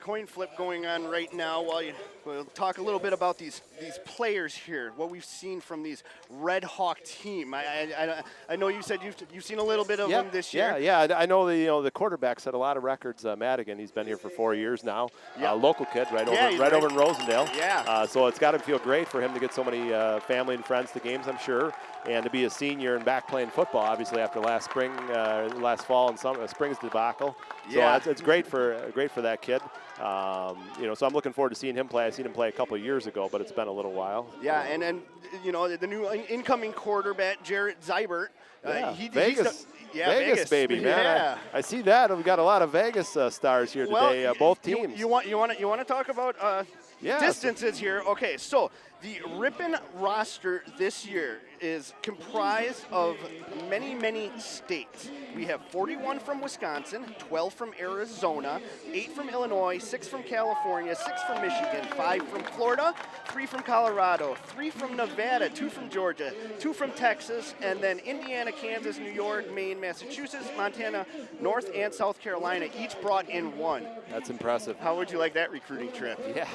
coin flip going on right now. We'll talk a little bit about these players here, what we've seen from these Red Hawk team. I know you said you've seen a little bit of them this year. Yeah. I know the quarterback set a lot of records. Madigan, he's been here for 4 years now. Local kid, right over in Rosendale. Yeah. So it's got to feel great for him to get so many family and friends to games, I'm sure, and to be a senior and back playing football, obviously after last fall and spring's debacle. So it's great for that kid. So I'm looking forward to seeing him play. I seen him play a couple of years ago, but it's been a little while. Yeah, and the new incoming quarterback, Jarrett Zybert. Vegas baby, man. Yeah. I see that. We've got a lot of Vegas stars here today, both teams. You want to talk about distances here? Okay, so the Ripon roster this year is comprised of many, many states. We have 41 from Wisconsin, 12 from Arizona, 8 from Illinois, 6 from California, 6 from Michigan, 5 from Florida, 3 from Colorado, 3 from Nevada, 2 from Georgia, 2 from Texas, and then Indiana, Kansas, New York, Maine, Massachusetts, Montana, North and South Carolina, each brought in 1. That's impressive. How would you like that recruiting trip? Yeah,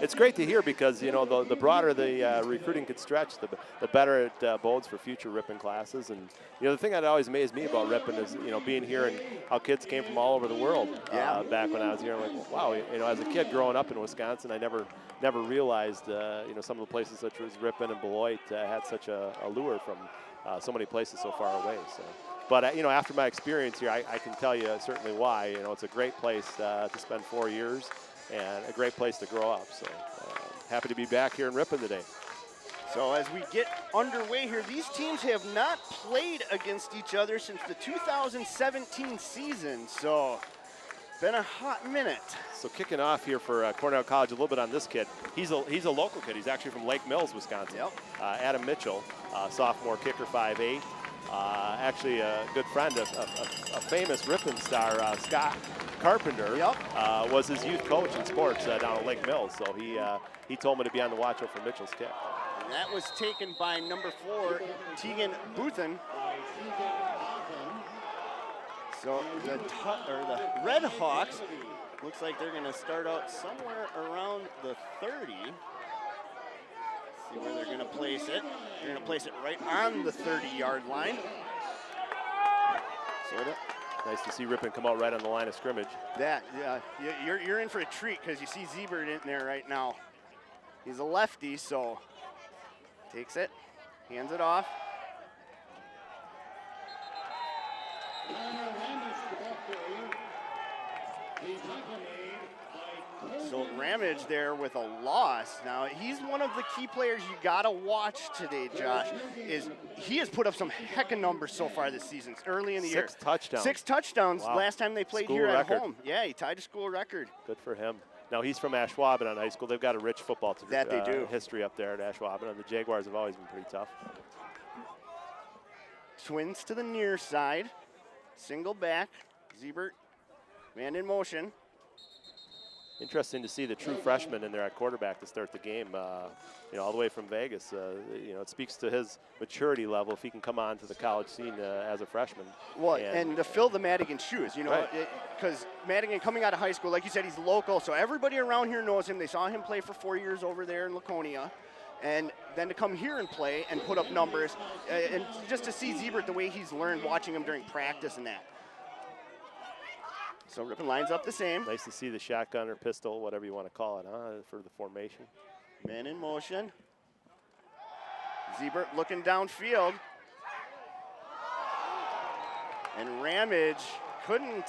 it's great to hear because, the broader the recruiting could stretch, the better it bodes for future Ripon classes. And, the thing that always amazed me about Ripon is, being here and how kids came from all over the world back when I was here. I'm like, wow, as a kid growing up in Wisconsin, I never realized, some of the places such as Ripon and Beloit had such a lure from so many places so far away. So. But, after my experience here, I can tell you certainly why. It's a great place to spend 4 years and a great place to grow up. So happy to be back here in Ripon today. So as we get underway here, these teams have not played against each other since the 2017 season. So been a hot minute. So kicking off here for Cornell College, a little bit on this kid. He's a local kid. He's actually from Lake Mills, Wisconsin. Yep. Adam Mitchell, sophomore kicker, 5'8". Actually a good friend of a famous Ripon star, Scott Carpenter, was his youth coach in sports down at Lake Mills. So he told me to be on the watch out for Mitchell's kick. And that was taken by number 4, Tegan Bouthen. So the Red Hawks looks like they're going to start out somewhere around the 30. See where they're going to place it. They're going to place it right on the 30-yard line. Sort of. Nice to see Ripon come out right on the line of scrimmage. You're in for a treat because you see Zebert in there right now. He's a lefty, so takes it, hands it off. So Ramage there with a loss. Now he's one of the key players you gotta watch today, Josh. He has put up some heckin' numbers so far this season, early in the year. 6 touchdowns. 6 touchdowns last time they played here at home. Yeah, he tied a school record. Good for him. Now he's from Ashwaubenon High School. They've got a rich football history up there at Ashwaubenon. The Jaguars have always been pretty tough. Twins to the near side. Single back. Zebert, man in motion. Interesting to see the true freshman in there at quarterback to start the game. All the way from Vegas. It speaks to his maturity level if he can come on to the college scene as a freshman. Well, and to fill the Madigan shoes, because Madigan coming out of high school, like you said, he's local, so everybody around here knows him. They saw him play for 4 years over there in Laconia. And then to come here and play and put up numbers, and just to see Zebert the way he's learned watching him during practice and that. So Ripon lines up the same. Nice to see the shotgun or pistol, whatever you want to call it, for the formation. Man in motion. Zebert looking downfield. And Ramage couldn't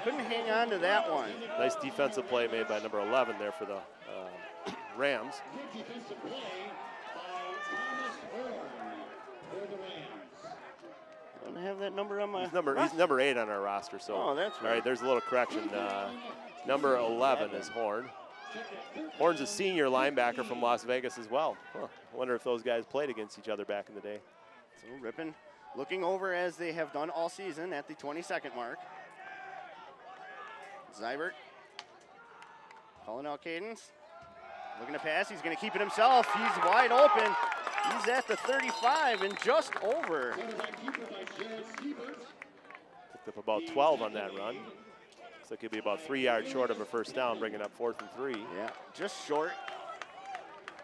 hang on to that one. Nice defensive play made by number 11 there for the Rams. I don't have that number on my. He's number 8 on our roster. So that's right. All right, there's a little correction. Number 11 is Horn. Horn's a senior linebacker from Las Vegas as well. I wonder if those guys played against each other back in the day. So Ripon looking over as they have done all season at the 20-second mark. Zybert calling out cadence. Looking to pass. He's going to keep it himself. He's wide open. He's at the 35 and just over. Picked up about 12 on that run. Looks like he'll be about 3 yards short of a first down, bringing up 4th and 3. Yeah, just short.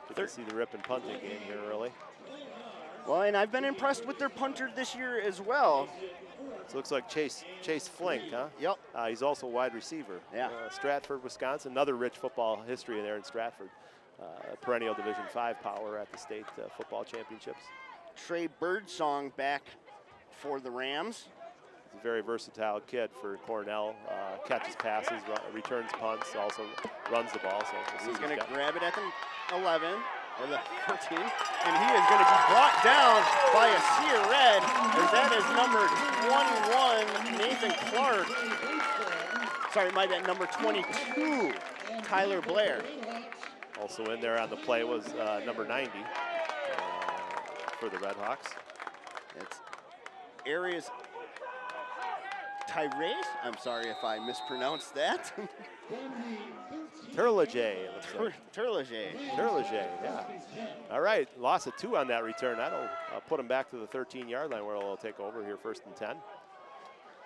Good to see the Ripon punting game here early. Well, and I've been impressed with their punter this year as well. So it looks like Chase Flink, huh? Yep. He's also a wide receiver. Yeah. Stratford, Wisconsin, another rich football history there in Stratford. Perennial Division V power at the state football championships. Trey Birdsong back for the Rams. He's a very versatile kid for Cornell. Catches passes, returns punts, also runs the ball. So he's going to grab it at the 11 or the 13, and he is going to be brought down by a Sear Red, as that is number 21, Nathan Clark. Sorry, my bad, number 22, Tyler Blair. Also in there on the play was number 90 for the Redhawks. It's Arias Tyrese. I'm sorry if I mispronounced that. Turlage. Turlage, yeah. All right, loss of 2 on that return. That'll put him back to the 13-yard line where they'll take over here, 1st and 10.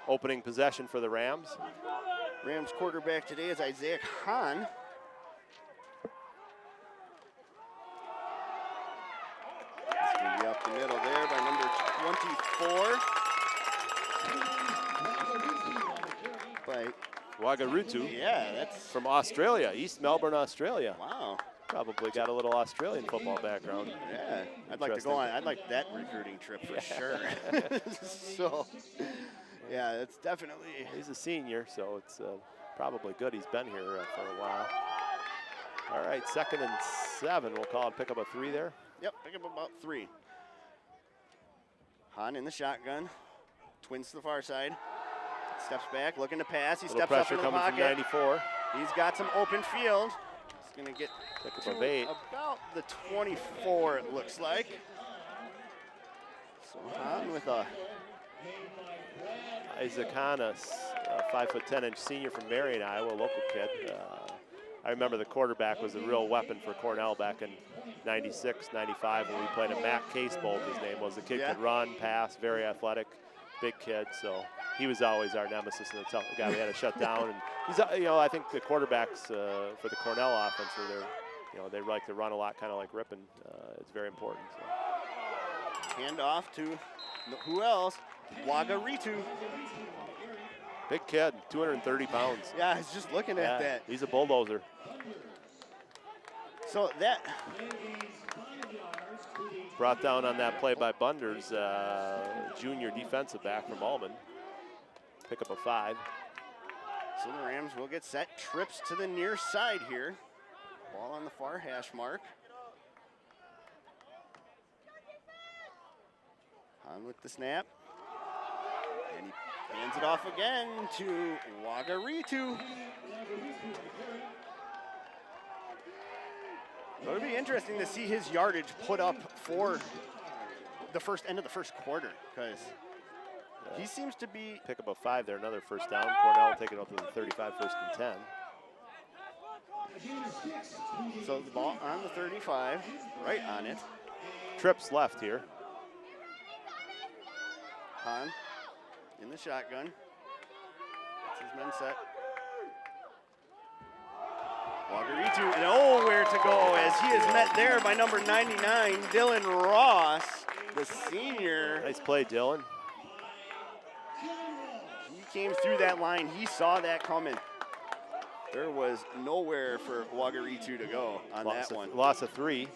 Opening possession for the Rams. Rams quarterback today is Isaac Hahn. It's going to be up the middle there by number 24. By Wagarutu. Yeah, that's from Australia, East Melbourne, Australia. Wow. Probably got a little Australian football background. Yeah, I'd like to go on. I'd like that recruiting trip for sure. So, yeah, it's definitely. He's a senior, so it's probably good. He's been here for a while. All right, 2nd and 7. We'll call it. Pick up a 3 there. Yep, pick up about 3. Hahn in the shotgun. Twins to the far side. Steps back, looking to pass. He steps up in the pocket. From 94. He's got some open field. He's going to get to about the 24, it looks like. So Hahn with a Isaac Hannes, a 5'10" senior from Marion, Iowa, local kid. I remember the quarterback was a real weapon for Cornell back in 96, 95 when we played at Matt Casebolt, his name was. The kid could run, pass, very athletic, big kid. So he was always our nemesis and the guy we had to shut down. And he's, I think the quarterbacks for the Cornell offense, they like to run a lot, kind of like Ripon. It's very important. So. Hand off to who else? Wagaritu. Big kid, 230 pounds. Yeah, I was just looking at that. He's a bulldozer. So that brought down on that play by Bunders, junior defensive back from Almond. Pick up a 5. So the Rams will get set. Trips to the near side here. Ball on the far hash mark. On with the snap. And he hands it off again to Wagaritu. So it'll be interesting to see his yardage put up for the end of the first quarter, because he seems to be. Pick up a 5 there, another first down. Cornell will take it up to the 35, 1st and 10. So the ball on the 35, right on it. Trips left here. Hahn in the shotgun. That's his men set. Wagaritu nowhere to go as he is met there by number 99, Dylan Ross, the senior. Nice play, Dylan. He came through that line. He saw that coming. There was nowhere for Wagaritu to go on that one. Loss of 3.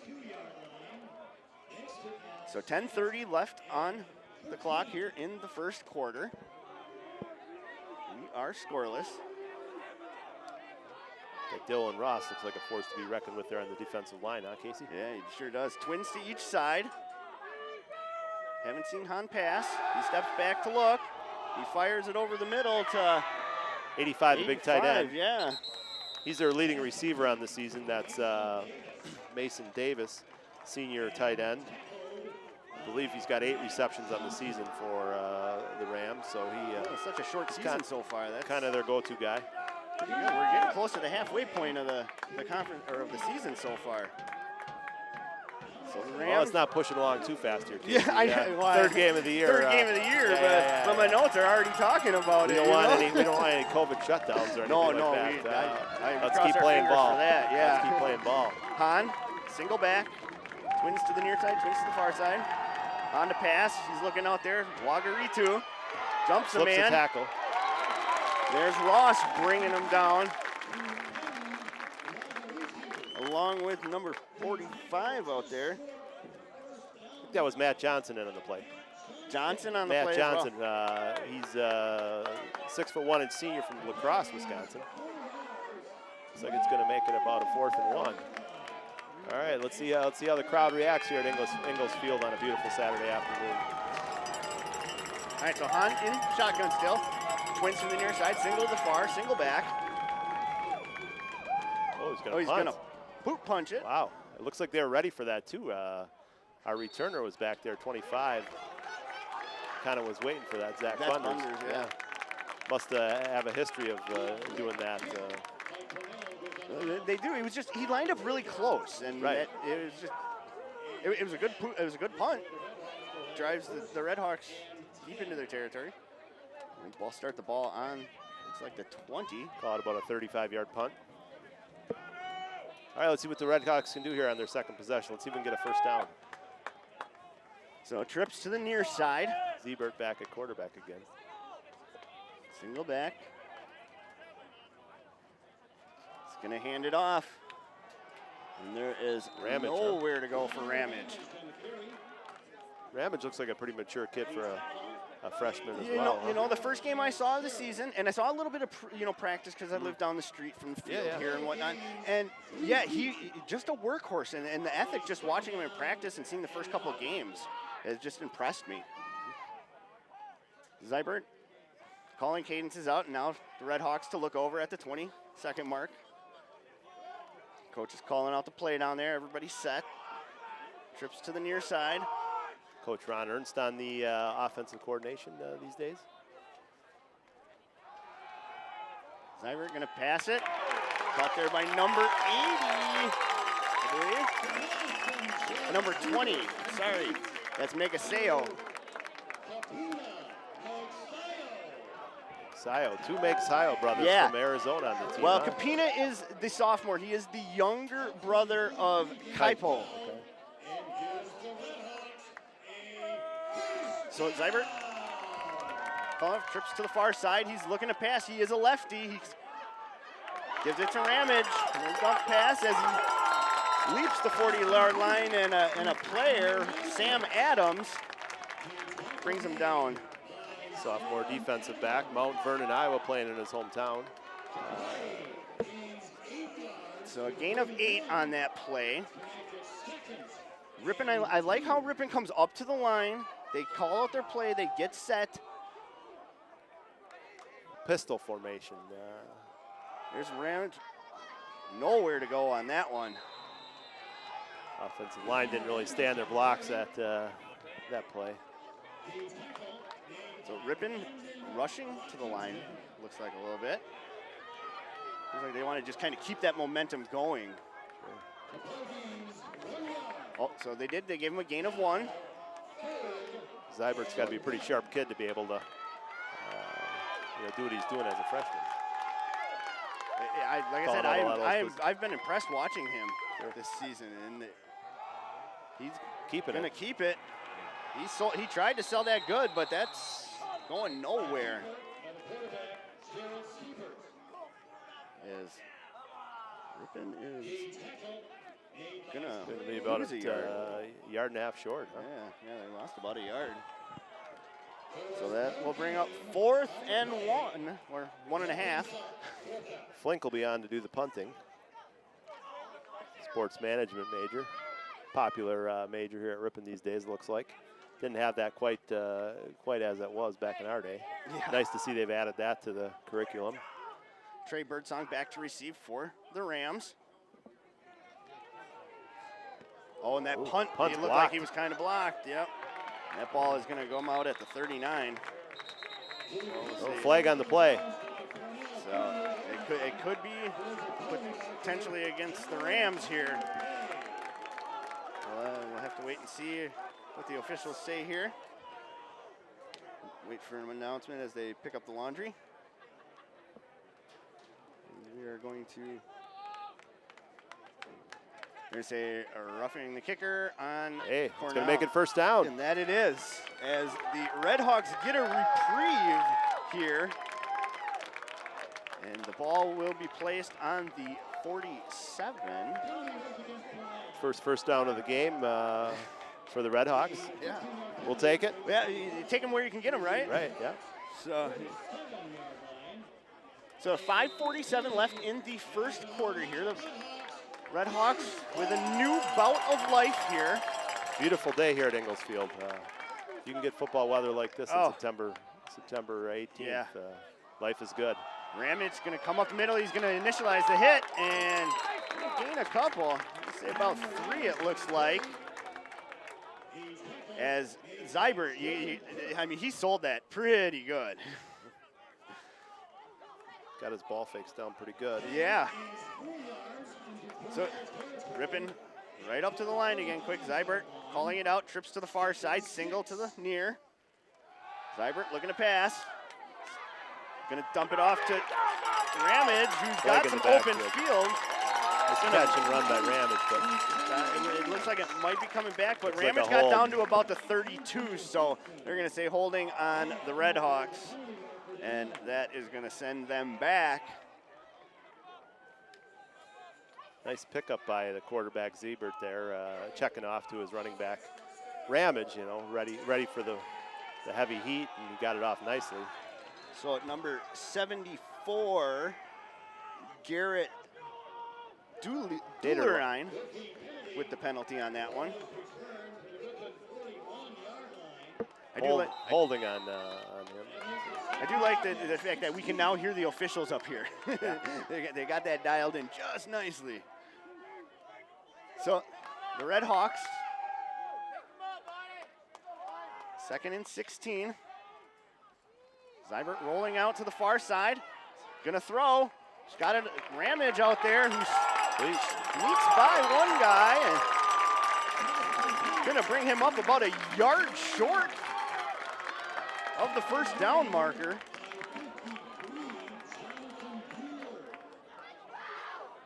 So 10:30 left on the clock here in the first quarter. We are scoreless. That Dylan Ross looks like a force to be reckoned with there on the defensive line, huh, Casey? Yeah, he sure does. Twins to each side. Haven't seen Hahn pass. He steps back to look. He fires it over the middle to 85, the big tight end. Yeah. He's their leading receiver on the season. That's Mason Davis, senior tight end. I believe he's got 8 receptions on the season for the Rams. So it's such a short season so far. That's kind of their go-to guy. Pretty good. We're getting close to the halfway point of the conference or of the season so far. So the Well, Rams. let's not push it along too fast here, Casey. Yeah, I know. Well, third game of the year. Third game of the year, but my notes are already talking about we it. don't want any COVID shutdowns or anything like that. Let's keep playing ball. Yeah. Let's keep playing ball. Hahn, single back, twins to the near side, twins to the far side. On to pass, he's looking out there. Wagaritu jumps a Slips man. a tackle. There's Ross bringing him down. Along with number 45 out there. I think that was Matt Johnson in on the play. Johnson on the Matt play Johnson, as well. he's 6'1" and senior from La Crosse, Wisconsin. Looks like it's going to make it about a 4th and 1. All right, let's see how the crowd reacts here at Ingalls Field on a beautiful Saturday afternoon. All right, so Hahn in shotgun still. Twins from the near side, single to the far, single back. Oh, he's going to boot punch it. Wow, it looks like they were ready for that too. Our returner was back there, 25. Kind of was waiting for that, Zach Bunders. Yeah. Must have a history of doing that. They do. He lined up really close, and right. It was a good punt. Drives the Red Hawks deep into their territory. We'll start the ball on. Looks like the 20. Call it about a 35-yard punt. All right, let's see what the Red Hawks can do here on their second possession. Let's see if we can get a first down. So trips to the near side. Ziebert back at quarterback again. Single back. He's going to hand it off. And there is nowhere to go for Ramage. Ramage looks like a pretty mature kid for a freshman as well. You know, the first game I saw of the season, and I saw a little bit of practice because I live down the street from the field here and whatnot. And yeah, he just a workhorse, and the ethic just watching him in practice and seeing the first couple of games has just impressed me. Zybert calling cadences out, and now the Red Hawks to look over at the 20-second mark. Coach is calling out the play down there. Everybody's set. Trips to the near side. Coach Ron Ernst on the offensive coordination these days. Zybert going to pass it. Caught there by number 80, I believe. Number 20, sorry. That's Megaseo. Sayo, two Megaseo brothers from Arizona on the team. Well, Capina is the sophomore. He is the younger brother of Kaipo. Okay. So Zybert trips to the far side. He's looking to pass. He is a lefty. He gives it to Ramage. And then dump pass as he leaps the 40-yard line, and a player, Sam Adams, brings him down. Sophomore defensive back, Mount Vernon, Iowa, playing in his hometown. So a gain of 8 on that play. Ripon, I like how Ripon comes up to the line. They call out their play. They get set. Pistol formation. There's Ramage. Nowhere to go on that one. Offensive line didn't really stand their blocks at that play. So Ripon rushing to the line, looks like a little bit. Looks like they want to just kind of keep that momentum going. Oh, so they did. They gave him a gain of 1. Zybert's got to be a pretty sharp kid to be able to do what he's doing as a freshman. Like I said, I've been impressed watching him this season, and he's going to keep it. He tried to sell that good, but that's going nowhere. Ripon is gonna be about lose a yard and a half short. Huh? Yeah, they lost about a yard. So that will bring up 4th and 1, or 1.5. Flink will be on to do the punting. Sports management major. Popular major here at Ripon these days, it looks like. Didn't have that quite as it was back in our day. Yeah. Nice to see they've added that to the curriculum. Trey Birdsong back to receive for the Rams. Oh, and that punt he looked like he was kind of blocked. Yep. That ball is going to come out at the 39. So flag on the play. So it could be potentially against the Rams here. we'll have to wait and see what the officials say here. Wait for an announcement as they pick up the laundry. And we are going to say roughing the kicker on Hey, Cornell. it's going to make it first down. And that it is, as the Redhawks get a reprieve here. And the ball will be placed on the 47. First down of the game for the Redhawks. Yeah. We'll take it. Yeah, you take them where you can get them, right? Right, yeah. So 5:47 left in the first quarter here. The Redhawks with a new bout of life here. Beautiful day here at Inglesfield. You can get football weather like this in September 18th. Yeah. Life is good. Ramage going to come up the middle. He's going to initialize the hit and gain a couple. Let's say about 3 it looks like. As Zybert, he sold that pretty good. Got his ball fakes down pretty good. Yeah. So Ripon right up to the line again. Quick, Zybert calling it out. Trips to the far side, single to the near. Zybert looking to pass. Going to dump it off to Ramage, who's got some open field. It's catch and run by Ramage, but it looks like it might be coming back, but Ramage got down to about the 32, so they're going to say holding on the Redhawks, and that is going to send them back. Nice pickup by the quarterback Zebert there, checking off to his running back Ramage, ready for the heavy heat, and he got it off nicely. So at number 74, Garrett Dullerine with the penalty on that one. Holding on him. I do like the fact that we can now hear the officials up here. They got that dialed in just nicely. So the Redhawks, 2nd and 16. Zybert rolling out to the far side. Gonna throw. She's got a Ramage out there who sneaks by one guy and gonna bring him up about a yard short of the first down marker.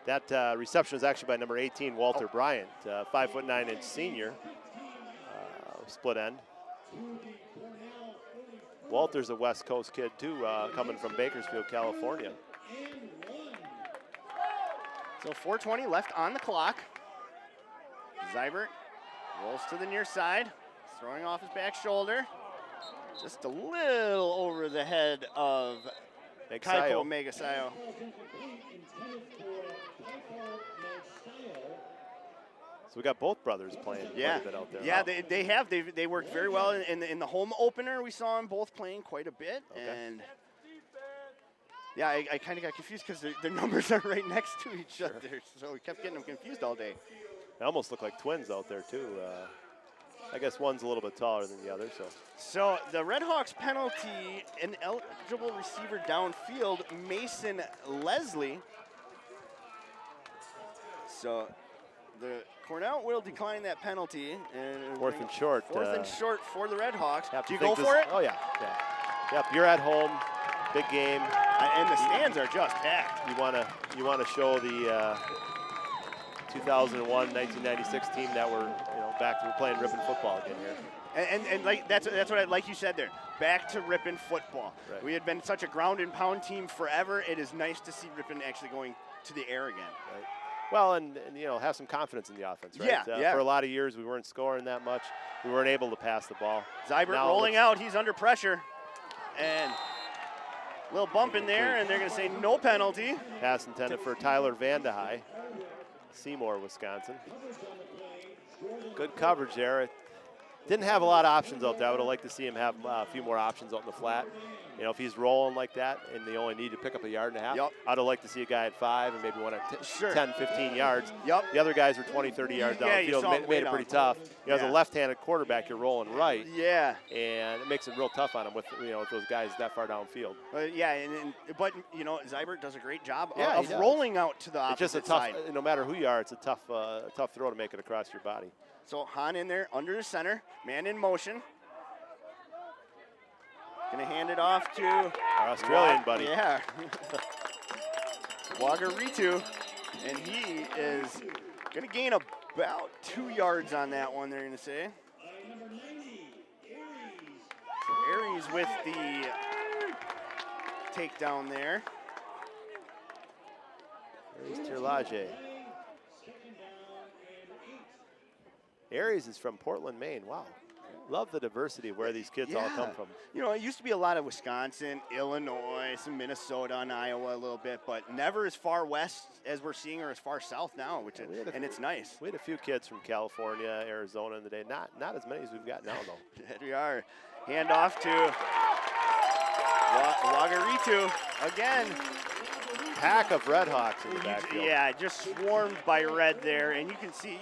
That reception is actually by number 18, Walter Bryant, 5'9" senior, split end. Walter's a West Coast kid too, coming from Bakersfield, California. So 4:20 left on the clock. Zybert rolls to the near side, throwing off his back shoulder. Just a little over the head of Kaipo Megasayo. So we got both brothers playing quite a bit out there. Yeah, they have. They worked very well in the home opener. We saw them both playing quite a bit, and yeah, I kind of got confused because their numbers are right next to each other, so we kept getting them confused all day. They almost look like twins out there too. I guess one's a little bit taller than the other. So the Redhawks penalty, an eligible receiver downfield, Mason Leslie. So the Cornell will decline that penalty. And 4th and short. 4th and short for the Redhawks. Do you go for it? Oh, yeah. Yep, you're at home. Big game. And the stands are just packed. You want to show the 2001, 1996 team that we're back to playing Ripon football again here. And like that's what like you said there. Back to Ripon football. Right. We had been such a ground and pound team forever. It is nice to see Ripon actually going to the air again. Right. Well, and have some confidence in the offense, right? Yeah. For a lot of years, we weren't scoring that much. We weren't able to pass the ball. Zybert rolling out. He's under pressure. And a little bump in there, and they're going to say no penalty. Pass intended for Tyler Vandehei, Seymour, Wisconsin. Good coverage there. Didn't have a lot of options out there. I would have liked to see him have a few more options out in the flat. If he's rolling like that and they only need to pick up 1.5 yards, I'd have liked to see a guy at 5 and maybe one at 10, 15 yards. Yep. The other guys are 20, 30 yards downfield, made it pretty tough. As a left-handed quarterback, you're rolling right. Yeah. And it makes it real tough on him with those guys that far downfield. But Zybert does a great job of rolling out to the opposite side. It's just no matter who you are, it's a tough throw to make it across your body. So Hahn in there under the center, man in motion. Gonna hand it off to our Australian buddy. Yeah. Wagaritu, and he is gonna gain about 2 yards on that one, they're gonna say. So Aries with the takedown there. Aries Tirlage. Aries is from Portland, Maine. Wow. Love the diversity of where these kids all come from. You know, it used to be a lot of Wisconsin, Illinois, some Minnesota and Iowa a little bit, but never as far west as we're seeing or as far south now, which is, and it's nice. We had a few kids from California, Arizona in the day. Not as many as we've got now, though. Here we are. Hand off to Wagaritu again. Pack of Red Hawks in the backfield. Yeah, just swarmed by red there, and you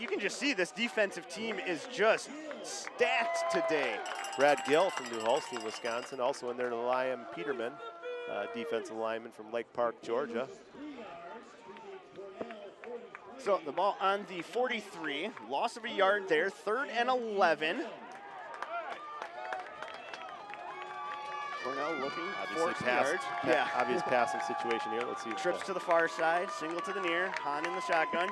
can just see this defensive team is just stacked today. Brad Gill from New Holstein, Wisconsin, also in there. Liam Peterman, defensive lineman from Lake Park, Georgia. So the ball on the 43, loss of a yard there, 3rd and 11. Cornell looking for yards. Yeah, obvious passing situation here. Let's see. Trips to the far side, single to the near. Hahn in the shotgun.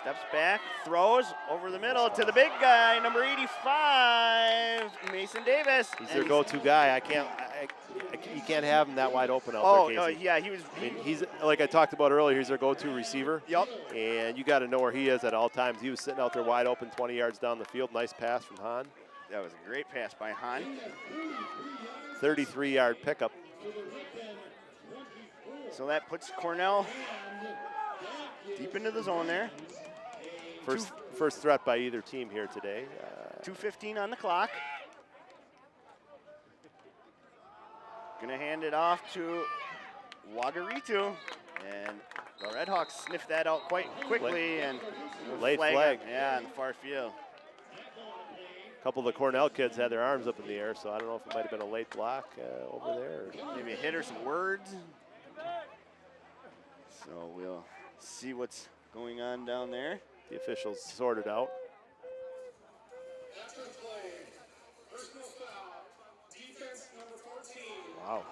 Steps back, throws over the middle to the big guy, number 85, Mason Davis. He's their go-to guy. You can't have him that wide open out there, Casey. Yeah, he was. He's like I talked about earlier. He's their go-to receiver. Yep. And you got to know where he is at all times. He was sitting out there wide open, 20 yards down the field. Nice pass from Hahn. That was a great pass by Hahn. 33-yard pickup. So that puts Cornell deep into the zone there. First threat by either team here today. 2:15 on the clock. Gonna hand it off to Wagaritu, and the Red Hawks sniffed that out quite quickly and late flag. Yeah, in the far field. A couple of the Cornell kids had their arms up in the air, so I don't know if it might have been a late block over there. Or maybe a hit or some words. So we'll see what's going on down there. The officials sorted out. Wow.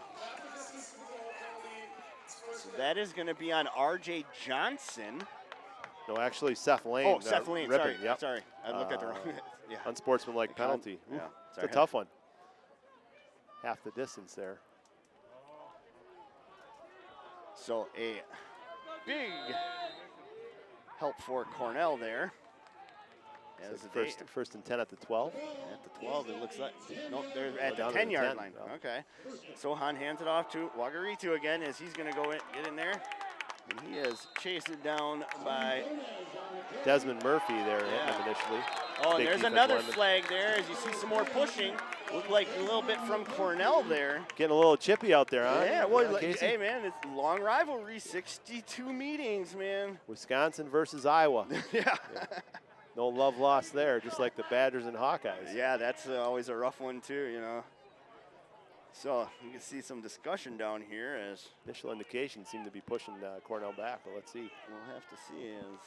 So that is going to be on R.J. Johnson. No, actually Seth Lane. Oh, Seth Lane, Rippon, sorry. Yep. Sorry, I looked at the wrong. Yeah. Unsportsmanlike penalty. Yeah, it's a tough one. Half the distance there. So a big help for Cornell there. As first and 10 at the 12. At the 12, it looks like. Nope, they're at the down 10-yard 10, line. no. Okay. So Hahn hands it off to Wagaritu again as he's going to go get in there. And he is chased down by Desmond Murphy there hitting him initially. Oh, and there's another flag there as you see some more pushing. Looked like a little bit from Cornell there. Getting a little chippy out there, huh? Yeah, well, hey, man, it's long rivalry, 62 meetings, man. Wisconsin versus Iowa. Yeah. No love lost there, just like the Badgers and Hawkeyes. Yeah, that's always a rough one, too, you know. So you can see some discussion down here as initial indications seem to be pushing Cornell back, but let's see. We'll have to see as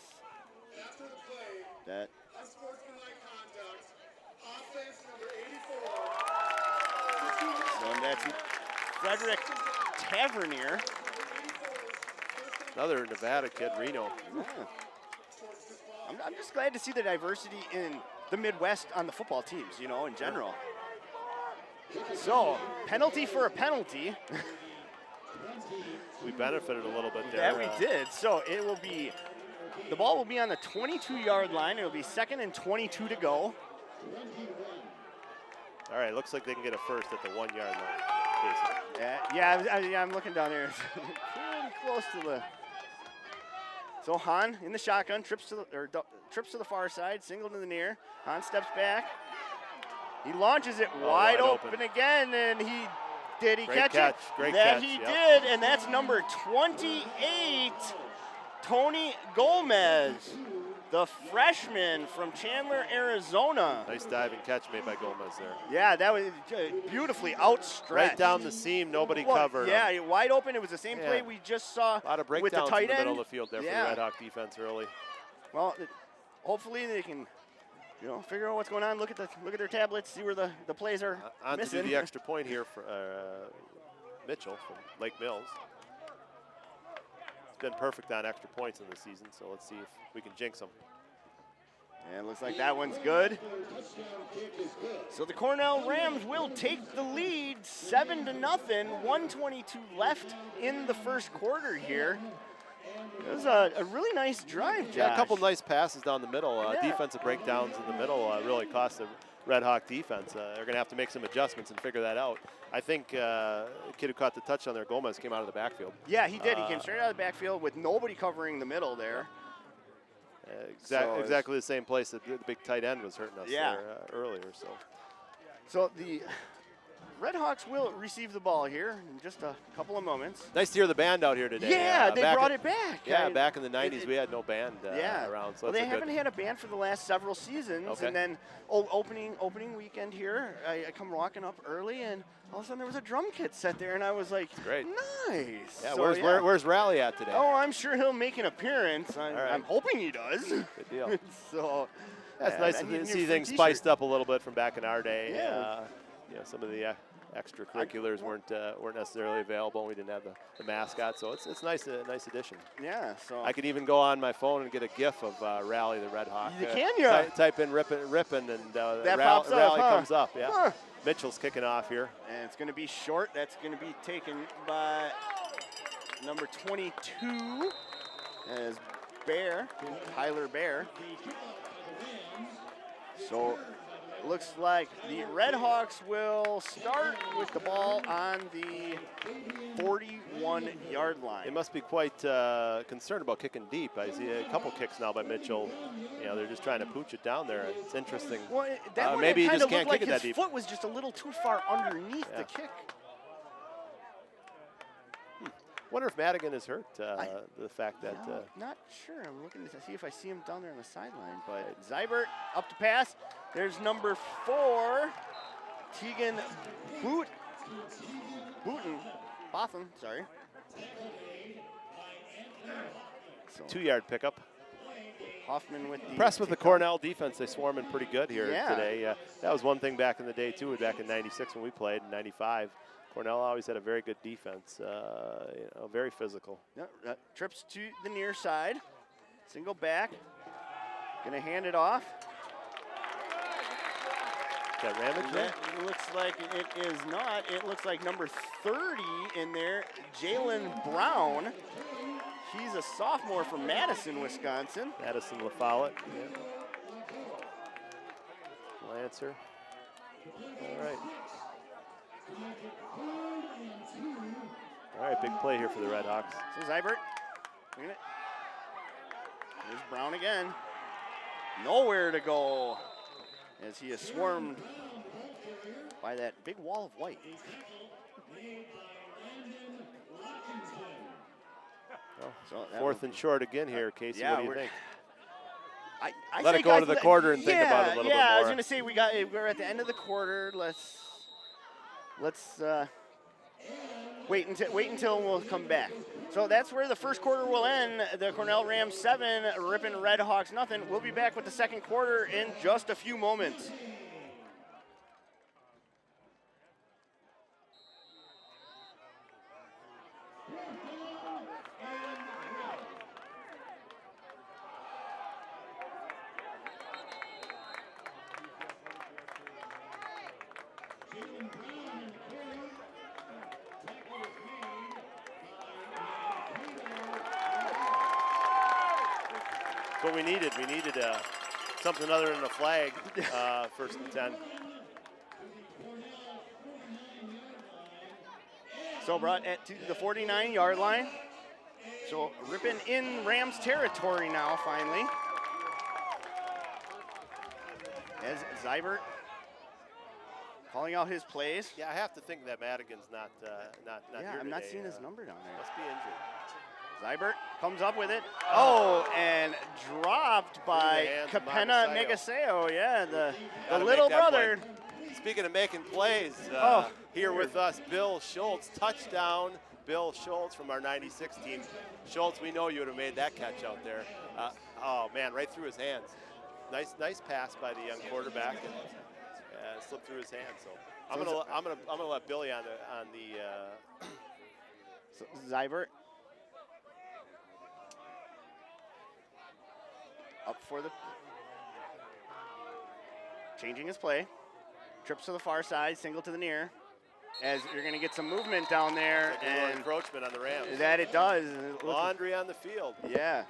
that. So that's Frederick Tavernier. Another Nevada kid, Reno. Yeah. I'm just glad to see the diversity in the Midwest on the football teams, you know, in general. So, penalty for a penalty. We benefited a little bit there. Yeah, we did. So it will be, the ball will be on the 22-yard line. It will be 2nd and 22 to go. All right, looks like they can get a first at the 1-yard line. Yeah, I'm looking down there. Pretty close to the. So Hahn in the shotgun, trips to the far side, single to the near. Hahn steps back. He launches it wide open again, and did he catch it? Great that catch. He did, and that's number 28, Tony Gomez, the freshman from Chandler, Arizona. Nice diving catch made by Gomez there. Yeah, that was beautifully outstretched. Right down the seam, nobody covered. Yeah, wide open. It was the same play we just saw a lot of with the breakdowns tight in the end. middle of the field there for the Red Hawk defense early. Well, hopefully they can, figure out what's going on. Look at their tablets, see where the plays are on missing. to do the extra point here for Mitchell from Lake Mills. It's been perfect on extra points in the season, so let's see if we can jinx them. And it looks like that one's good. So the Cornell Rams will take the lead 7-0, 1:22 left in the first quarter here. It was a really nice drive, Josh. Yeah, a couple nice passes down the middle. Defensive breakdowns in the middle really cost the Red Hawk defense. They're going to have to make some adjustments and figure that out. I think the kid who caught the touchdown there, Gomez, came out of the backfield. Yeah, he did. He came straight out of the backfield with nobody covering the middle there. Exactly the same place that the big tight end was hurting us there, earlier. So the Red Hawks will receive the ball here in just a couple of moments. Nice to hear the band out here today. Yeah, they brought it back. Yeah, back in the 90s we had no band around. So well, they haven't had a band for the last several seasons. Okay. And then opening weekend here, I come walking up early, and all of a sudden there was a drum kit set there, and I was like, great. Nice. Yeah, so, where's Raleigh at today? Oh, I'm sure he'll make an appearance. I'm hoping he does. Good deal. So that's nice to see things spiced up a little bit from back in our day. Yeah. Some of the extracurriculars weren't necessarily available. We didn't have the mascot, so it's nice, a nice addition. Yeah, so I could even go on my phone and get a GIF of Raleigh the Red Hawk. Can you? Type in Ripon, and that pops up, Raleigh comes up. Yeah. Huh. Mitchell's kicking off here. And it's going to be short. That's going to be taken by number 22 as Tyler Bear. So looks like the Red Hawks will start with the ball on the 41-yard line. They must be quite concerned about kicking deep. I see a couple kicks now by Mitchell. They're just trying to pooch it down there. It's interesting. Well, that maybe he just can't kick it that his deep. foot was just a little too far underneath the kick. Wonder if Madigan is hurt. The fact that not sure. I'm looking to see if I see him down there on the sideline. But Zybert up to pass. There's number 4, Tegan Botham. Sorry. So 2-yard pickup. Hoffman with the impressed with the Cornell defense. They swarm in pretty good here Yeah. today. That was one thing back in the day too. Back in '96 when we played, in '95. Cornell always had a very good defense, very physical. Trips to the near side. Single back. Gonna hand it off. That Ramage there? It looks like it is not. It looks like number 30 in there, Jalen Brown. He's a sophomore from Madison, Wisconsin. Madison LaFollette. Yeah. Lancer. All right. All right, big play here for the Red Hawks. So Zybert, look at it. There's Brown again. Nowhere to go as he is swarmed by that big wall of white. So fourth and short again here, Casey. Yeah, what do you think? I Let it go to the quarter and think about it a little bit more. Yeah, I was going to say we're at the end of the quarter. Let's wait until we'll come back. So that's where the first quarter will end. The Cornell Rams 7, Ripon Red Hawks nothing. We'll be back with the second quarter in just a few moments. What we needed something other than a flag, first and 10. So brought to the 49-yard line. So Ripon in Rams territory now, finally. As Zybert calling out his plays. Yeah, I have to think that Madigan's not here I'm not today. seeing his number down there. Must be injured. Zybert comes up with it. Oh, and dropped by Capena Negaseo. Yeah, the little brother. Play. Speaking of making plays, here with us, Bill Schultz. Touchdown, Bill Schultz from our 96 team. Schultz, we know you would have made that catch out there. Oh, man, right through his hands. nice pass by the young quarterback and slipped through his hand. So I'm gonna let Billy on the so Zybert up for the changing his play. Trips to the far side, single to the near. As you're going to get some movement down there. Like and encroachment on the Rams. That it does. Laundry on the field. Yeah.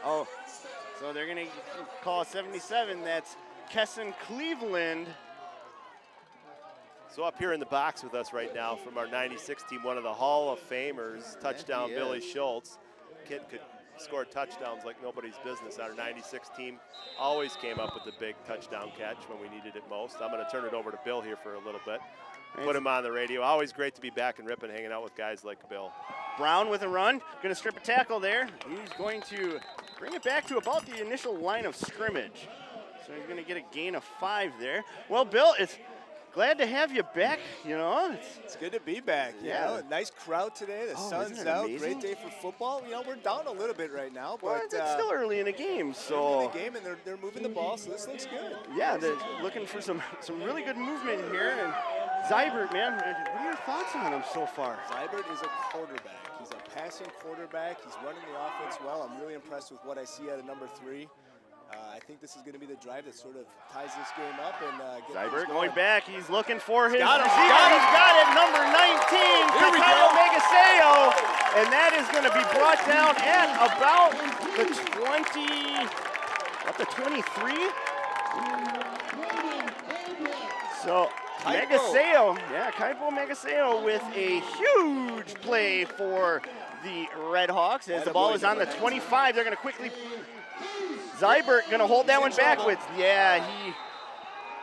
Oh, so they're going to call 77. That's Kesson Cleveland. So up here in the box with us right now from our 96 team, one of the Hall of Famers, touchdown Billy Schultz. Kid could score touchdowns like nobody's business. Our 96 team always came up with the big touchdown catch when we needed it most. I'm going to turn it over to Bill here for a little bit. Put him on the radio. Always great to be back in Ripon hanging out with guys like Bill. Brown with a run. Going to strip a tackle there. He's going to bring it back to about the initial line of scrimmage. So he's going to get a gain of 5 there. Well, Bill, it's glad to have you back, you know. It's good to be back. Yeah. You know, nice crowd today. The sun's out. Amazing? Great day for football. You know, we're down a little bit right now, but it's still early in the game, so early in the game, and they're moving the ball, so this looks good. Yeah, they're looking for some really good movement here. And Zybert, man, what are your thoughts on him so far? Zybert is a quarterback. He's a passing quarterback. He's running the offense well. I'm really impressed with what I see out of number 3. I think this is going to be the drive that sort of ties this game up. And Zybert going back. He's looking for his receiver. He's got it, number 19, Kyle Megaseo. And that is going to be brought down at about the 20, what, the 23? So Megaseo, Kaipo Megaseo with a huge play for the Red Hawks as the ball is on the 25. They're going to quickly. Zybert going to hold that one backwards. Yeah,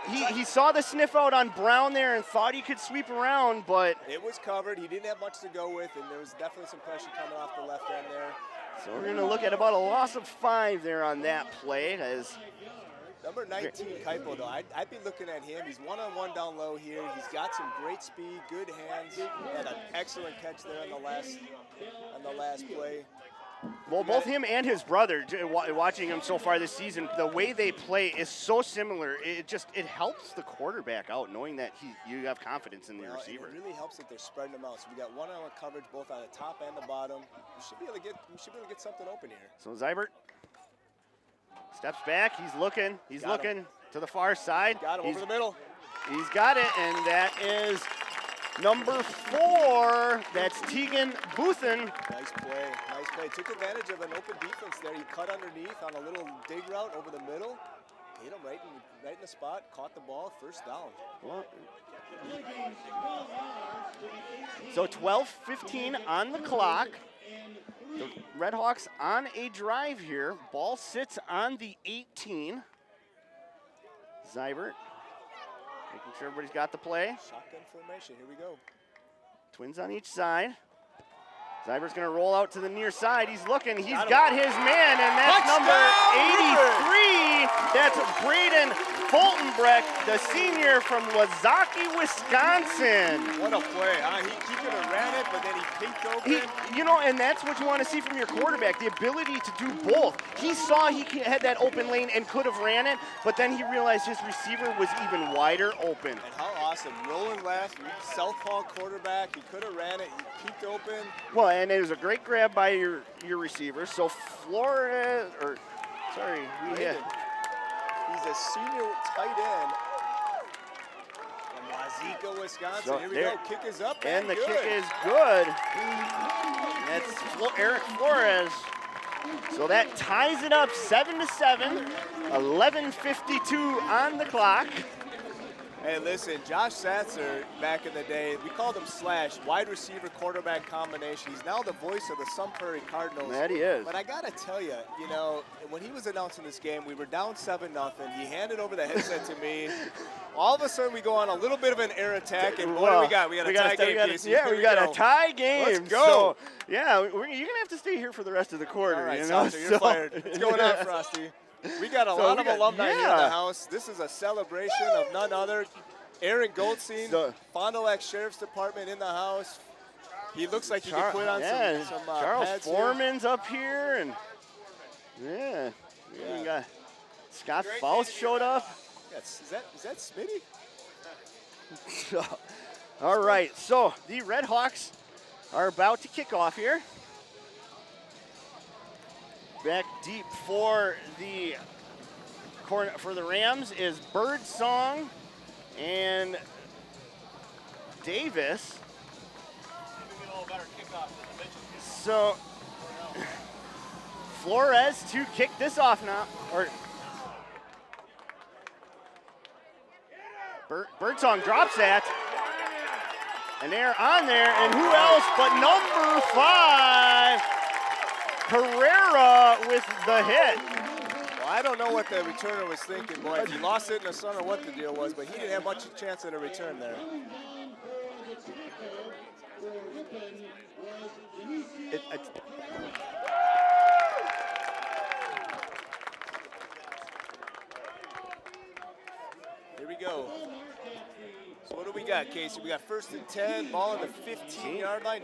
he saw the sniff out on Brown there and thought he could sweep around, but it was covered. He didn't have much to go with, and there was definitely some pressure coming off the left end there. So we're going to look at about a loss of 5 there on that play. As number 19, Kaipo, though, I'd be looking at him. He's one-on-one down low here. He's got some great speed, good hands. He had an excellent catch there on the last play. Well, both him and his brother, watching him so far this season, the way they play is so similar. It helps the quarterback out, knowing that you have confidence in the receiver. And it really helps that they're spreading them out. So we got one-on-one coverage both on the top and the bottom. We should be able to get something open here. So Zybert steps back. He's looking to the far side. Got him over the middle. He's got it, and that is number 4, that's Tegan Bouthen. Nice play. Took advantage of an open defense there. He cut underneath on a little dig route over the middle. Hit him right in the spot, caught the ball, first down. Well, so 12:15 on the clock. The Red Hawks on a drive here. Ball sits on the 18. Zybert making sure everybody's got the play. Shotgun formation, here we go. Twins on each side. Zybert's going to roll out to the near side. He's looking. He's got his man, and that's number 83. That's Braden Fultonbreck, the senior from Wazaki, Wisconsin. What a play, huh? He could have ran it, but then he peeked open. And that's what you want to see from your quarterback, the ability to do both. He saw he had that open lane and could have ran it, but then he realized his receiver was even wider open. And how awesome. Rolling left, southpaw quarterback. He could have ran it. He peeked open. Well, and it was a great grab by your receiver. So Flores, he's a senior tight end from Wazeeka, Wisconsin. So here we go. Kick is up and the kick is good. That's Eric Flores. So that ties it up 7-7. 11:52 on the clock. Hey, listen, Josh Satzer, back in the day, we called him Slash, wide receiver quarterback combination. He's now the voice of the Sun Prairie Cardinals. That he is. But I got to tell you, when he was announcing this game, we were down 7-0. He handed over the headset to me. All of a sudden, we go on a little bit of an air attack, and what do we got? We got a tie game, Casey. Yeah, we got a tie game. Let's go. So, yeah, you're going to have to stay here for the rest of the quarter. All right, Satzer, you're fired. What's going on, Frosty? We got a lot of alumni here in the house. This is a celebration of none other. Aaron Goldstein, Fond du Lac Sheriff's Department in the house. He looks like he could put on some Charles pads Foreman's here, and Yeah. We got Scott Faust showed up. Yes. Is that Smitty? All right, so the Red Hawks are about to kick off here. Back deep for the Rams is Birdsong and Davis. So Flores to kick this off now, or Birdsong drops that, and they're on there, and who else but number 5, Carrera with the hit. Well, I don't know what the returner was thinking, boy. If he lost it in the sun or what the deal was, but he didn't have much chance at a return there. Here we go. So what do we got, Casey? We got 1st and 10, ball on the 15-yard line.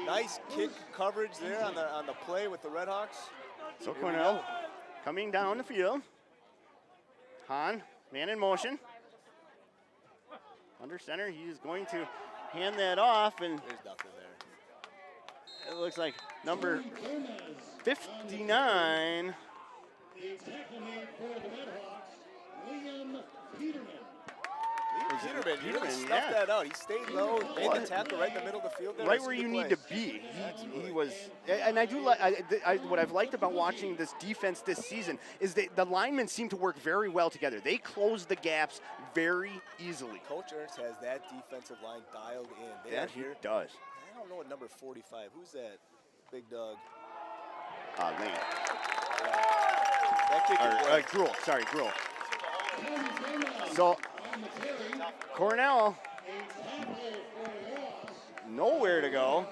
Nice kick coverage there on the play with the Red Hawks. So Cornell coming down the field. Hahn, man in motion. Under center, he's going to hand that off, and there's nothing there. It looks like number 59. Peterman, he really snuffed that out. He stayed low, made the tackle right in the middle of the field there. Right where you need to be. He was, and I do like, what I've liked about watching this defense this season is that the linemen seem to work very well together. They close the gaps very easily. Coach Ernst has that defensive line dialed in. Yeah, he does. I don't know what number 45, who's that big dog? Lane. That kid Gruel, sorry, Gruel. So, Cornell, nowhere to go.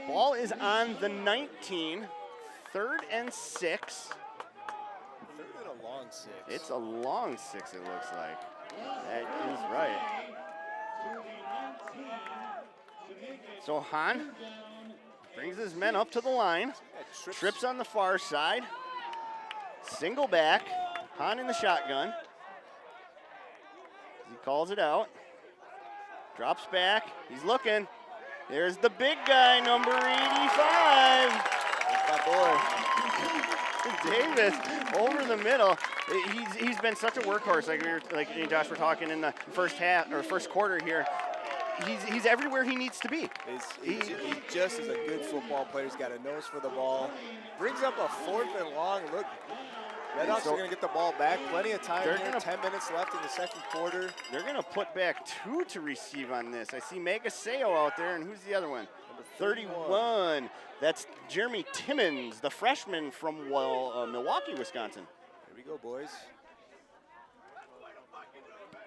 Ball is on the 19, 3rd and 6. 3rd and a long 6. It's a long 6, it looks like. That is right. So Hahn brings his men up to the line, trips on the far side, single back, Hahn in the shotgun. He calls it out, drops back, he's looking. There's the big guy, number 85. That's my boy. Davis over the middle. He's been such a workhorse. Like me and Josh were talking in the first quarter here. He's everywhere he needs to be. He just is a good football player. He's got a nose for the ball. Brings up a 4th and long. Look, Red Hawks are going to get the ball back. Plenty of time here. 10 minutes left in the 2nd quarter. They're going to put back 2 to receive on this. I see Megaseo out there, and who's the other one? Number 31. That's Jeremy Timmons, the freshman from Milwaukee, Wisconsin. Here we go, boys.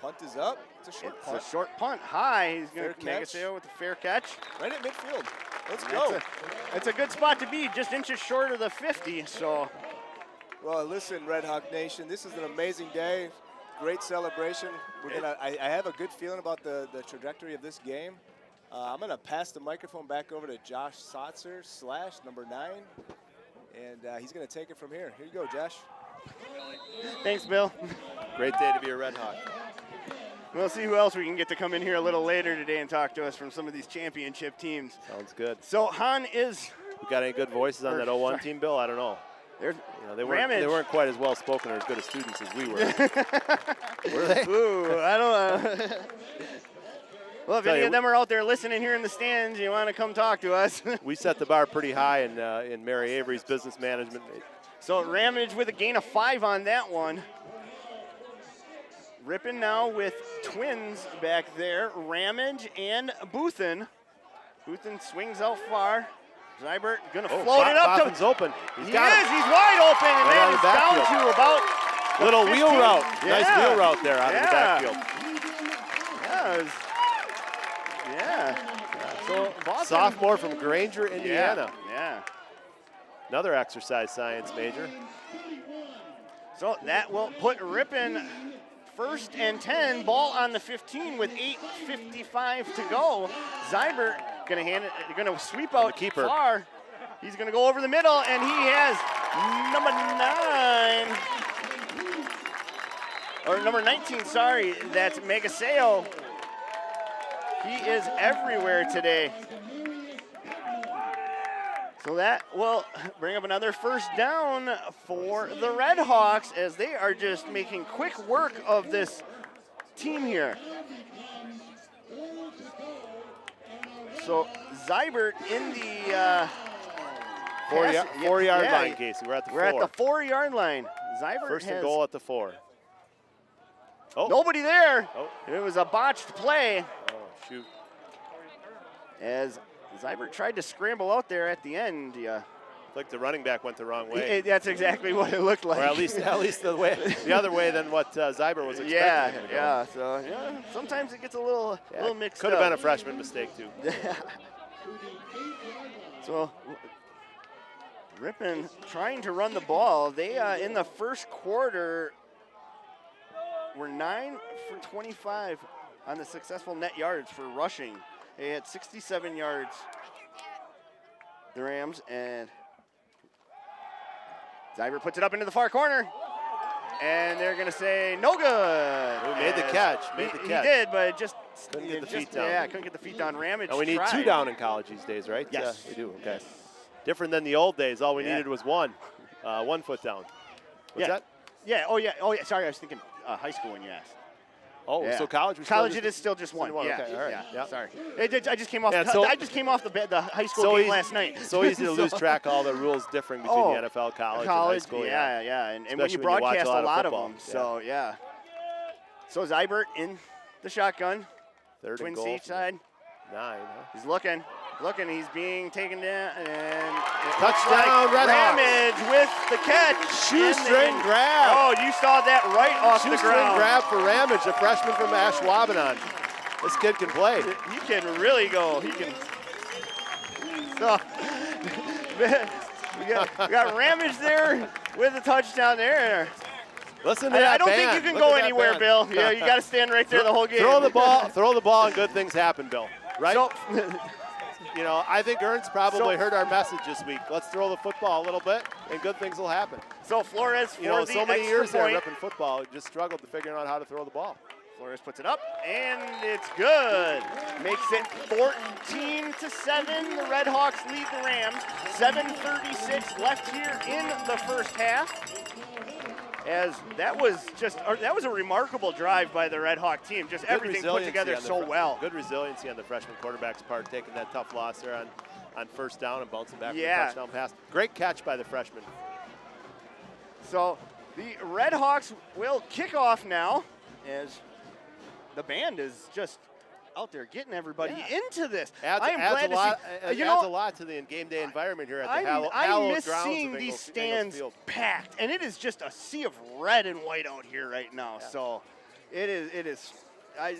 Punt is up. It's a short punt. It's a short punt. High. He's going to Megaseo with a fair catch. Right at midfield. Let's go. It's a good spot to be, just inches short of the 50, so. Well, listen, Red Hawk Nation, this is an amazing day. Great celebration. I have a good feeling about the trajectory of this game. I'm going to pass the microphone back over to Josh Sotzer, / number 9, and he's going to take it from here. Here you go, Josh. Thanks, Bill. Great day to be a Red Hawk. We'll see who else we can get to come in here a little later today and talk to us from some of these championship teams. Sounds good. So Hahn is. We got any good voices on that 01 team, Bill? I don't know. They weren't quite as well spoken or as good as students as we were. Were they? Ooh, I don't know. Well, if any of them are out there listening here in the stands, you want to come talk to us. We set the bar pretty high in Mary Avery's business management. So Ramage with a gain of 5 on that one. Ripon now with twins back there, Ramage and Boothen. Boothen swings out far. Zybert gonna float it up to. Open. He's wide open, and that is down to about little 15. wheel route. Yeah. Nice wheel route there out of the backfield. So Boston, sophomore from Granger, Indiana. Yeah. Another exercise science major. So that will put Ripon 1st and 10, ball on the 15 with 8:55 to go. Zybert gonna hand it, gonna sweep out keeper. far. He's gonna go over the middle, and he has Number 9. Or number 19, sorry. That's Megaseo. He is everywhere today. So that will bring up another first down for the Red Hawks as they are just making quick work of this team here. So Zybert in the 4-yard line, Casey. We're at the 4. We're at the 4-yard line. Zybert First and has goal at the 4. Oh. nobody there. Oh. It was a botched play Oh, shoot. as Zybert tried to scramble out there at the end. Yeah. Like the running back went the wrong way. That's exactly what it looked like. Or at least the other way than what Zybert was expecting. Yeah, him to go. yeah. So yeah, sometimes it gets a little mixed Could up. have been a freshman mistake too. So Ripon trying to run the ball. They in the first quarter were 9 for 25 on the successful net yards for rushing. They had 67 yards, the Rams, and Zybert puts it up into the far corner. And they're going to say, no good. Who made the catch? He did, but it just couldn't get the feet down. Yeah, couldn't get the feet down. Ramage And we need tried. 2 down in college these days, right? Yes. Yeah, we do. Okay. Yes. Different than the old days. All we needed was 1 foot down. What's that? Yeah. Oh yeah. Sorry, I was thinking high school when you asked. Oh, Yeah. so college? College, it is still just 1. Still 1, Yeah. okay, all right. Yeah. Yep. Sorry. I just came off. Yeah, I just came off the high school game last night. So easy to lose track of all the rules differing between the NFL, college, and high school. Yeah. And when you Especially when you watch broadcast a a lot lot of of them, football. so yeah. So Zybert in the shotgun. Third and Twins goal to each from side. 9, huh? He's looking. He's being taken down, and Touchdown, Red Hawks. Ramage with the catch. Shoestring grab. Oh, you saw that right off the Shoestring ground. grab for Ramage, the freshman from Ashwaubenon. This kid can play. He can really go. He can. So, we got Ramage there with a touchdown there. Listen to that I don't band. think you can Look go at that anywhere, band. Bill. Yeah, you got to stand right there the whole game. Throw the ball, and good things happen, Bill. Right? So, you know, I think Ernst probably heard our message this week. Let's throw the football a little bit, and good things will happen. so Flores for You know, the so many extra years there point. repping football, just struggled to figure out how to throw the ball. Flores puts it up, and it's good. Makes it 14-7. The Red Hawks lead the Rams. 7:36 left here in the first half. As that was a remarkable drive by the Red Hawk team. Just everything put together so well. Good resiliency on the freshman quarterback's part, taking that tough loss there on first down and bouncing back for the touchdown pass. Great catch by the freshman. So the Red Hawks will kick off now as the band is just out there getting everybody into this. I am glad to see. Adds a lot to the game day environment here at the hallowed I miss grounds seeing of these Ingalls stands Field. packed, and it is just a sea of red and white out here right now. Yeah. So it is.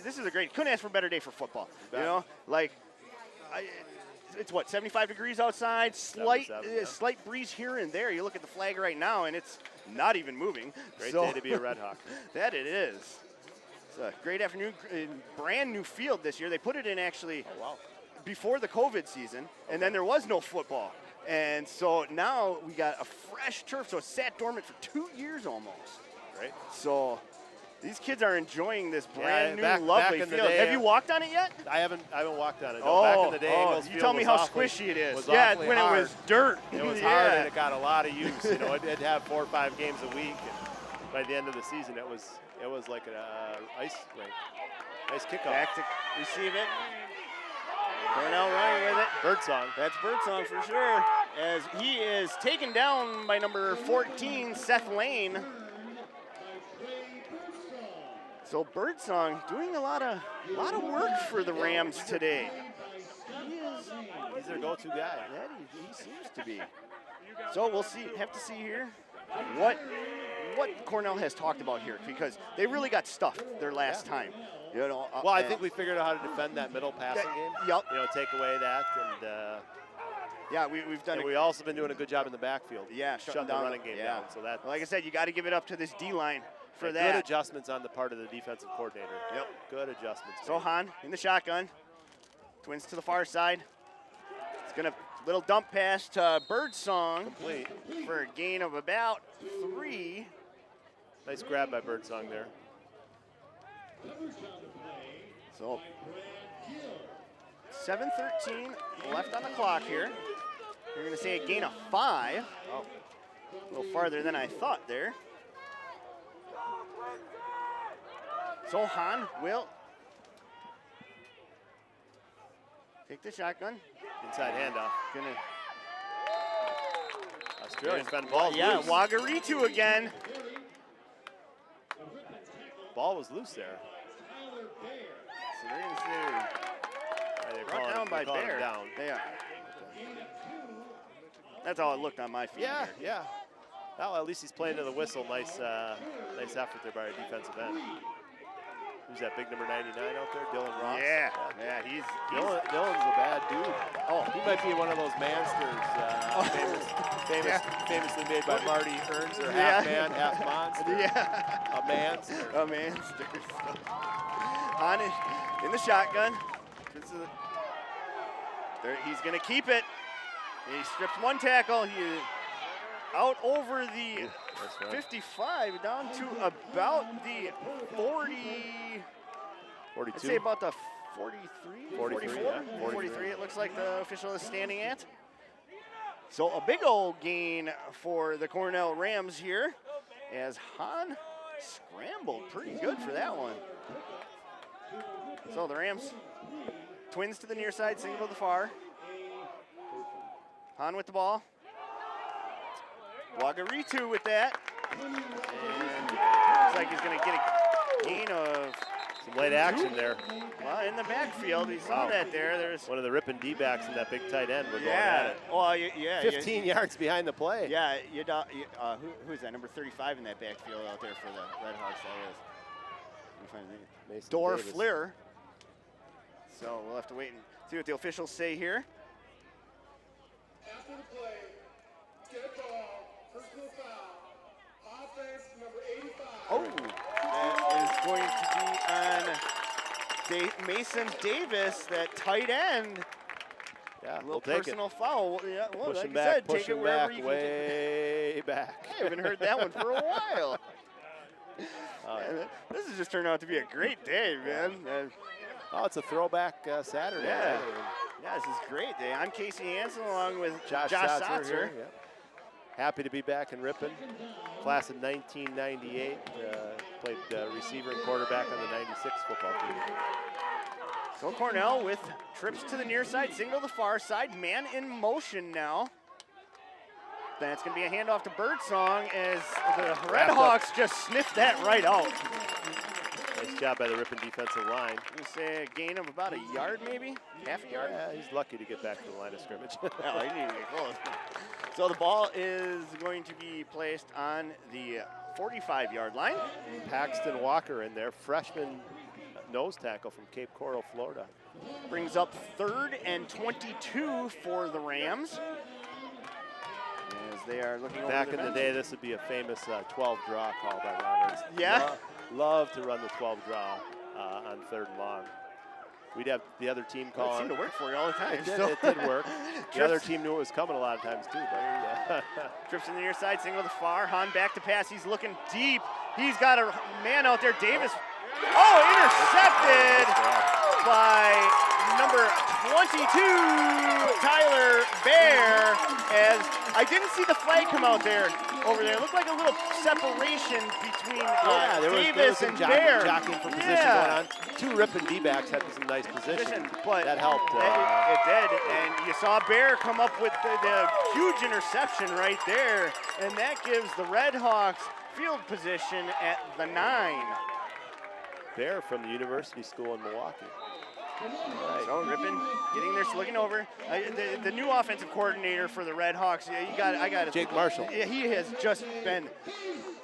This is a great. Couldn't ask for a better day for football. You You know, like it's what 75 degrees outside. Slight breeze here and there. You look at the flag right now, and it's not even moving. Great day to be a Red Hawk. That it is. A great afternoon, brand new field this year. They put it in actually before the COVID season, and then there was no football. And so now we got a fresh turf, so it sat dormant for 2 years almost. Right. So these kids are enjoying this brand new, back lovely in the field. day, Have you walked on it yet? I haven't walked on it. No, back in the day, Ingalls you Field tell me was how awfully- squishy it is. was Yeah, awfully when hard. it was dirt. It was yeah. hard, and it got a lot of use. You know, it'd have 4 or 5 games a week, and by the end of the season, it was like an ice rink. Nice kickoff. Back to receive it. Cornell running with it. Birdsong. That's Birdsong for sure, as he is taken down by number 14, Seth Lane. So Birdsong doing a lot of work for the Rams today. He's their go-to guy. Yeah, he seems to be. So we'll have to see here what Cornell has talked about here, because they really got stuffed their last time. You know, Well, I think we figured out how to defend that middle passing game. Yep. You know, take away that, and yeah, we've done. and we've also been doing a good job in the backfield. Yeah, shutting the running game down. So that, like I said, you got to give it up to this D line for good that. adjustments on the part of the defensive coordinator. Yep. Good adjustments. So Han in the shotgun. Twins to the far side. It's going to Little dump pass to Birdsong Complete. for a gain of about 3. Nice grab by Birdsong there. So 7:13 left on the clock here. You're going to say a gain of 5. Oh, a little farther than I thought there. So Hahn will take the shotgun. Inside handoff. Gonna Australians been ball yeah, loose. Wagaritu again. Ball was loose there. So they're going to say They're brought down by calling him Bear. down. They are. That's how it looked on my feed. Yeah, here. yeah. Well, at least he's playing to the whistle. Nice, nice effort there by our defensive end. Who's that big number 99 out there? Dylan Ross? Yeah, yeah, he's Dylan's a bad dude. Oh, He might be one of those mansters, famously made by Marty Ernst, or half man, half monster. yeah. A manster. A manster. On it in the shotgun. He's going to keep it. He strips one tackle. He out over the 55, down to about the 40. 42. I'd say about the 43, 43, 44, yeah, 43 it looks like the official is standing at. So a big old gain for the Cornell Rams here as Hahn scrambled pretty good for that one. So the Rams, twins to the near side, single to the far. Hahn with the ball. Wagaritu with that. And looks like he's going to get a gain of some late action there. Well, in the backfield, he saw that there. There's one of the Ripon D-backs and that big tight end were going yeah. at it. Well, yeah. 15 yards behind the play. Yeah, who's that? Number 35 in that backfield out there for the Red Hawks. That is. Mason Dor Davis. Fleer. So we'll have to wait and see what the officials say here. After the play, get ball, personal foul, offense number 85. Oh, that is going to be on Mason Davis, that tight end. Yeah, A little we'll take personal it. foul. Yeah, well, Push like him you back, said, push take it him wherever back, you can. way back. I haven't heard that one for a while. Oh, yeah. This has just turned out to be a great day, man. Oh, it's a throwback Saturday. Yeah. Right? Yeah, this is a great day. I'm Casey Hansen along with Josh Satzer. Satzer here, yeah. Happy to be back in Ripon. Class of 1998. Played receiver and quarterback on the 96 football team. So Cornell with trips to the near side, single to the far side, man in motion now. That's going to be a handoff to Birdsong as the Red Hawks just sniffed that right out. Nice job by the Ripon defensive line. You say a gain of about a yard, maybe? Half a yard? Yeah, he's lucky to get back to the line of scrimmage. No, he didn't even get close. So the ball is going to be placed on the 45-yard line. Paxton Walker in there, freshman nose tackle from Cape Coral, Florida. Brings up 3rd and 22 for the Rams. As they are looking over Back the in the bench. day, this would be a famous 12 draw call by Ron Ernst. Yeah? Love to run the 12 draw on 3rd and long. We'd have the other team call. It seemed to work for you all the time. It did work. The other team knew it was coming a lot of times too. But, Trips in the near side, single to the far. Hahn back to pass. He's looking deep. He's got a man out there. Davis. Oh, intercepted by number 22, Tyler Bear. As I didn't see the flag come out there over there. It looked like a little separation between Davis and Bear. Jockeying for position going on. 2 Ripon D-backs had some nice position. But that helped. It did, and you saw Bear come up with the huge interception right there, and that gives the Red Hawks field position at the 9. Bear from the University School in Milwaukee. Right. So Ripon getting there, looking over. The new offensive coordinator for the Red Hawks, I got it. Jake Marshall. Yeah, he has just been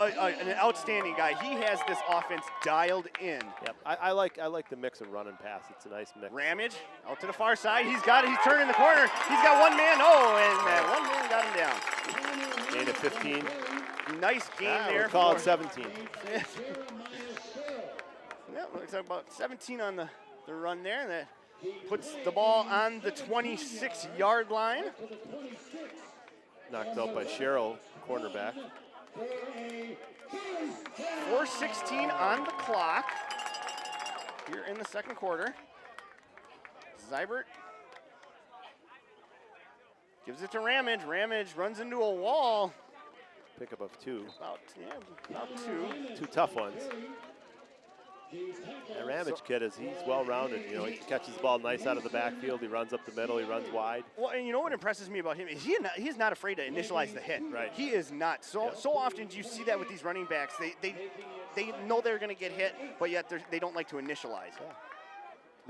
an outstanding guy. He has this offense dialed in. Yep, I like the mix of run and pass. It's a nice mix. Ramage out to the far side. He's got it. He's turning the corner. He's got one man. Oh, and that one man got him down. Gain of 15. Nice game there. We'll call it 17. Yeah, looks like about 17 on the run there. puts the ball on the 26-yard line. Knocked out by Cheryl, cornerback. 4:16 on the clock here in the second quarter. Zybert gives it to Ramage. Ramage runs into a wall. Pickup of 2. About 2. 2 tough ones. That Ramage kid he's well-rounded. You know, he catches the ball nice out of the backfield. He runs up the middle. He runs wide. Well, and you know what impresses me about him is he's not afraid to initialize the hit. Right. He is not. So often do you see that with these running backs. They know they're going to get hit, but yet they don't like to initialize. Yeah.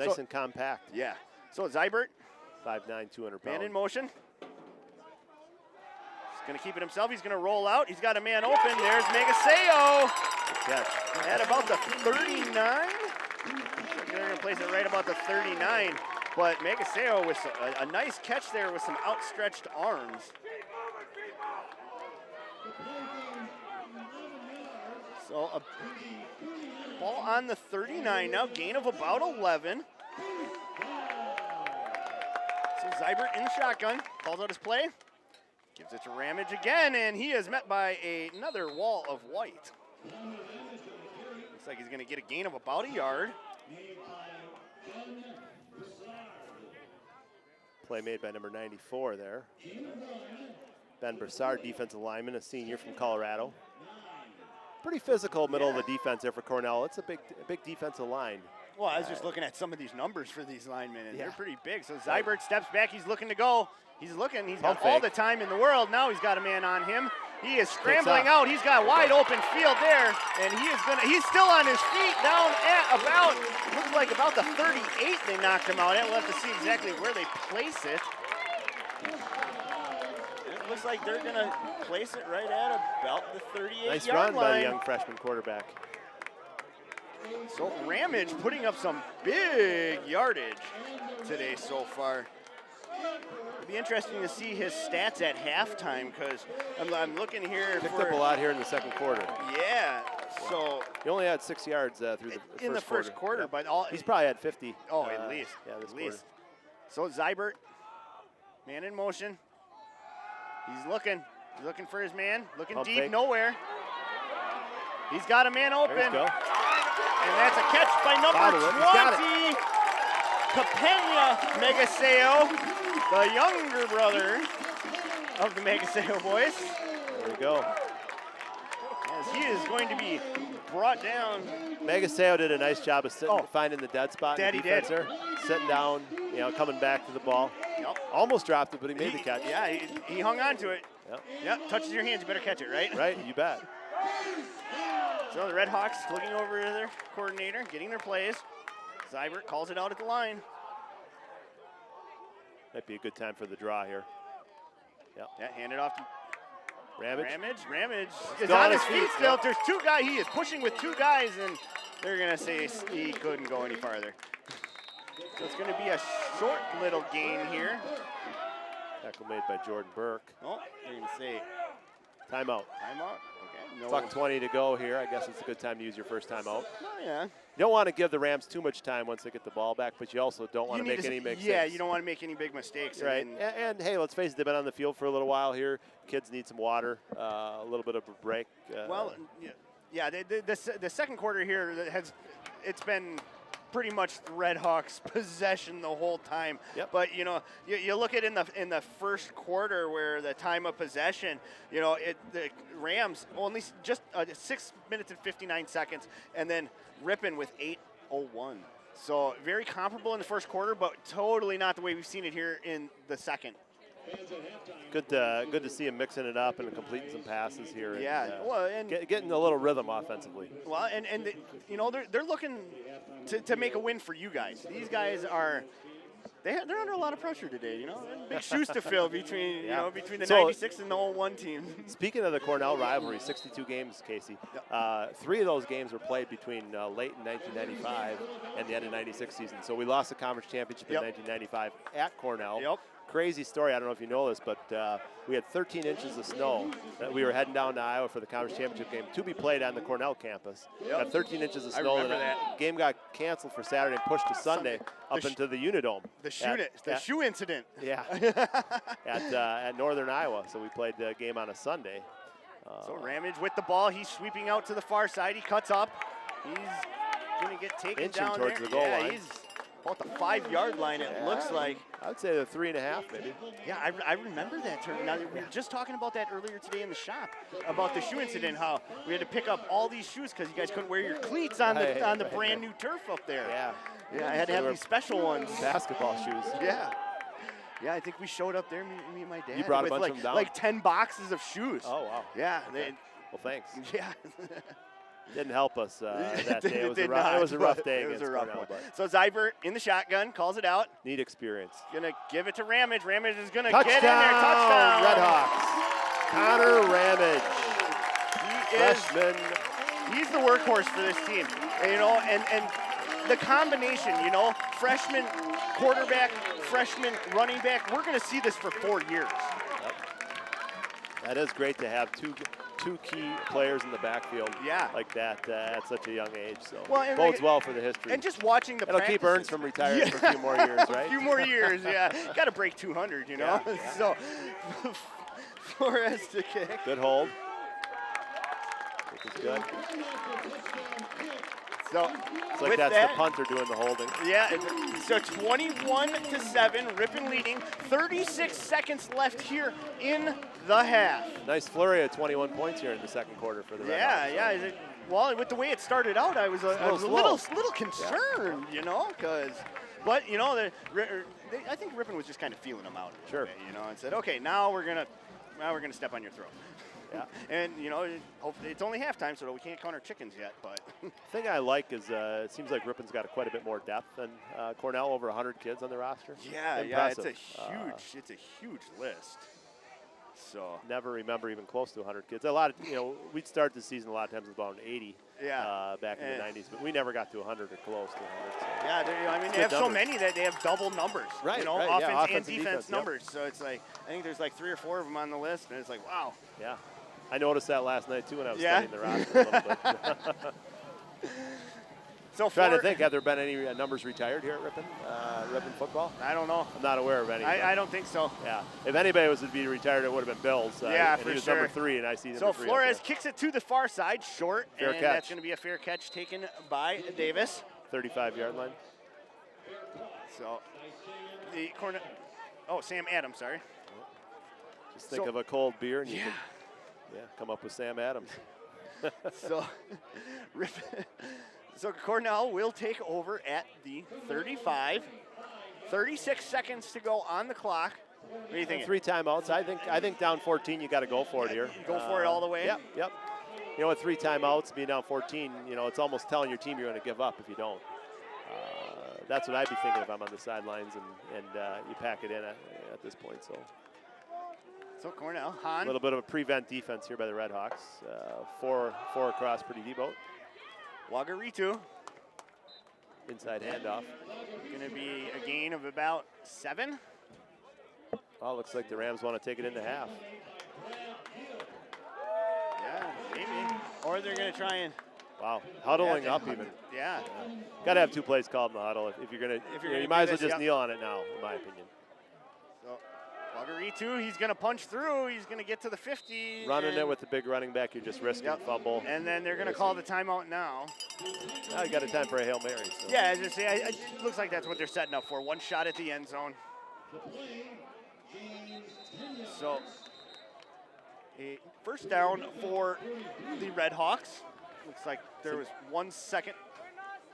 Nice and compact. Yeah. So Zybert, 5'9", 200 pounds. man in motion. He's going to keep it himself. He's going to roll out. He's got a man open. There's Megaseo. Catch. At about the 39. They're going to place it right about the 39. But Megaseo with a nice catch there with some outstretched arms. So a ball on the 39 now, gain of about 11. So Zybert in the shotgun, calls out his play, gives it to Ramage again, and he is met by another wall of white. Looks like he's going to get a gain of about a yard. Play made by number 94 there. Ben Broussard, defensive lineman, a senior from Colorado. Pretty physical middle of the defense there for Cornell. It's a big defensive line. Well, I was just looking at some of these numbers for these linemen, and they're pretty big. So Zybert steps back. He's looking to go. He's looking. He's got all the time in the world. Now he's got a man on him. He is scrambling out. He's got wide open field there, and he's still on his feet down at about, looks like about the 38 they knocked him out at. We'll have to see exactly where they place it. It looks like they're going to place it right at about the 38-yard nice line. run by the young freshman quarterback. So Ramage putting up some big yardage today so far. It'll be interesting to see his stats at halftime because I'm looking here. Picked up a lot here in the second quarter. Yeah, so. He only had 6 yards through the first quarter. Yeah. But he's probably had 50. Oh, at least. Yeah, this at least. So Zybert, man in motion. He's looking for his man, looking Pump deep, fake. Nowhere. He's got a man open. There you go. And that's a catch by number 20, Capena Megaseo, the younger brother of the Megaseo boys. There we go. As he is going to be brought down. Megaseo did a nice job of finding the dead spot in the defense there. Sitting down, coming back to the ball. Yep. Almost dropped it, but he made the catch. Yeah, he hung on to it. Yep. Yep, touches your hands, you better catch it, right? Right, you bet. So the Red Hawks looking over to their coordinator, getting their plays. Zybert calls it out at the line. Might be a good time for the draw here. Yep. Yeah, hand it off to Ramage. Ramage is on his feet still. Yep. There's 2 guys. He is pushing with 2 guys, and they're going to say he couldn't go any farther. So it's going to be a short little gain here. Tackle made by Jordan Burke. Oh, they're going to say timeout. Timeout. Okay. No. Buck 20 to go here. I guess it's a good time to use your first timeout. Oh, yeah. You don't want to give the Rams too much time once they get the ball back, but you also don't want to make any mistakes. Yeah, you don't want to make any big mistakes. Right. And hey, let's face it, they've been on the field for a little while here. Kids need some water, a little bit of a break. The second quarter here it's been pretty much the Red Hawks' possession the whole time. Yep. But you look at in the first quarter where the time of possession, the Rams only just 6 minutes and 59 seconds, and then Ripon with 8:01. So very comparable in the first quarter, but totally not the way we've seen it here in the second. Good to see him mixing it up and completing some passes here. Yeah, and getting a little rhythm offensively. Well, and they're looking to make a win for you guys. These guys are they're under a lot of pressure today. Big shoes to fill between between the 96 and the 01 team. Speaking of the Cornell rivalry, 62 games, Casey. 3 of those games were played between late in 1995 and the end of '96 season. So we lost the conference championship in 1995 at Cornell. Yep. crazy story. I don't know if you know this, but we had 13 inches of snow. We were heading down to Iowa for the conference championship game to be played on the Cornell campus. Got 13 inches of snow. remember that. Game got canceled for Saturday and pushed to Sunday up into the Unidome. The shoe incident. Yeah, at Northern Iowa. So we played the game on a Sunday. So Ramage with the ball. He's sweeping out to the far side. He cuts up. He's going to get taken Inching down towards there. the goal line. He's about the 5-yard line, it looks like. I would say the 3.5 maybe. Yeah, I remember that term. Now, we were just talking about that earlier today in the shop, about the shoe incident, how we had to pick up all these shoes because you guys couldn't wear your cleats on the brand new turf up there. Yeah, I had to have these special ones. Basketball shoes. Yeah, I think we showed up there, me and my dad. You brought a with bunch of them down? like 10 boxes of shoes. Oh, wow. Yeah. Okay. Well, thanks. Yeah. Didn't help us that day. It was a rough day. It was a against rough Cornell, one. So Zyber in the shotgun, calls it out. Neat experience. Gonna give it to Ramage. Ramage is gonna Touchdown, get in there. Touchdown. Redhawks. Connor Ramage. Freshman. He's the workhorse for this team. And the combination, freshman quarterback, freshman running back, we're gonna see this for 4 years. Yep. That is great to have two key players in the backfield like that at such a young age. So bodes well for the history. And just watching the It'll practices. keep Ernst from retiring for a few more years, right? A few more years, yeah. Got to break 200, Yeah. So Flores to kick. Good hold. Kick is good. So it's like that's the punter doing the holding. Yeah, so 21-7, Ripon leading. 36 seconds left here in the half. Nice flurry of 21 points here in the second quarter for the Redhawks. Yeah. Well, with the way it started out, I was a little concerned, because. But I think Ripon was just kind of feeling them out. Sure. And said, okay, now we're gonna step on your throat. Yeah. And hopefully it's only halftime, so we can't count our chickens yet. But the thing I like is it seems like Ripon's got quite a bit more depth than Cornell. Over 100 kids on the roster. Yeah, impressive. It's a huge list. So never remember even close to 100 kids. A lot of we'd start the season a lot of times with about 80. Back in the 90s, but we never got to 100 or close to 100. So. Yeah, they have so many that they have double numbers. Right. Offense and defense numbers. Yep. So it's like I think there's like 3 or 4 of them on the list, and it's like wow. Yeah. I noticed that last night too when I was studying the roster a little bit. So trying to think, have there been any numbers retired here at Ripon? Ripon football? I don't know. I'm not aware of any. I don't think so. Yeah. If anybody was to be retired, it would have been Bills. Yeah, and for he was sure. number 3, and I see number 3. So Flores kicks it to the far side, short, fair and catch. That's going to be a fair catch taken by Davis. 35-yard line. So the corner. Oh, Sam Adams, sorry. Just think of a cold beer, and you can come up with Sam Adams. So Cornell will take over at the 35. 36 seconds to go on the clock. What do you think? 3 timeouts. I think down 14, you got to go for it here. Go for it all the way? Yep. With 3 timeouts, being down 14, it's almost telling your team you're going to give up if you don't. That's what I'd be thinking if I'm on the sidelines and you pack it in at this point. So Cornell, Han. A little bit of a prevent defense here by the Redhawks. 4 across, pretty deep out. Wagaritu. Inside handoff. Going to be a gain of about 7. Oh, looks like the Rams want to take it into half. Yeah, maybe. Or they're going to try and. Wow, huddling up even. Yeah. Got to have 2 plays called in the huddle if you're going to. You might as well just kneel on it now, in my opinion. So Wagaritu, he's going to punch through. He's going to get to the 50. Running it with the big running back, you're just risking fumble. And then they're going to call the timeout now. You got a time for a Hail Mary. So. Yeah, it looks like that's what they're setting up for. 1 shot at the end zone. So a first down for the Redhawks. Looks like there was 1 second.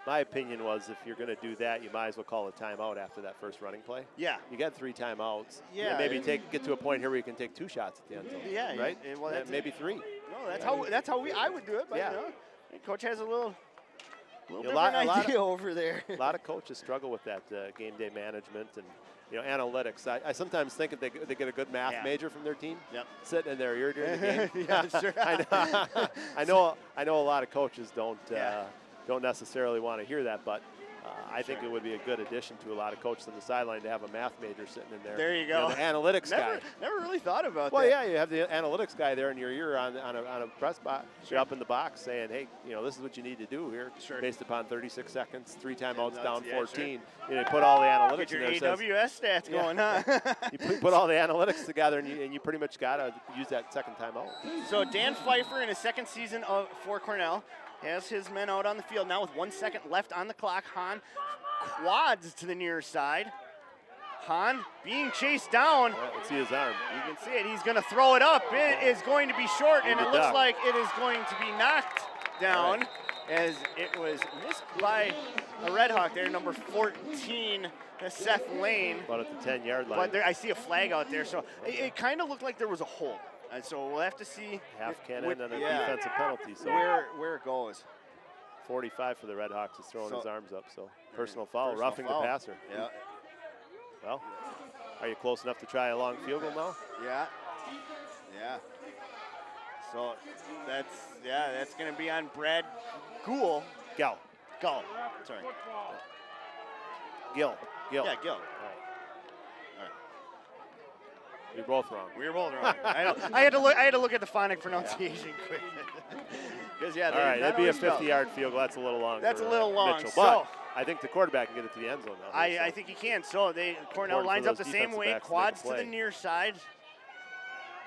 My opinion was if you're going to do that, you might as well call a timeout after that first running play. Yeah. You got 3 timeouts. Yeah. Maybe get to a point here where you can take 2 shots at the end zone. Yeah. Right? Well, maybe 3. No, that's how I would do it. But, Coach has a little different idea over there. A lot of coaches struggle with that game day management and analytics. I sometimes think if they get a good math major from their team, sitting in their ear during the game. Yeah, sure. I know a lot of coaches don't don't necessarily want to hear that, but I think it would be a good addition to a lot of coaches on the sideline to have a math major sitting in there. There you go. The analytics guy. Never really thought about that. Well, yeah, you have the analytics guy there in your ear on a press box. Sure. You're up in the box saying, hey, this is what you need to do here, based upon 36 seconds, 3 timeouts, down 14. Sure. You put all the analytics Get your in there. AWS stats going, huh? You put all the analytics together, and you pretty much got to use that second timeout. So Dan Pfeiffer, in his second season for Cornell, has his men out on the field now with 1 second left on the clock. Hahn quads to the near side. Hahn being chased down. Yeah, let's see his arm. You can see it. He's going to throw it up. It is going to be short, and it looks like it is going to be knocked down as it was missed by a Red Hawk there, number 14, Seth Lane. About at the 10-yard line. But I see a flag out there, so it kind of looked like there was a hold. And so we'll have to see. Half cannon and a defensive penalty. So where it goes. 45 for the Red Hawks is throwing his arms up. So personal foul, roughing the passer. Yeah. Well, are you close enough to try a long field goal now? Yeah. Yeah. So that's going to be on Brad Gull. Gull. Sorry. Gill. Yeah, Gill. You're both wrong. We were both wrong. I know. I had to look at the phonic pronunciation quick. Because all right, that'd be a 50-yard field goal. That's a little long. That's a little long. Mitchell, but I think the quarterback can get it to the end zone now. I think he can. So Cornell lines up the same way, quads to the near side.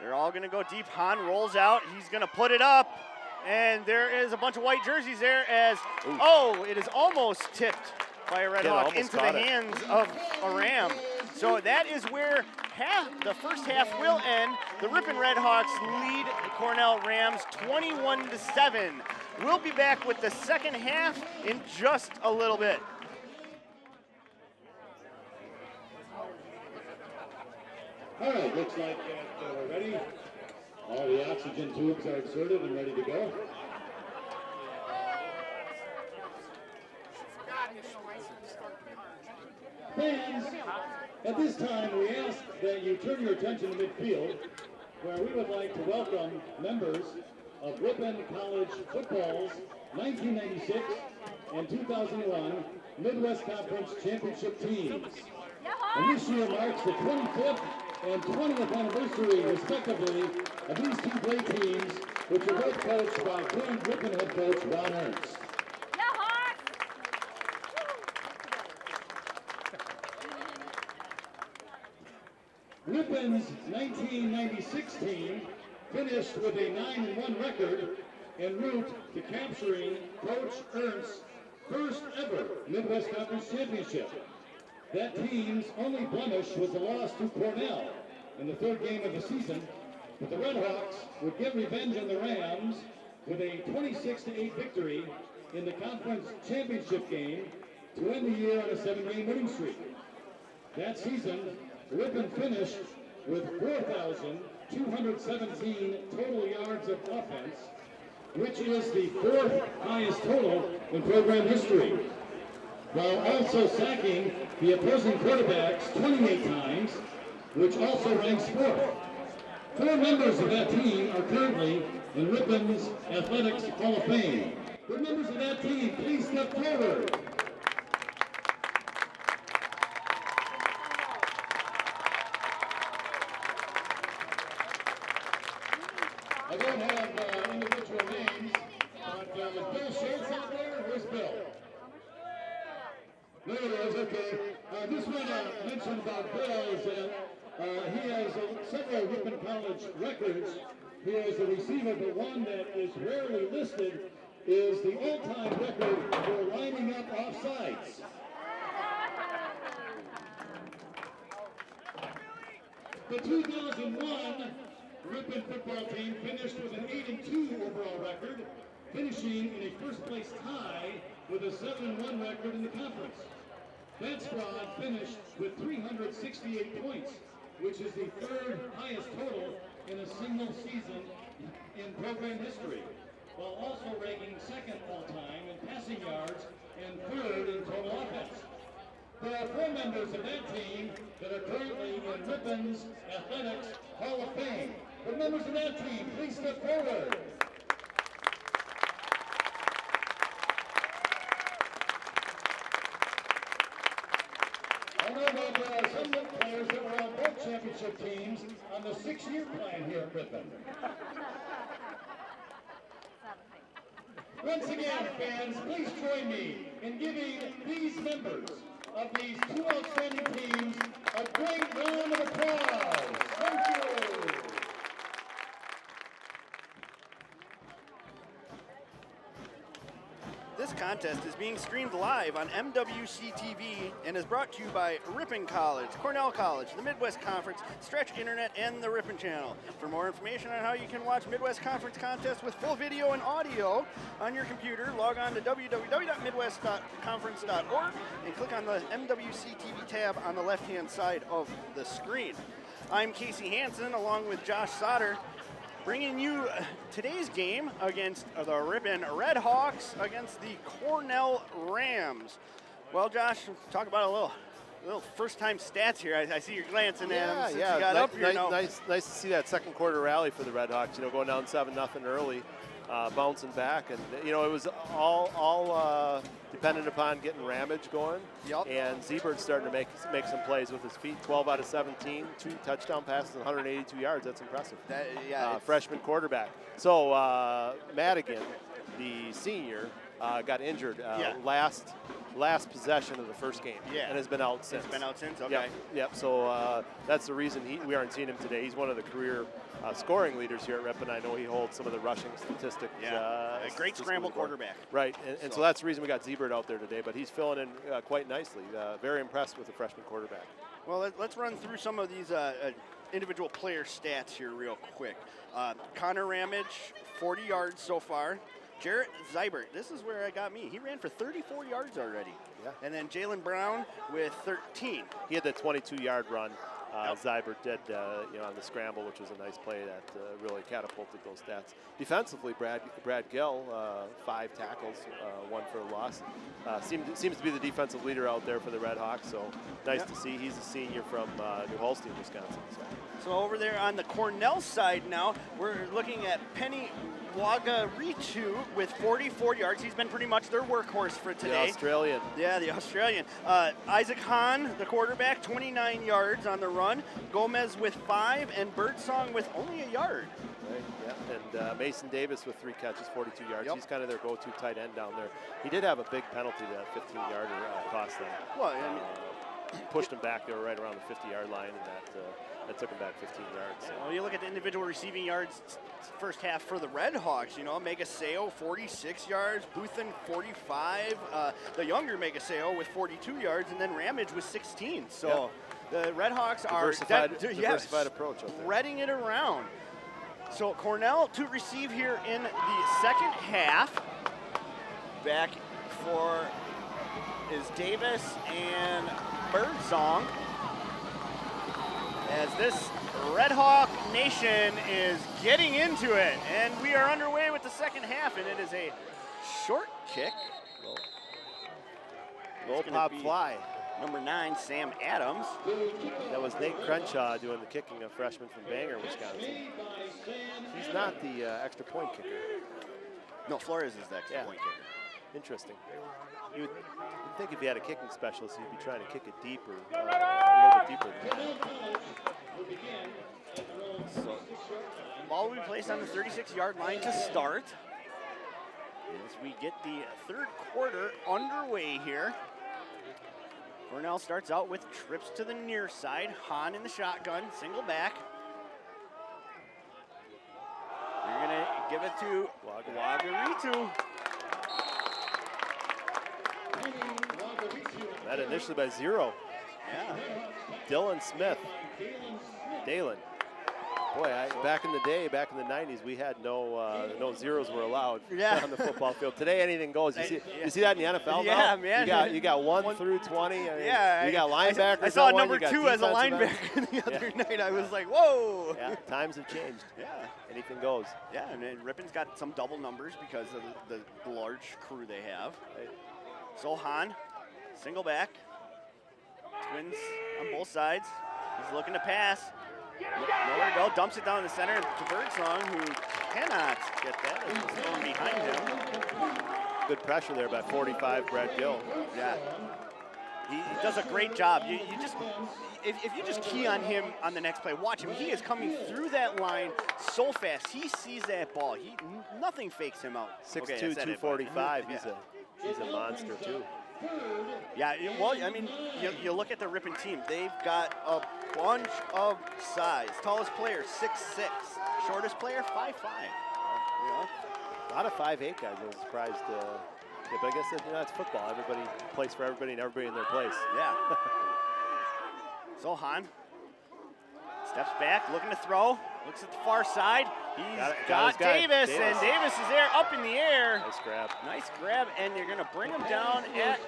They're all going to go deep. Hahn rolls out. He's going to put it up. And there is a bunch of white jerseys there as, it is almost tipped by a Red Hawk into the hands of a Ram. So that is where the first half will end. The Ripon Red Hawks lead the Cornell Rams 21-7. We'll be back with the second half in just a little bit. All right, looks like we're ready. All the oxygen tubes are inserted and ready to go. Fans, at this time we ask that you turn your attention to midfield, where we would like to welcome members of Ripon College football's 1996 and 2001 Midwest Conference Championship teams. And this year marks the 25th and 20th anniversary, respectively, of these two great teams, which are both coached by current Ripon head coach Ron Ernst. Ripon's 1996 team finished with a 9-1 record en route to capturing Coach Ernst's first ever Midwest Conference Championship. That team's only blemish was a loss to Cornell in the third game of the season, but the Red Hawks would get revenge on the Rams with a 26-8 victory in the conference championship game to end the year on a 7-game winning streak. That season, Ripon finished with 4,217 total yards of offense, which is the 4th highest total in program history, while also sacking the opposing quarterbacks 28 times, which also ranks 4th. 4 members of that team are currently in Ripon's Athletics Hall of Fame. The members of that team, please step forward. I don't have individual names, but is Bill Schultz out there? Where's Bill? There it is, okay. Just want to mention about Bill is that he has several Ripon College records. He is the receiver, but one that is rarely listed is the all-time record for lining up offsides. The 2001 Ripon football team finished with an 8-2 overall record, finishing in a first-place tie with a 7-1 record in the conference. That squad finished with 368 points, which is the 3rd highest total in a single season in program history, while also ranking 2nd all-time in passing yards and 3rd in total offense. There are 4 members of that team that are currently in Ripon's Athletics Hall of Fame. The members of that team, please step forward. about some players that were on both championship teams on the 6-year plan here at Ripon. Once again, fans, please join me in giving these members of these two outstanding teams a great round of applause. Thank you. This contest is being streamed live on MWC TV and is brought to you by Ripon College, Cornell College, the Midwest Conference, Stretch Internet, and the Ripon Channel. For more information on how you can watch Midwest Conference contests with full video and audio on your computer, log on to www.midwest.conference.org and click on the MWC TV tab on the left-hand side of the screen. I'm Casey Hansen along with Josh Sauter, bringing you today's game against the Ripon Red Hawks against the Cornell Rams. Well, Josh, talk about a little first-time stats here. I see you're glancing at them since you got up here. Nice to see that second quarter rally for the Red Hawks. You know, going down 7-0 early, bouncing back, and you know it was all dependent upon getting Ramage going. Yep. And Zebert's starting to make some plays with his feet. 12 out of 17, 2 touchdown passes, 182 yards. That's impressive. Freshman quarterback. So Madigan, the senior, got injured last possession of the first game, and has been out since. Okay. Yep. So that's the reason we aren't seeing him today. He's one of the career scoring leaders here at Ripon. I know he holds some of the rushing statistics. A great scramble quarterback. Right, and so that's the reason we got Zebert out there today, but he's filling in quite nicely. Very impressed with the freshman quarterback. Well, let's run through some of these individual player stats here real quick. Connor Ramage, 40 yards so far. Jarrett Zybert, this is where it got me. He ran for 34 yards already. Yeah. And then Jalen Brown with 13. He had the 22-yard run. Zybert did, on the scramble, which was a nice play that really catapulted those stats. Defensively, Brad Gill, 5 tackles, 1 for a loss. Seems to be the defensive leader out there for the Red Hawks, so nice to see. He's a senior from New Holstein, Wisconsin. So over there on the Cornell side now, we're looking at Penny Wagaritu with 44 yards. He's been pretty much their workhorse for today. The Australian. Yeah, the Australian. Isaac Hahn, the quarterback, 29 yards on the run. Gomez with 5, and Birdsong with only a yard. Right, yeah. And Mason Davis with 3 catches, 42 yards. He's kind of their go-to tight end down there. He did have a big penalty that 15-yarder cost them. Well, I mean, pushed him back. They were right around the 50-yard line, and that took him back 15 yards. So. Well, you look at the individual receiving yards first half for the Red Hawks. You know, Megaseo 46 yards, Boothen 45, the younger Megaseo with 42 yards, and then Ramage with 16. So the Red Hawks are diversified approach up there. spreading it around. So Cornell to receive here in the second half. Back for is Davis and Birdsong. As this Red Hawk Nation is getting into it. And we are underway with the second half, and it is a short kick. Low pop fly. Number 9, Sam Adams. That was Nate Crenshaw doing the kicking, a freshman from Bangor, Wisconsin. He's not the extra point kicker. No, Flores is the extra point kicker. Interesting. You'd think if he had a kicking specialist, he'd be trying to kick it deeper, a little bit deeper than that. So, ball will be placed on the 36-yard line to start. As we get the third quarter underway here. Cornell starts out with trips to the near side. Hahn in the shotgun, single back. You're gonna give it to Wagaritu. That initially by 0. Yeah. Dylan Smith. Dalen. Boy, back in the day, back in the 90s, we had no zeros were allowed on the football field. Today, anything goes. You see that in the NFL now? Man. You got 1 through 20. I mean, you got linebackers. I saw number 2 as a linebacker the other night. I was like, whoa. Yeah, times have changed. Yeah. Anything goes. Yeah, and Ripon's got some double numbers because of the large crew they have. Right. So Hahn, single back. Twins on both sides. He's looking to pass. Nowhere to go. Dumps it down the center to Birdsong, who cannot get that. It's thrown behind him. Good pressure there by 45, Brad Gill. Yeah. He does a great job. You just, if you just key on him on the next play, watch him. He is coming through that line so fast. He sees that ball. Nothing fakes him out. 6'2", Okay, 245. Yeah. He's a monster too. Yeah, well, I mean, you look at the Ripon team. They've got a bunch of size. Tallest player, 6'6". Shortest player, 5'5". You know? A lot of 5'8" guys. I was surprised. Yeah, but I guess that's football. Everybody plays for everybody and everybody in their place. Yeah. So Hahn steps back, looking to throw. Looks at the far side. He's got Davis, and Davis is there, up in the air. Nice grab. Nice grab, and you're going to bring him down at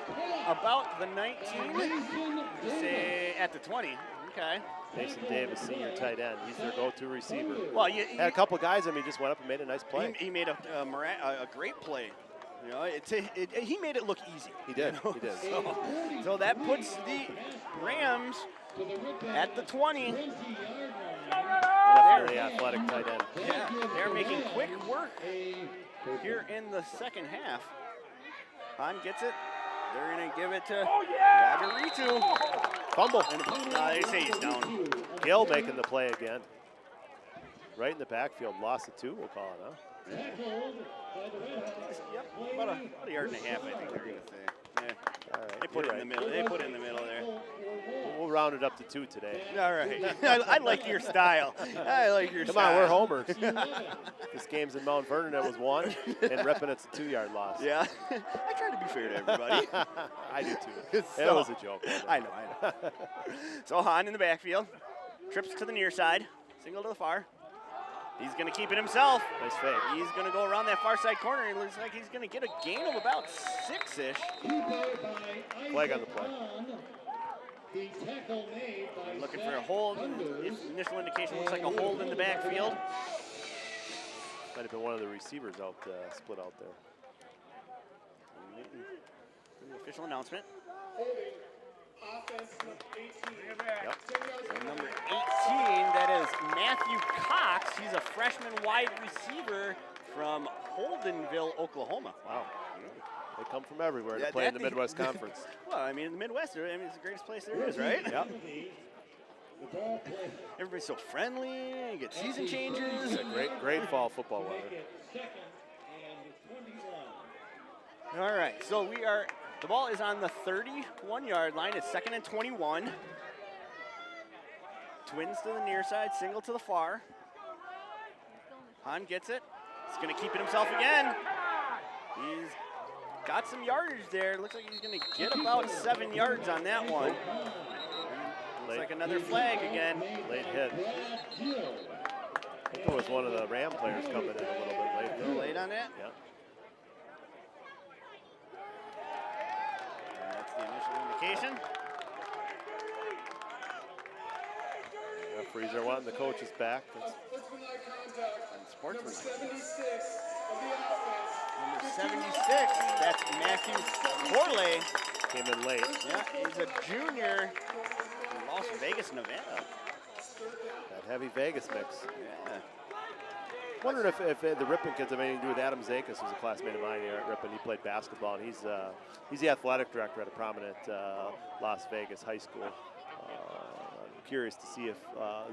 about the 19. Say at the 20. Okay. Mason Davis, senior tight end. He's their go-to receiver. Well, had a couple guys. I mean, just went up and made a nice play. He made a great play. You know, he made it look easy. He did. You know? He did. So that puts the Rams at the 20. Definitely athletic tight end. Yeah, they're making quick work here in the second half. Hahn gets it. They're going to give it to Yagaritu. Fumble. They say he's down. Gill making the play again. Right in the backfield. Lost it 2, we'll call it, huh? Yep, about a yard and a half, I think they're going to say. Yeah. All right, They put it in the middle. They put it in the middle there. We'll round it up to 2 today. All right. I like your style. I like your Come style. on, we're homers. This game's in Mount Vernon. It was 1, and Ripon it's a 2-yard loss. Yeah. I try to be fair to everybody. I do too. It was a joke. I know. So Hahn in the backfield. Trips to the near side. Single to the far. He's going to keep it himself. Nice fake. He's going to go around that far side corner. It looks like he's going to get a gain of about 6-ish. Flag on the play. Looking for a hold. Initial indication looks like a hold in the backfield. Might have been one of the receivers out, split out there. The official announcement. Offense number 18. Yep. So number 18, that is Matthew Cox. He's a freshman wide receiver from Holdenville, Oklahoma. Wow. They come from everywhere to play in the Midwest Conference. Well, I mean, in the Midwest, I mean, it's the greatest place there is, right? Yep. Everybody's so friendly. You get season changes. Great fall football weather. All right, so the ball is on the 31-yard line. It's 2nd and 21. Twins to the near side, single to the far. Hahn gets it. He's going to keep it himself again. He's got some yardage there. Looks like he's going to get about 7 yards on that one. Looks like another flag again. Late hit. I think it was one of the Ram players coming in a little bit late. A little late on that? Yeah. That's the initial indication. Referees are wanting the coaches back. Sportsmanlike conduct. Sportsmanlike. Number 76 of the offense. Number 76, that's Matthew Corley. Came in late. Yeah, he's a junior from Las Vegas, Nevada. That heavy Vegas mix. Yeah. Wondering if the Ripon kids have anything to do with Adam Zakis, who's a classmate of mine here at Ripon. He played basketball, and he's the athletic director at a prominent Las Vegas high school. I'm curious to see if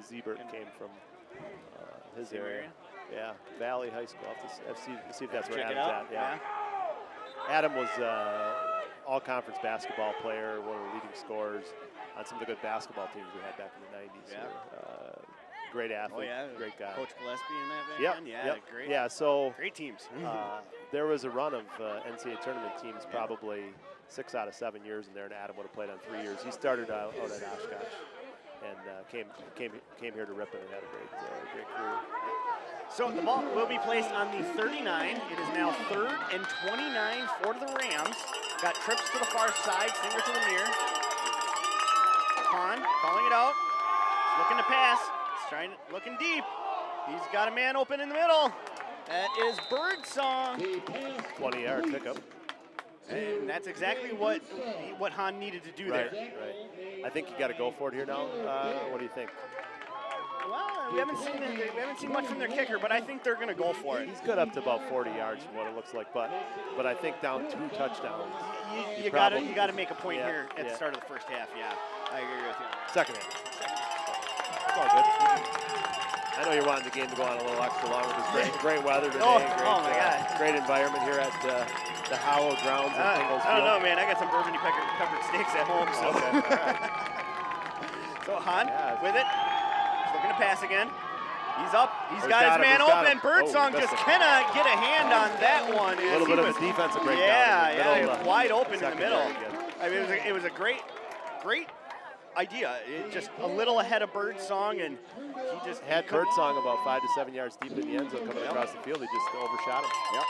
Ziebert came from his area. Yeah, Valley High School. I'll have to see if that's where Check it Adam's out. at. Yeah. Adam was all-conference basketball player, one of the leading scorers on some of the good basketball teams we had back in the 90s. Yeah. Great athlete, Oh, yeah. great guy. Coach Gillespie in that back Yep, then? Yeah, yep. great. Yeah, so Great teams. there was a run of NCAA tournament teams, probably 6 out of 7 years in there, and Adam would have played on 3 years. He started out at Oshkosh and came here to Ripon and had a great career. So the ball will be placed on the 39. It is now 3rd and 29 for the Rams. Got trips to the far side, finger to the near. Hahn calling it out. He's looking to pass. He's looking deep. He's got a man open in the middle. That is Birdsong. 20-yard pickup. And that's exactly what Hahn needed to do there. Right. I think you got to go for it here now. What do you think? Well, we haven't seen much from their kicker, but I think they're going to go for it. He's good up to about 40 yards from what it looks like, but I think down 2 touchdowns. you gotta make a point here at the start of the first half. Yeah, I agree with you. Second half. It's all good. I know you're wanting the game to go on a little extra long with this great weather today. Oh my God. Great environment here at the hallowed grounds of Ingalls I don't Field. know, man. I got some bourbon peppered steaks at home, so. Okay. All right. So Han with it. He's looking to pass again. He's up. He's He's got his man open. Oh, Birdsong just cannot get a hand on that one. A little bit of a defensive breakdown. Yeah, wide open in the middle. Again. I mean, it was a great idea. Just a little ahead of Birdsong, and he just had Birdsong about 5 to 7 yards deep in the end zone coming across the field. He just overshot him. Yep.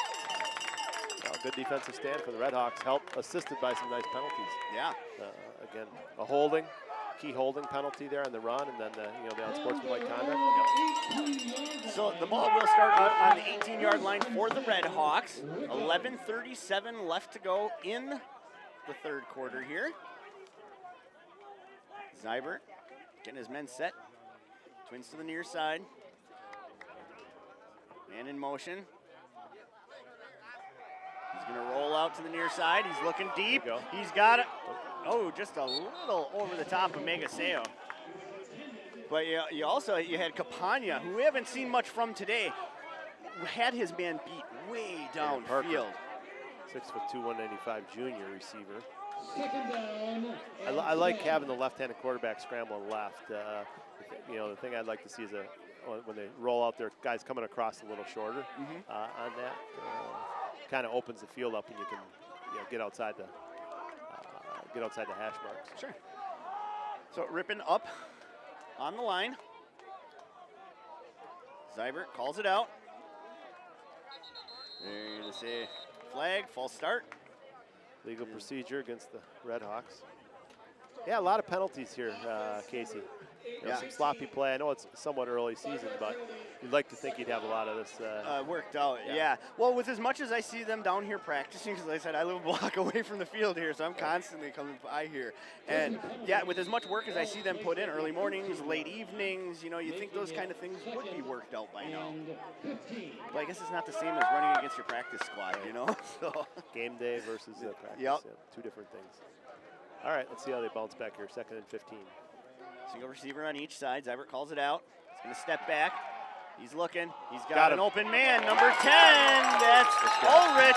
Well, good defensive stand for the Redhawks, assisted by some nice penalties. Yeah. Again, a key holding penalty there on the run, and then the unsportsmanlike conduct. Yep. So the ball will start out on the 18-yard line for the Redhawks. 11:37 left to go in the third quarter here. Zybert getting his men set. Twins to the near side. Man in motion. He's going to roll out to the near side. He's looking deep. He's got it. Oh, just a little over the top of Megaseo. But you had Capania, who we haven't seen much from today, had his man beat way downfield. 6'2", 195 junior receiver. I like having the left-handed quarterback scramble left. The thing I'd like to see is when they roll out, their guys coming across a little shorter. On that, kind of opens the field up, and you can get outside the hash marks. Sure. So Ripon up on the line. Zybert calls it out. They're going to say flag, false start. Legal procedure against the Redhawks. Yeah, a lot of penalties here, Casey. Some sloppy play. I know it's somewhat early season, but you'd like to think you'd have a lot of this. Worked out, yeah. Well, with as much as I see them down here practicing, because like I said, I live a block away from the field here, so I'm constantly coming by here. And yeah, with as much work as I see them put in, early mornings, late evenings, you think those kind of things would be worked out by now. But I guess it's not the same as running against your practice squad, So game day versus practice. Yep. Yeah, two different things. All right, let's see how they bounce back here. 2nd and 15. Single receiver on each side. Zybert calls it out. He's going to step back. He's looking. He's got an open man. Number 10. That's Ulrich.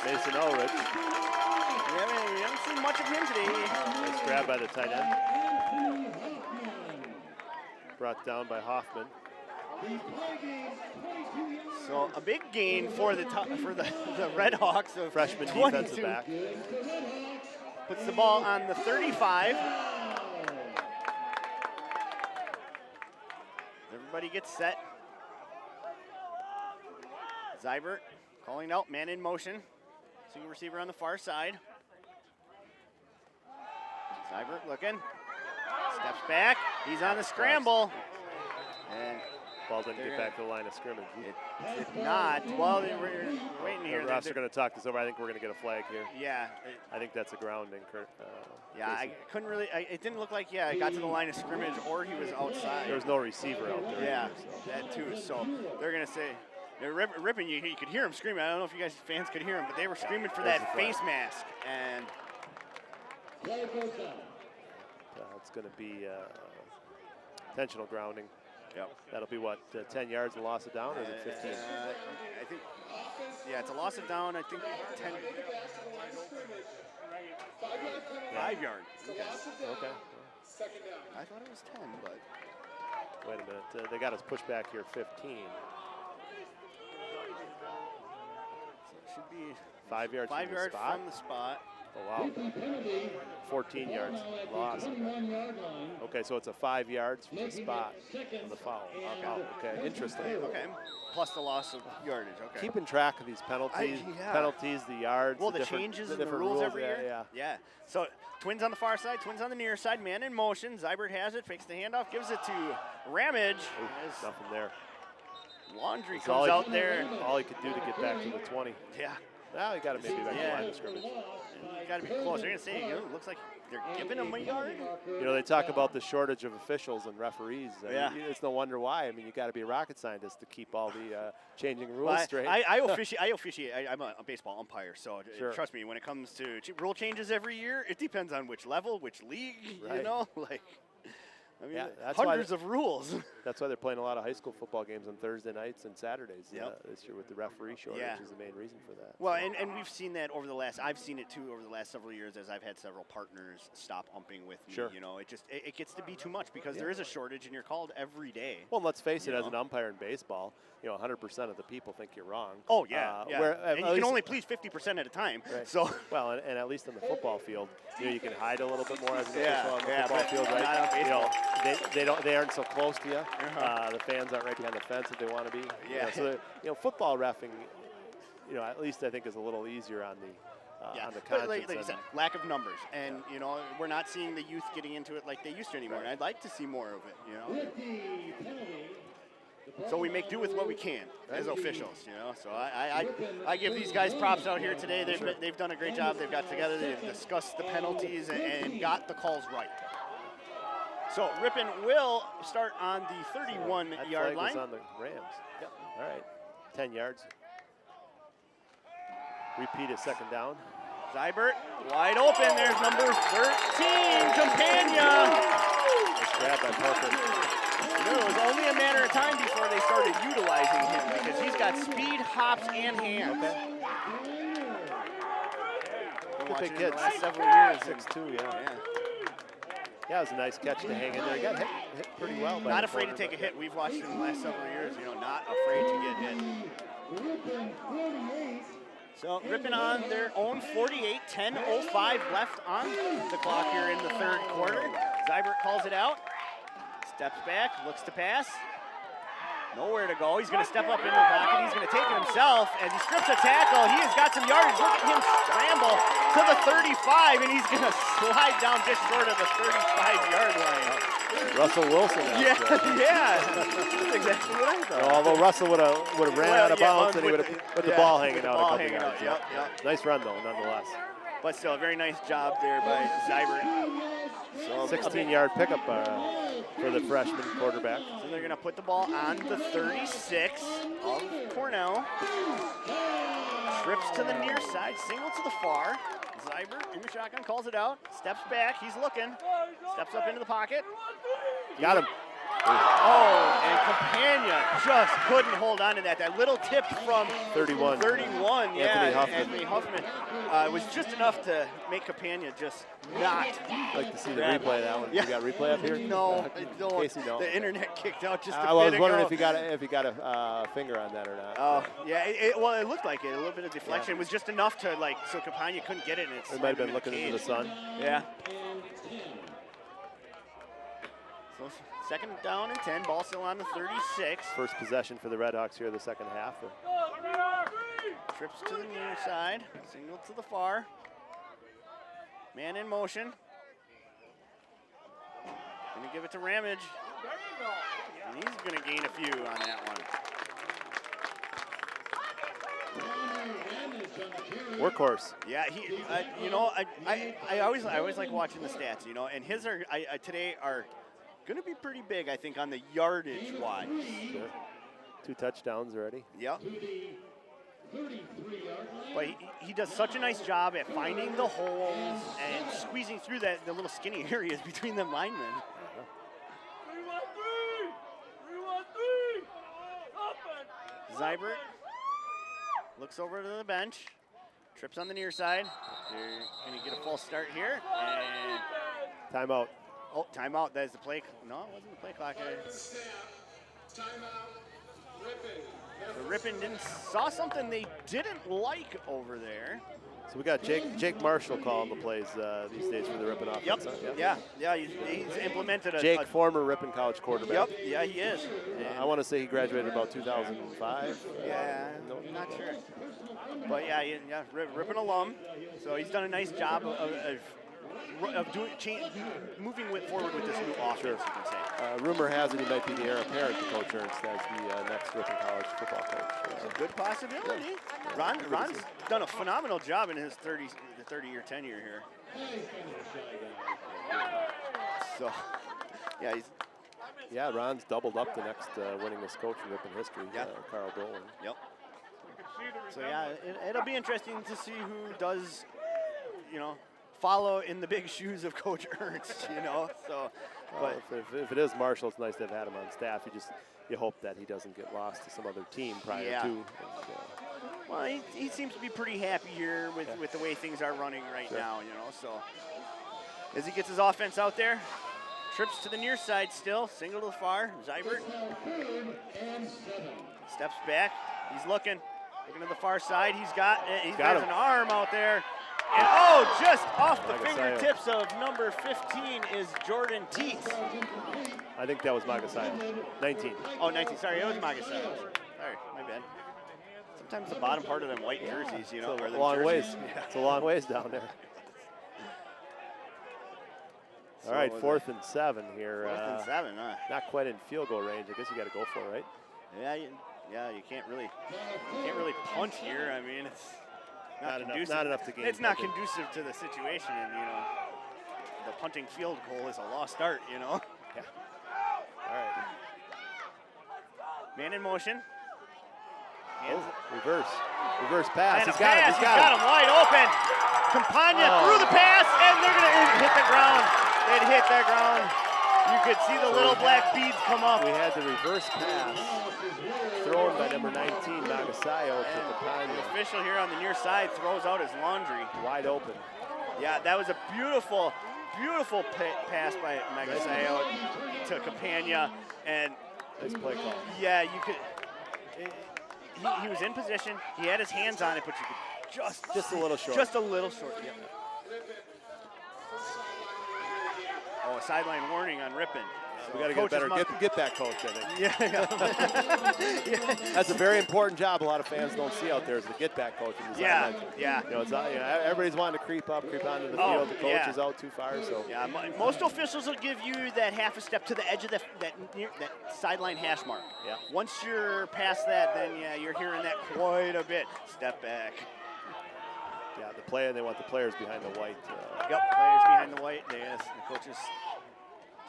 Mason Ulrich. We haven't seen much of him today. Nice grab by the tight end. Brought down by Hoffman. So a big gain for the Redhawks. Of freshman 22. defensive back. Puts the ball on the 35. Everybody gets set. Zybert calling out, man in motion. Single receiver on the far side. Zybert looking. Steps back. He's on the scramble. And ball didn't get back to the line of scrimmage. It did not. Well, we're waiting here. The refs are going to talk this over. I think we're going to get a flag here. Yeah. I think that's a grounding, Kurt. I couldn't really. It didn't look like it got to the line of scrimmage or he was outside. There was no receiver out there. Yeah, that too. So they're going to say, Ripon, you could hear him screaming. I don't know if you guys fans could hear him, but they were screaming for that face mask. And it's going to be intentional grounding. Yep. That'll be what, 10 yards and loss of down, or is it 15? I think, it's a loss of down. I think 10. 5 yards. Okay. I thought it was 10, but. Wait a minute. They got us pushed back here 15. So it should be 5 yards. 5 yards from the spot. Oh, wow. 14 yards loss. Okay, so it's a 5 yards from the spot on the foul. Okay, interesting. Okay, plus the loss of yardage. Okay. Keeping track of these penalties, the yards. Well, the changes and the rules every year. Yeah. So Twins on the far side, Twins on the near side. Man in motion. Zybert has it, fakes the handoff, gives it to Ramage. Nothing there. Laundry comes out there. All he could do to get back to the 20. Yeah. Well, you got to maybe back to the line of scrimmage. You got to be close. They're going to say, it looks like they're giving them a yard. You know, they talk about the shortage of officials and referees. Yeah. It's no wonder why. I mean, you got to be a rocket scientist to keep all the changing rules straight. I officiate. I'm a baseball umpire, so Sure. trust me, when it comes to rule changes every year, it depends on which level, which league, Right. you know? Like, I mean, that's hundreds of rules. That's why they're playing a lot of high school football games on Thursday nights and Saturdays Yep. this year with the referee shortage is the main reason for that. Well, and we've seen that I've seen it too over the last several years as I've had several partners stop umping with me. Sure. You know, it gets to be too much because there is a shortage and you're called every day. Well, let's face it, You as know? an umpire in baseball, 100% of the people think you're wrong. Oh, yeah. And you can least- only please 50% at a time. Right. So. Well, and at least on the football field, you can hide a little bit more as an Yeah, official on the yeah, football but field, not on right? baseball. They aren't so close to you. Uh-huh. The fans aren't right behind the fence if they want to be. Yeah. So football reffing, at least I think is a little easier on the on the But conscience. like you said, lack of numbers, and we're not seeing the youth getting into it like they used to anymore. And I'd like to see more of it. So we make do with what we can as officials, So I give these guys props out here today. They've done a great job. They've got together. They've discussed the penalties and got the calls right. So Ripon will start on the 31-yard line. Was on the Rams. Yep. All right. 10 yards. Repeat a second down. Zybert wide open. There's number 13, Campagna. Nice grab by Parker. It was only a matter of time before they started utilizing him because he's got speed, hops, and hands. Good big Watching kid. the last several years. 6'2", Yeah, it was a nice catch to hang in there. He got hit pretty well. By Not the afraid to corner, take a but- hit. We've watched him the last several years, not afraid to get hit. So Ripon on their own 48, 10:05 left on the clock here in the third quarter. Zybert calls it out. Steps back, looks to pass. Nowhere to go. He's going to step up into the pocket. He's going to take it himself, and he strips a tackle. He has got some yardage. Look at him scramble to the 35, and he's going to slide down just short of the 35-yard line. Russell Wilson. Yeah. That's exactly what I thought. Although Russell would have ran out of bounds, and he would have put the ball hanging out. Ball a couple hanging out. yards. Yep. Nice run though, nonetheless. But still, a very nice job there by Zybert. So 16-yard pickup for the freshman quarterback. So they're going to put the ball on the 36 of Cornell. Trips to the near side, single to the far. Zybert in the shotgun calls it out. Steps back, he's looking. Steps up into the pocket. Got him. Oh, and Campagna just couldn't hold on to that. That little tip from 31. Yeah, Huffman. Anthony Huffman. Was just enough to make Campagna just not. I'd like to see the grab replay of that one. Yeah. You got replay up here? No, In no. case you don't. The internet kicked out just a bit I was ago. wondering if you got a finger on that or not. Oh, yeah. Well, it looked like it. A little bit of deflection. It was just enough to so Campagna couldn't get it. And It might have been looking into the sun. Yeah. So second down and 10. Ball still on the 36. First possession for the Redhawks here in the second half. Trips to the near side. Single to the far. Man in motion. Gonna give it to Ramage. And he's gonna gain a few on that one. Workhorse. Yeah, I always like watching the stats, and his are today are gonna be pretty big, I think, on the yardage wise. Sure. 2 touchdowns already. Yep. But he does such a nice job at finding the holes and squeezing through the little skinny areas between the linemen. Zybert looks over to the bench, trips on the near side. They're going to get a false start here. And Timeout. oh, timeout. That is the play. No, it wasn't the play clock. So Ripon saw something they didn't like over there. So we got Jake Marshall calling the plays these days for the Ripon offense. Yep. Huh? Yeah. He's implemented a Jake, former Ripon College quarterback. Yep. Yeah, he is. I want to say he graduated about 2005. Yeah, I'm not sure. But yeah, Ripon alum. So he's done a nice job of moving forward with this new offense, you can say. Rumor has it he might be the heir apparent to Coach Ernst as the next Ripon College football coach. It's a good possibility. Yeah. Ron's done a phenomenal job in his 30-year tenure here. So, yeah, Ron's doubled up the next winningest coach in Ripon history, Carl Dolan. Yep. So yeah, it'll be interesting to see who does, follow in the big shoes of Coach Ernst, So, but if it is Marshall, it's nice to have had him on staff. You hope that he doesn't get lost to some other team prior to. Well, he seems to be pretty happy here with the way things are running right now, So, as he gets his offense out there, trips to the near side still, single to the far. Zybert steps back. He's looking to the far side. He's got an arm out there. And just off the fingertips of number 15 is Jordan Teets. I think that was Magasayo. 19. Oh, 19. Sorry, it was Magasayo. Sorry, my bad. Sometimes the bottom part of them white jerseys, It's a long ways. Yeah. It's a long ways down there. All right, 4th and 7 here. 4th and 7, huh? Not quite in field goal range. I guess you got to go for it, right? Yeah, you can't really punt here. I mean, it's not enough to gain. It's not conducive to the situation, and the punting field goal is a lost start. Yeah. All right. Man in motion. Reverse pass. He's got him wide open. Campagna threw the pass, and they're gonna hit the ground. It hit the ground. You could see the little black beads come up. We had the reverse pass thrown by number 19, Magasayo, to Campagna. The official here on the near side throws out his laundry. Wide open. Yeah, that was a beautiful pass by Magasayo to Campagna, and nice play call. Yeah, you could. He was in position. He had his hands on it, but you could just a little short. Just a little short. Yep. A sideline warning on Ripon. We got to get a better get back coach, I think. Yeah. That's a very important job. A lot of fans don't see out there is the get back coach. Yeah. Everybody's wanting to creep onto the field. The coach is out too far. So most officials will give you that half a step to the edge of that sideline hash mark. Yeah. Once you're past that, then you're hearing that quite a bit. Step back. Yeah, they want the players behind the white. Yep, players behind the white. The coaches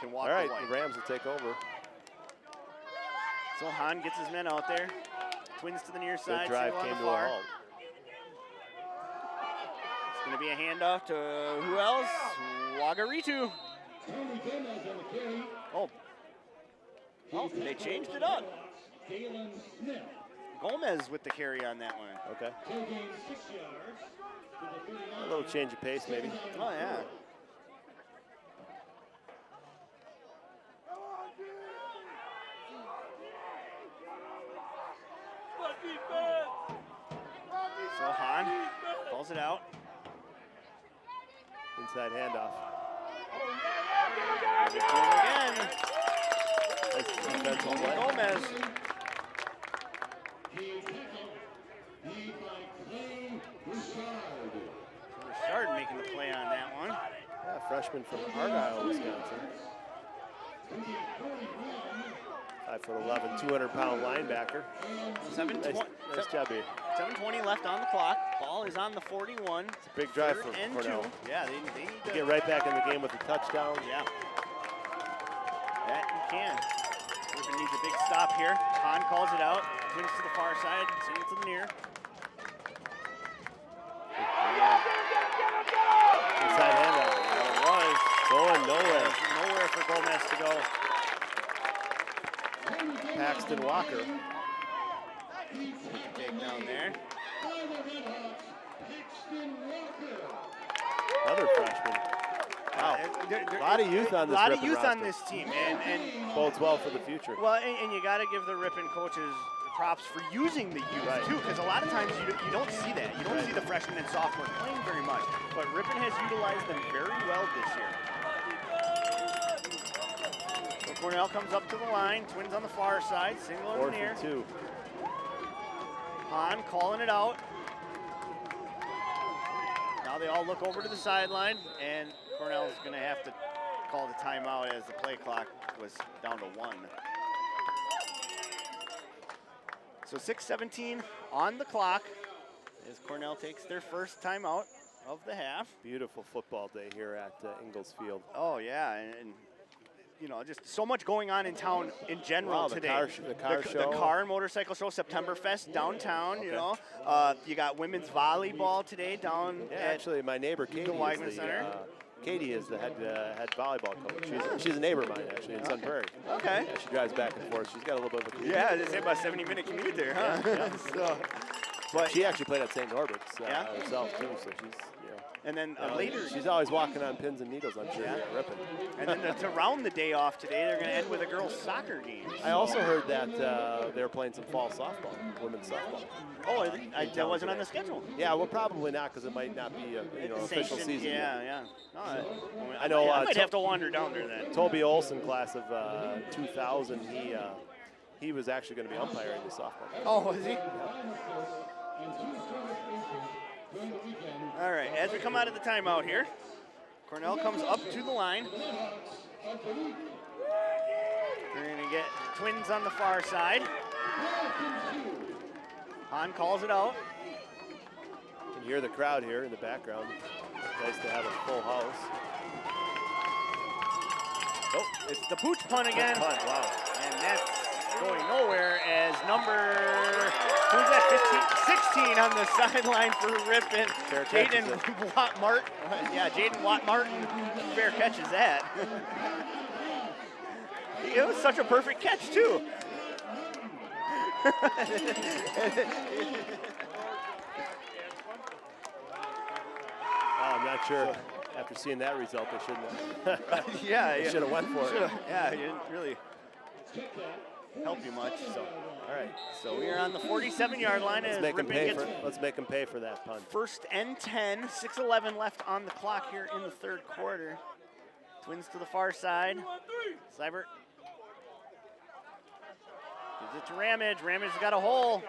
can walk. All right, the white. the Rams will take over. So Hahn gets his men out there. Twins to the near side. Good drive came to a halt. It's going to be a handoff to who else? Wagaritu. Oh, they changed it up. Gomez with the carry on that one. Okay. A little change of pace, maybe. Oh, yeah. So Hahn calls it out. Inside handoff. Give it to him again. Nice defensive play. Gomez. Richard making the play on that one. Yeah, freshman from Argyle, Wisconsin. 5'11", 200-pound linebacker. Nice job here. 7:20 left on the clock. Ball is on the 41. It's a big drive for Cornell. Yeah, they need to get right back in the game with a touchdown. Yeah. That you can. Ripon needs a big stop here. Hahn calls it out. Twins to the far side, single to the near. Inside handoff. It was. Going nowhere. Nowhere for Gomez to go. Paxton Walker. Take down there. Another freshman. Wow. A lot of youth on this. A lot of youth on this team, and bodes well for the future. Well, and you got to give the Ripon coaches props for using the youth too, because a lot of times you don't see that. You don't see the freshmen and sophomore playing very much, but Ripon has utilized them very well this year. So Cornell comes up to the line. Twins on the far side, single in the near. 4th and 2. Hahn calling it out. Now Now they all look over to the sideline, and Cornell's going to have to call the timeout as the play clock was down to 1. So 6:17 on the clock as Cornell takes their first timeout of the half. Beautiful football day here at Ingalls Field. Oh, yeah, and you know, just so much going on in town in general today. The car show. The car and motorcycle show, September Fest downtown, you know. You got women's volleyball today down at actually, my neighbor Katie is the head volleyball coach. She's a neighbor of mine, actually, in Sun Prairie. Okay. Yeah, she drives back and forth. She's got a little bit of a commute. Yeah, it's about a 70-minute commute there, huh? Yeah. So, but she actually played at St. Norbert's herself, too, so she's, and then later. She's always walking on pins and needles, I'm sure, at Ripon. And then to round the day off today, they're going to end with a girls' soccer game. I also heard that they were playing some fall softball, women's softball. Oh, that wasn't on the schedule. Yeah, well, probably not, because it might not be a official season. Yeah. No, I know. I might have to wander down there then. Toby Olson, class of 2000, he was actually going to be umpiring the softball. Oh, was he? All right, as we come out of the timeout here, Cornell comes up to the line. We're going to get Twins on the far side. Hahn calls it out. You can hear the crowd here in the background. Nice to have a full house. Oh, it's the pooch punt again. Punt, wow. And that's going nowhere as who's that, 16 on the sideline for Ripon. Jaden Watt-Martin. Yeah, Jaden Watt-Martin fair catches that. It was such a perfect catch, too. I'm not sure. After seeing that result, they shouldn't have. They should have went for it. Yeah, it didn't really help you much. So, all right. So we are on the 47-yard line. Let's make them pay for that punt. First and 10, 6:11 left on the clock here in the third quarter. Twins to the far side. Seibert gives it to Ramage. Ramage got a hole.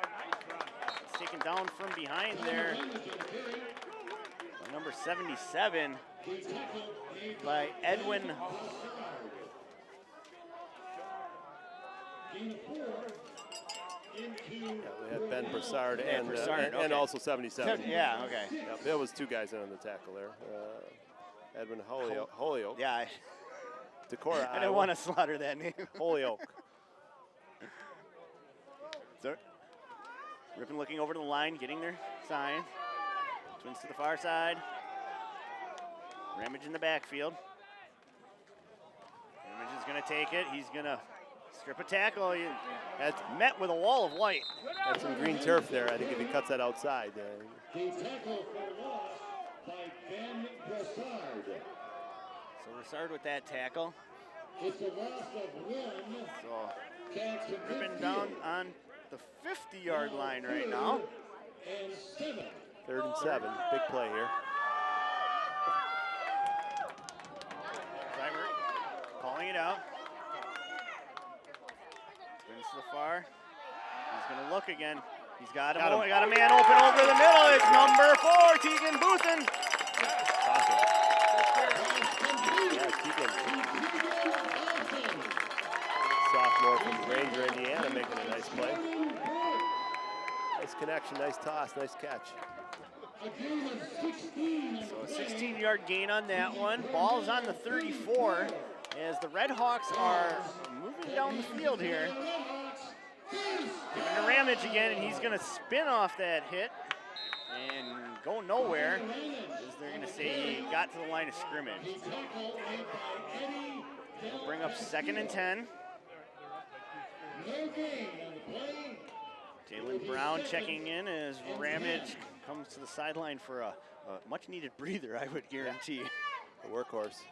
It's taken down from behind there. Number 77 by Edwin. We had Ben Broussard and also 77. Yeah, okay. Yep, there was two guys in on the tackle there. Edwin Holyoke. Yeah. Decorah, I didn't want to slaughter that name. Holyoke. So, Ripon looking over to the line, getting their sign. Twins to the far side. Ramage in the backfield. Ramage is going to take it. He's going to strip a tackle. That's met with a wall of white. That's some green turf there. I think if he cuts that outside. The tackle for loss by Ben Broussard. So Broussard with that tackle. It's a loss of 1. So Ripon down on the 50-yard line right now. And 7. 3rd and 7. Big play here. Seibert calling it out. Twins to the far. He's going to look again. He's got him. Got a man open over the middle. It's number 4, Tegan Bouthen. Awesome. Yeah, Tegan. Sophomore from Ranger, Indiana, making a nice play. Nice connection, nice toss, nice catch. So a 16-yard gain on that one. Ball's on the 34 as the Red Hawks are moving down the field here. Giving to Ramage again, and he's going to spin off that hit and go nowhere, as they're going to say he got to the line of scrimmage. We'll bring up 2nd and 10. Jalen Brown checking in as Ramage comes to the sideline for a much-needed breather, I would guarantee. The workhorse.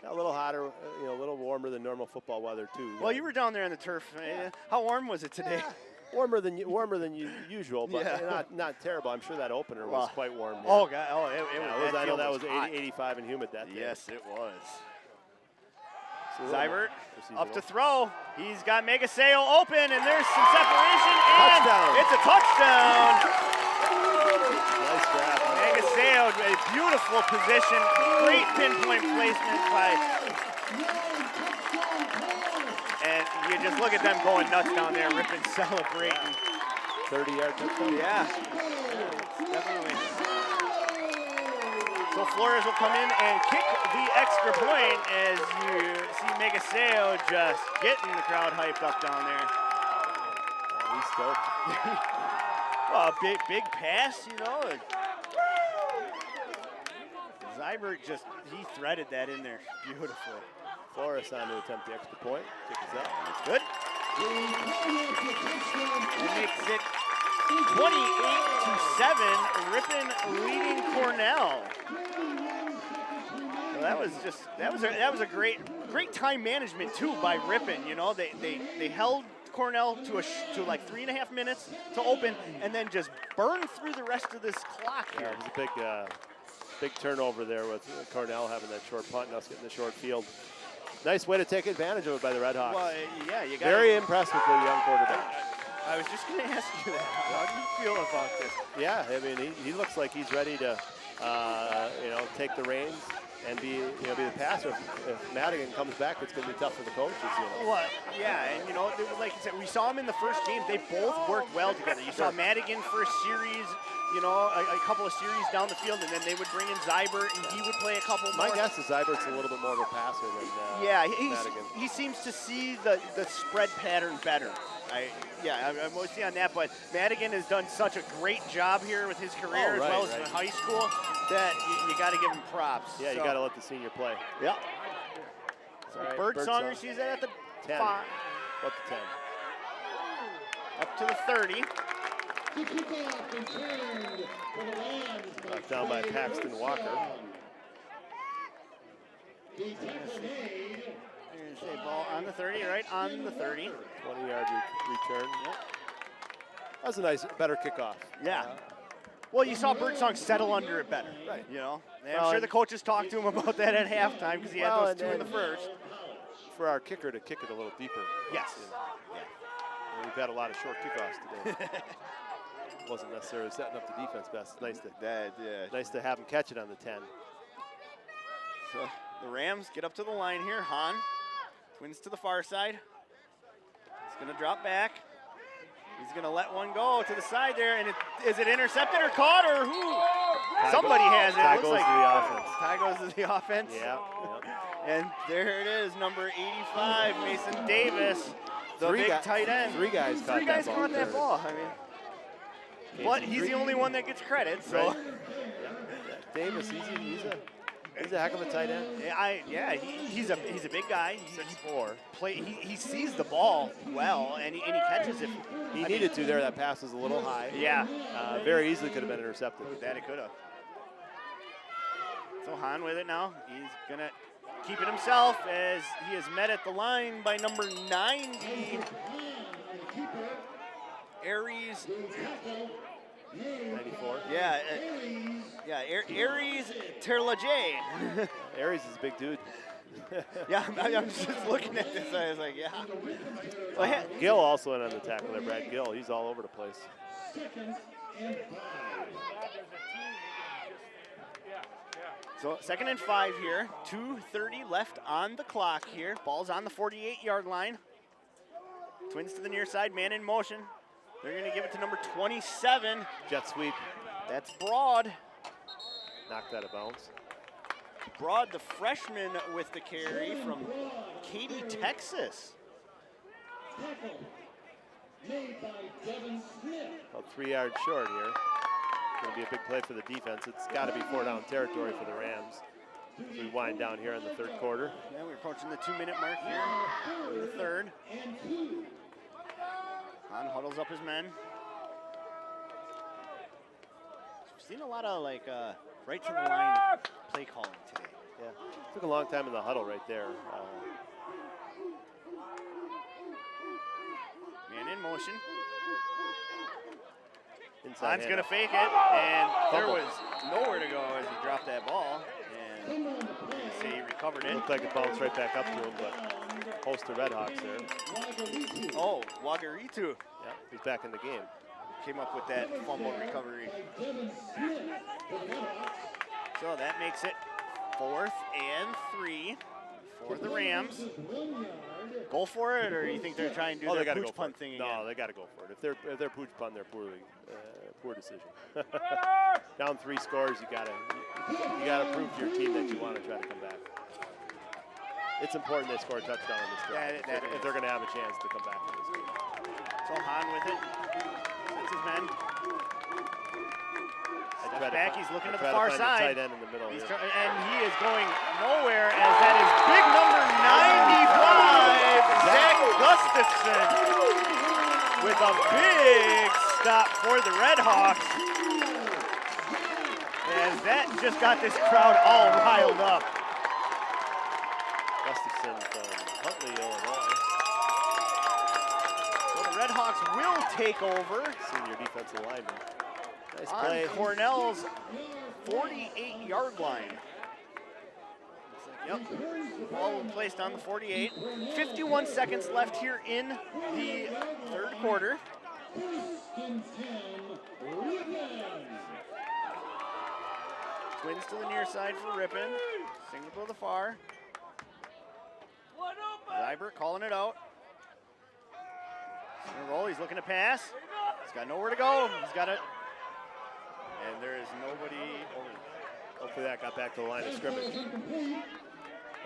Got a little hotter, a little warmer than normal football weather too. Well, you were down there on the turf. How warm was it today? Warmer than usual, but not terrible. I'm sure that opener was quite warm. Yeah. Oh God! Oh, it was. I know that was 80, 85 and humid that day. Yes, it was. Seibert up to throw. He's got Megaseo open, and there's some separation. And touchdown. It's a touchdown. Nice grab. Magaseo, a beautiful position. Great pinpoint placement by. And you just look at them going nuts down there. Ripon celebrating. 30-yard touchdown. Yeah. Definitely. So Flores will come in and kick the extra point as you see Magaseo just getting the crowd hyped up down there. He's stoked. Well, a big pass, you know. Zybert he threaded that in there beautifully. Flores on to attempt the extra point. Kick is up. That's good. That makes it 28-7. Ripon leading Cornell. So that was a great time management too by Ripon. You know, they held Cornell to like 3.5 minutes to open, and then just burn through the rest of this clock here. Yeah, it was a big turnover there with Cornell having that short punt and us getting the short field. Nice way to take advantage of it by the Red Hawks. Well, yeah, you got very impressed with their young quarterback. I was just going to ask you that. How do you feel about this? Yeah, I mean, he looks like he's ready to, take the reins and be the passer. If Madigan comes back, it's going to be tough for the coaches. Well, yeah, and like you said, we saw them in the first game. They both worked well together. You saw Madigan for a series, a couple of series down the field, and then they would bring in Zybert, and he would play a couple more. My guess is Zybert's a little bit more of a passer than Madigan. He seems to see the spread pattern better. I'm mostly on that, but Madigan has done such a great job here with his career as well as in high school that you got to give him props. Yeah, you got to let the senior play. Yeah. So Birdsong receives that at the 10. 5. About the 10. Up to the 30. Knocked down by Paxton Walker. Ball on the 30, right on the 30. 20-yard return. Yep. That was a nice, better kickoff. Yeah. Well, you saw Birdsong settle under it better. Right. And I'm sure the coaches talked to him about that at halftime because he had those two in the first. For our kicker to kick it a little deeper. Yes. And we've had a lot of short kickoffs today. Wasn't necessarily setting up the defense best. It's nice to have him catch it on the 10. So the Rams get up to the line here. Hahn twins to the far side. He's going to drop back. He's going to let one go to the side there. And is it intercepted or caught or who? Somebody has it. Tie goes to the offense. Tie goes to the offense. Yeah. And there it is, number 85, Mason Davis, the big tight end. Three guys caught that ball. I mean, but he's the only one that gets credit. So right. Davis, he's a heck of a tight end. He's a big guy. 6'4". He sees the ball well, and he catches it. He needed to there. That pass was a little high. Yeah. Very easily could have been intercepted. That it could have. So Hahn with it now. He's going to keep it himself as he is met at the line by number 90. Aries. 94. Aries Terlaje. Aries is a big dude. Yeah, I'm just looking at this. I was like, yeah. Well, Gill also in on the tackle there, Brad Gill. He's all over the place. So 2nd and 5 here. 2:30 left on the clock here. Ball's on the 48-yard line. Twins to the near side, man in motion. They're going to give it to number 27. Jet sweep. That's Broad. Knocked out of bounds. Broad, the freshman with the carry from Katy, Texas. About 3 yards short here. Going to be a big play for the defense. It's got to be 4-down territory for the Rams. As we wind down here in the 3rd quarter. Yeah, we're approaching the 2-minute mark here in the 3rd. Hahn huddles up his men. We've seen a lot of right to the line play calling today. Yeah, took a long time in the huddle right there. Man in motion. Hahn's going to fake it, and there was nowhere to go as he dropped that ball. And say he recovered it. Looked like it bounced right back up to him, but host the Red Hawks there. Oh, Wagaritu. Yeah, he's back in the game. came up with that fumble recovery. So that makes it 4th and 3 for the Rams. Go for it, or you think they're trying to do their pooch punt thing again? No, they got to go for it. If they're pooch punt, they're poor decision. Down 3 scores, you gotta prove to your team that you want to try to come back. It's important they score a touchdown in this drive if they're going to have a chance to come back in this game. So Hahn with it. Sets his men. Back, he's looking to the far side. Tight end in the middle here. And he is going nowhere, as that is big number 95, Zach Gustafson, with a big stop for the Red Hawks. As that just got this crowd all riled up. Gustafson from Huntley, Illinois. So the Red Hawks will take over. Senior defensive lineman. Nice On play. Cornell's 48-yard line. Yep, ball placed on the 48. 51 seconds left here in the 3rd quarter. Twins to the near side for Ripon. Single to the far. Zybert calling it out. He's gonna roll, he's looking to pass. He's got nowhere to go. He's got it. And there is nobody over. Hopefully that got back to the line of scrimmage.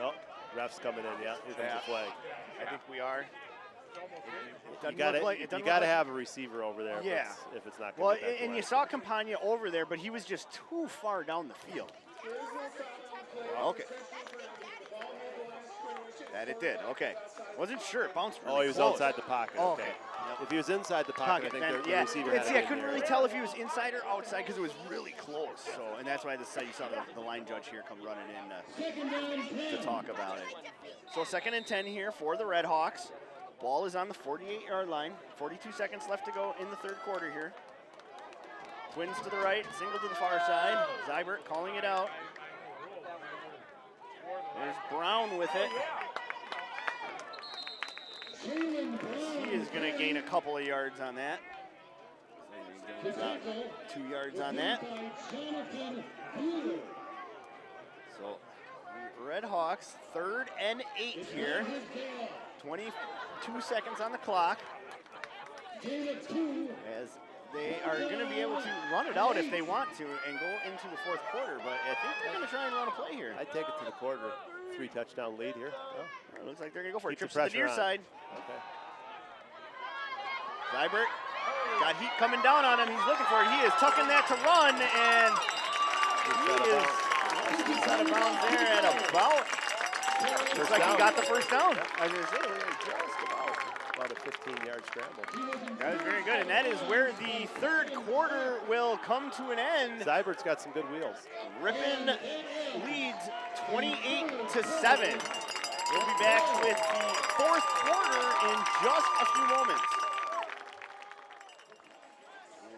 Oh, ref's coming in, yeah. Here comes the flag. I think we are. You got to have a receiver over there if it's not going to Well, and you saw Campagna over there, but he was just too far down the field. Okay. That it did, okay. Wasn't sure, it bounced really he was close. outside the pocket, Oh, okay. okay. If he was inside the pocket, I think the receiver had I couldn't really tell if he was inside or outside because it was really close. So, and that's why you saw the line judge here come running in to talk about it. So 2nd and 10 here for the Red Hawks. Ball is on the 48-yard line. 42 seconds left to go in the 3rd quarter here. Twins to the right, single to the far side. Zybert calling it out. There's Brown with it. He is going to gain a couple of yards on that. He's going to 2 yards on that. So, Red Hawks, 3rd and 8 here. 22 seconds on the clock. As they are going to be able to run it out if they want to and go into the 4th quarter, but I think they're going to try and run a play here. I'd take it to the quarter. 3-touchdown lead here. Oh, it looks like they're going to go for it. Trips to the near side. Okay. Zybert got heat coming down on him. He's looking for it. He is tucking that to run, and he is out of bounds there at about. Looks like he got the first down. I was going to say, just about a 15-yard scramble. That was very good, and that is where the 3rd quarter will come to an end. Zybert's got some good wheels. Ripon leads 28-7. We'll be back with the 4th quarter in just a few moments.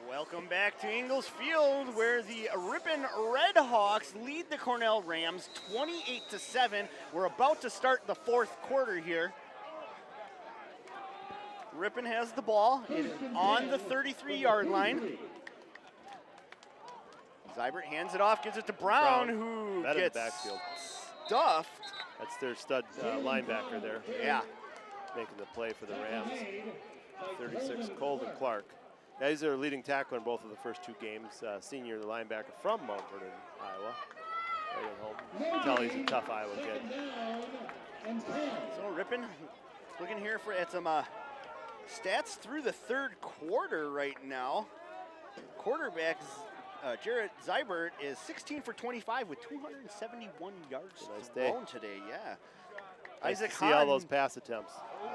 Welcome back to Ingalls Field, where the Ripon Red Hawks lead the Cornell Rams 28-7. We're about to start the 4th quarter here. Ripon has the ball. It is on the 33-yard line. Zybert hands it off, gives it to Brown, who gets stuffed. That's their stud linebacker there. Yeah. Making the play for the Rams. 36, Colvin Clark. Yeah, he's their leading tackler in both of the first 2 games. Senior linebacker from Mount Vernon, Iowa. Right at home. You can tell he's a tough Iowa kid. So Ripon looking here at some stats through the 3rd quarter right now. Quarterback Jarrett Zybert is 16 for 25 with 271 yards thrown today. Yeah. Nice Isaac to see Hahn, all those pass attempts.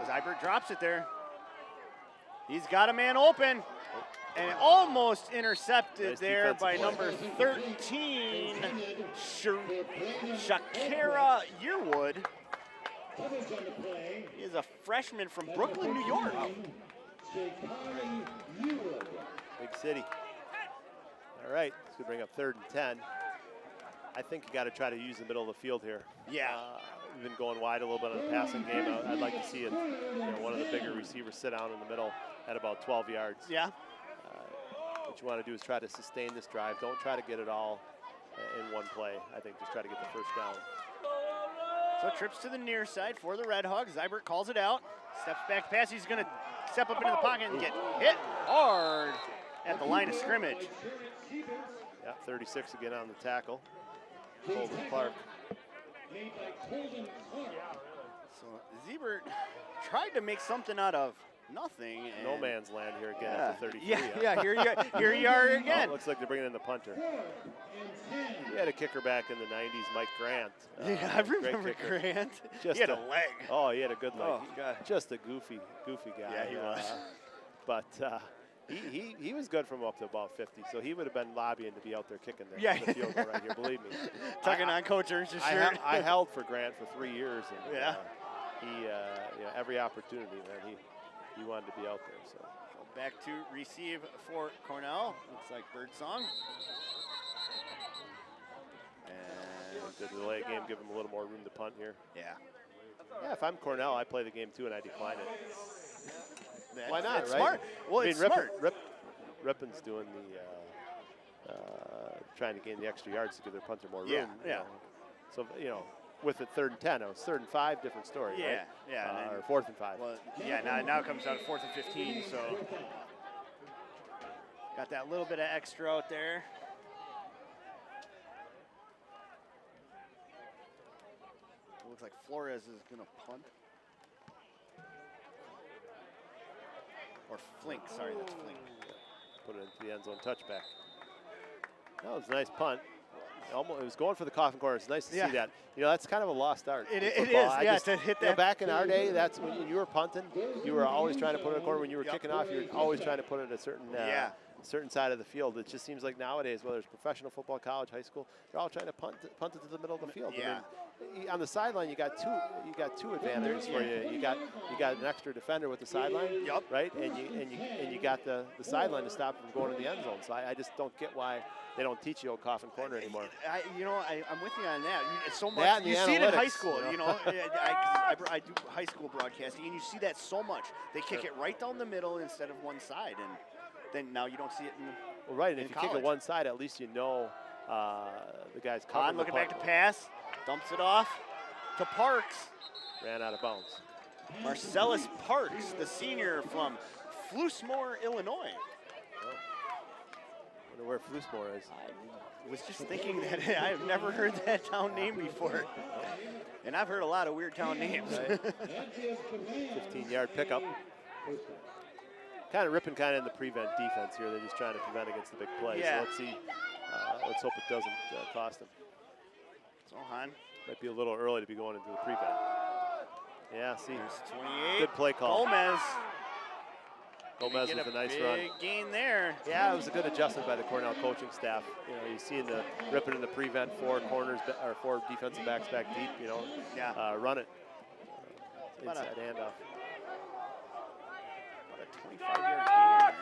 Zybert drops it there. He's got a man open and almost intercepted there by number 13, Shakira Yearwood. He is a freshman from Brooklyn, New York. Big city. All right, this could bring up 3rd and 10. I think you got to try to use the middle of the field here. Yeah. We've been going wide a little bit on the passing game. I'd like to see one of the bigger receivers sit down in the middle at about 12 yards. Yeah. what you want to do is try to sustain this drive. Don't try to get it all in one play. I think just try to get the first down. So trips to the near side for the Red Hawks. Zybert calls it out. Steps back to pass. He's going to step up into the pocket and get hit hard at the line of scrimmage. Yeah, 36 again on the tackle. Colton Clark. So Zybert tried to make something out of nothing. And No man's land here again at the 33. Yeah, here you are again. Oh, looks like they're bringing in the punter. He had a kicker back in the 90s, Mike Grant. Yeah, I remember Grant. Just he had a leg. Oh, he had a good leg. Oh, God. Just a goofy guy. Yeah, he was. But he was good from up to about 50, so he would have been lobbying to be out there kicking the field goal right here, believe me. Tugging on Coach Ernst's shirt. I held for Grant for 3 years, and Yeah. every opportunity, man, he wanted to be out there. So back to receive for Cornell. Looks like Birdsong. And the delay game, give him a little more room to punt here. Yeah. Yeah, if I'm Cornell, I play the game too, and I decline it. Why not, it's right? Smart. Well, it's smart. Rippon's doing the trying to gain the extra yards to give their punter more room. Yeah. You know. So with it 3rd and 10, it was 3rd and 5, different story. Yeah, right? yeah. Or 4th and 5. Well, yeah. Now it comes down to 4th and 15. So got that little bit of extra out there. Looks like Flores is going to punt. Or Flink, sorry, that's Flink. Put it into the end zone touchback. That was a nice punt. It was going for the coffin corner. It's nice to see that. You know, that's kind of a lost art. It is, yeah, to hit that. Back in our day, that's when you were punting, you were always trying to put it in the corner. When you were kicking off, you were always trying to put it at a certain side of the field. It just seems like nowadays, whether it's professional football, college, high school, they're all trying to punt it to the middle of the field. Yeah. I mean, on the sideline, you got two advantages for you. You got an extra defender with the sideline, right? And you got the sideline to stop from going to the end zone. So I just don't get why they don't teach you coffin corner anymore. I'm with you on that. It's so much. That You see it in high analytics, school. you You know? know, I do high school broadcasting, and you see that so much. They kick it right down the middle instead of one side, and then now you don't see it in. Well, right, and if you college. kick it one side, at least you know the guy's covering. Hahn looking back to pass, dumps it off to Parks. Ran out of bounds. Marcellus Parks, the senior from Flusmore, Illinois. Wonder where Flusmore is. I was just thinking that I have never heard that town name before. And I've heard a lot of weird town names. Right. 15-yard pickup. Kind of ripping in the prevent defense here. They're just trying to prevent against the big play. Yeah. So let's see. Let's hope it doesn't cost them. So Hahn. Might be a little early to be going into the prevent. Yeah, see. 28. Good play call. Gomez Get with a nice run. Big gain there. Yeah, it was a good adjustment by the Cornell coaching staff. You know, you see the ripping in the prevent, 4 corners or 4 defensive backs back deep. You know, run it. Inside handoff. About a 25-yard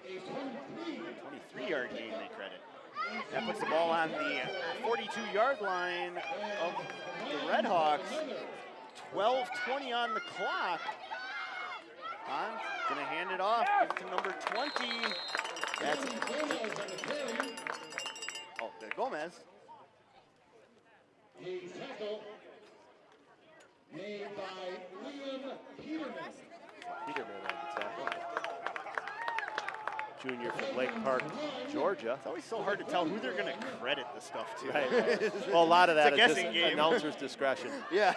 gain. 23-yard gain, they credit. That puts the ball on the 42-yard line of the Red Hawks. 12:20 on the clock. Hahn gonna hand it off to number 20. That's there Gomez. A tackle made by Liam Peterman. Peterman on the tackle. Junior from Lake Park, Georgia. It's always so hard to tell who they're gonna credit the stuff to. Right. Well, a lot of that It's a is just guessing game. announcer's discretion. Yeah.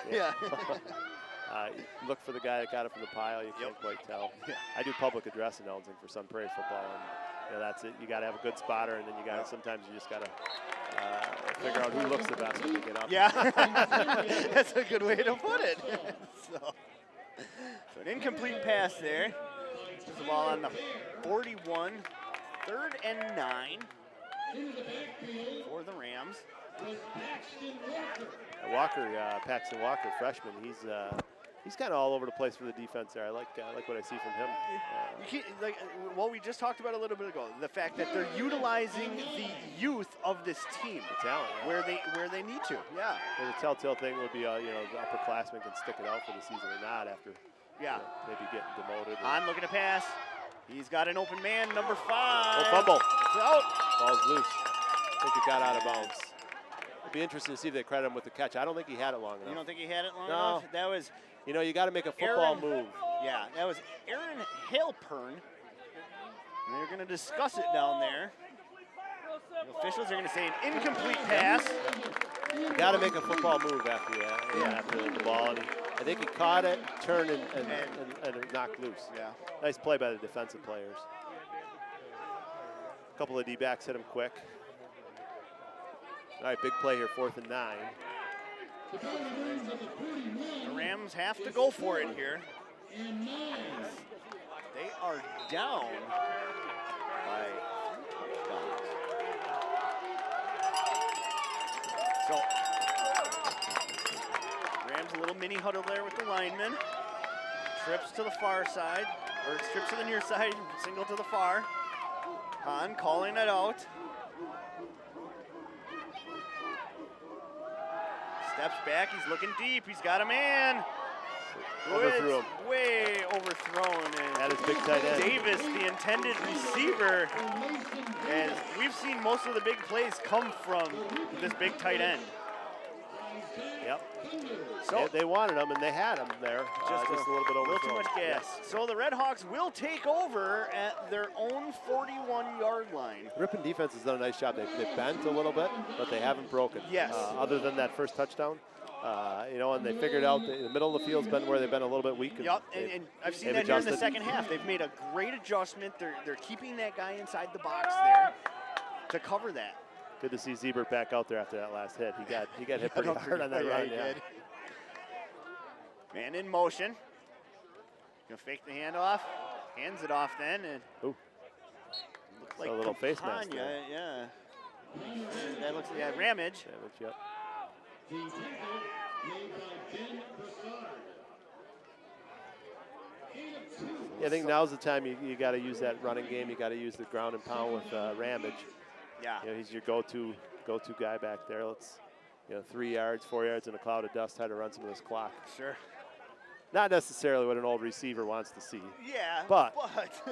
Look for the guy that got it from the pile. You can't quite tell. I do public address announcing for Sun Prairie football, and that's it. You got to have a good spotter, and then you got to sometimes you just got to figure out who looks the best when you get up. Yeah, that's a good way to put it. So an incomplete pass there. Puts the ball on the 41. 3rd and 9 for the Rams. Paxton Walker, freshman. He's kind of all over the place for the defense there. I like what I see from him. We just talked about a little bit ago, the fact that they're utilizing the youth of this team, the talent, where they need to. Yeah. Well, the telltale thing would be, the upperclassmen can stick it out for the season or not after. Yeah. Maybe getting demoted. I'm looking to pass. He's got an open man, number 5. Oh, fumble. It's out. Ball's loose. I think it got out of bounds. It'd be interesting to see if they credit him with the catch. I don't think he had it long enough. You don't think he had it long No. enough? That was, You know, you got to make a football move. yeah, that was Aaron Halpern. And they're going to discuss it down there. The officials are going to say an incomplete pass. You got to make a football move after the ball. And I think he caught it, turned, and it knocked loose. Yeah. Nice play by the defensive players. A couple of D-backs hit him quick. All right, big play here, 4th and 9. The Rams have to go for it here. They are down by 3 touchdowns. So, Rams a little mini huddle there with the linemen. Trips to the far side, or trips to the near side, single to the far. Hahn calling it out. Steps back, he's looking deep, he's got a man. Overthrew him. Way overthrown. And That is big tight end. Davis, the intended receiver. And we've seen most of the big plays come from this big tight end. Yep. So They wanted him, and they had him there. Just a little bit a little overthrown. too much gas. So the Red Hawks will take over at their own 41-yard line. Ripon defense has done a nice job. They've bent a little bit, but they haven't broken. Yes. Other than that first touchdown. You know, and they figured out the middle of the field's been where they've been a little bit weak. Yep, and I've seen that here in the second half. They've made a great adjustment. They're keeping that guy inside the box there to cover that. Good to see Ziebert back out there after that last hit. He got hit pretty hard on that run. He did. Man in motion. Gonna fake the handoff. Hands it off then, and Ooh. looks like a little face mask Campagna, there. yeah. That looks like Ramage. Yep. The tackle made by Ben Broussard. Yeah, I think now's the time you got to use that running game. You got to use the ground and pound with Ramage. Yeah. You know, he's your go-to guy back there. Let's, 3 yards, 4 yards in a cloud of dust, try to run some of this clock. Sure. Not necessarily what an old receiver wants to see. Yeah. But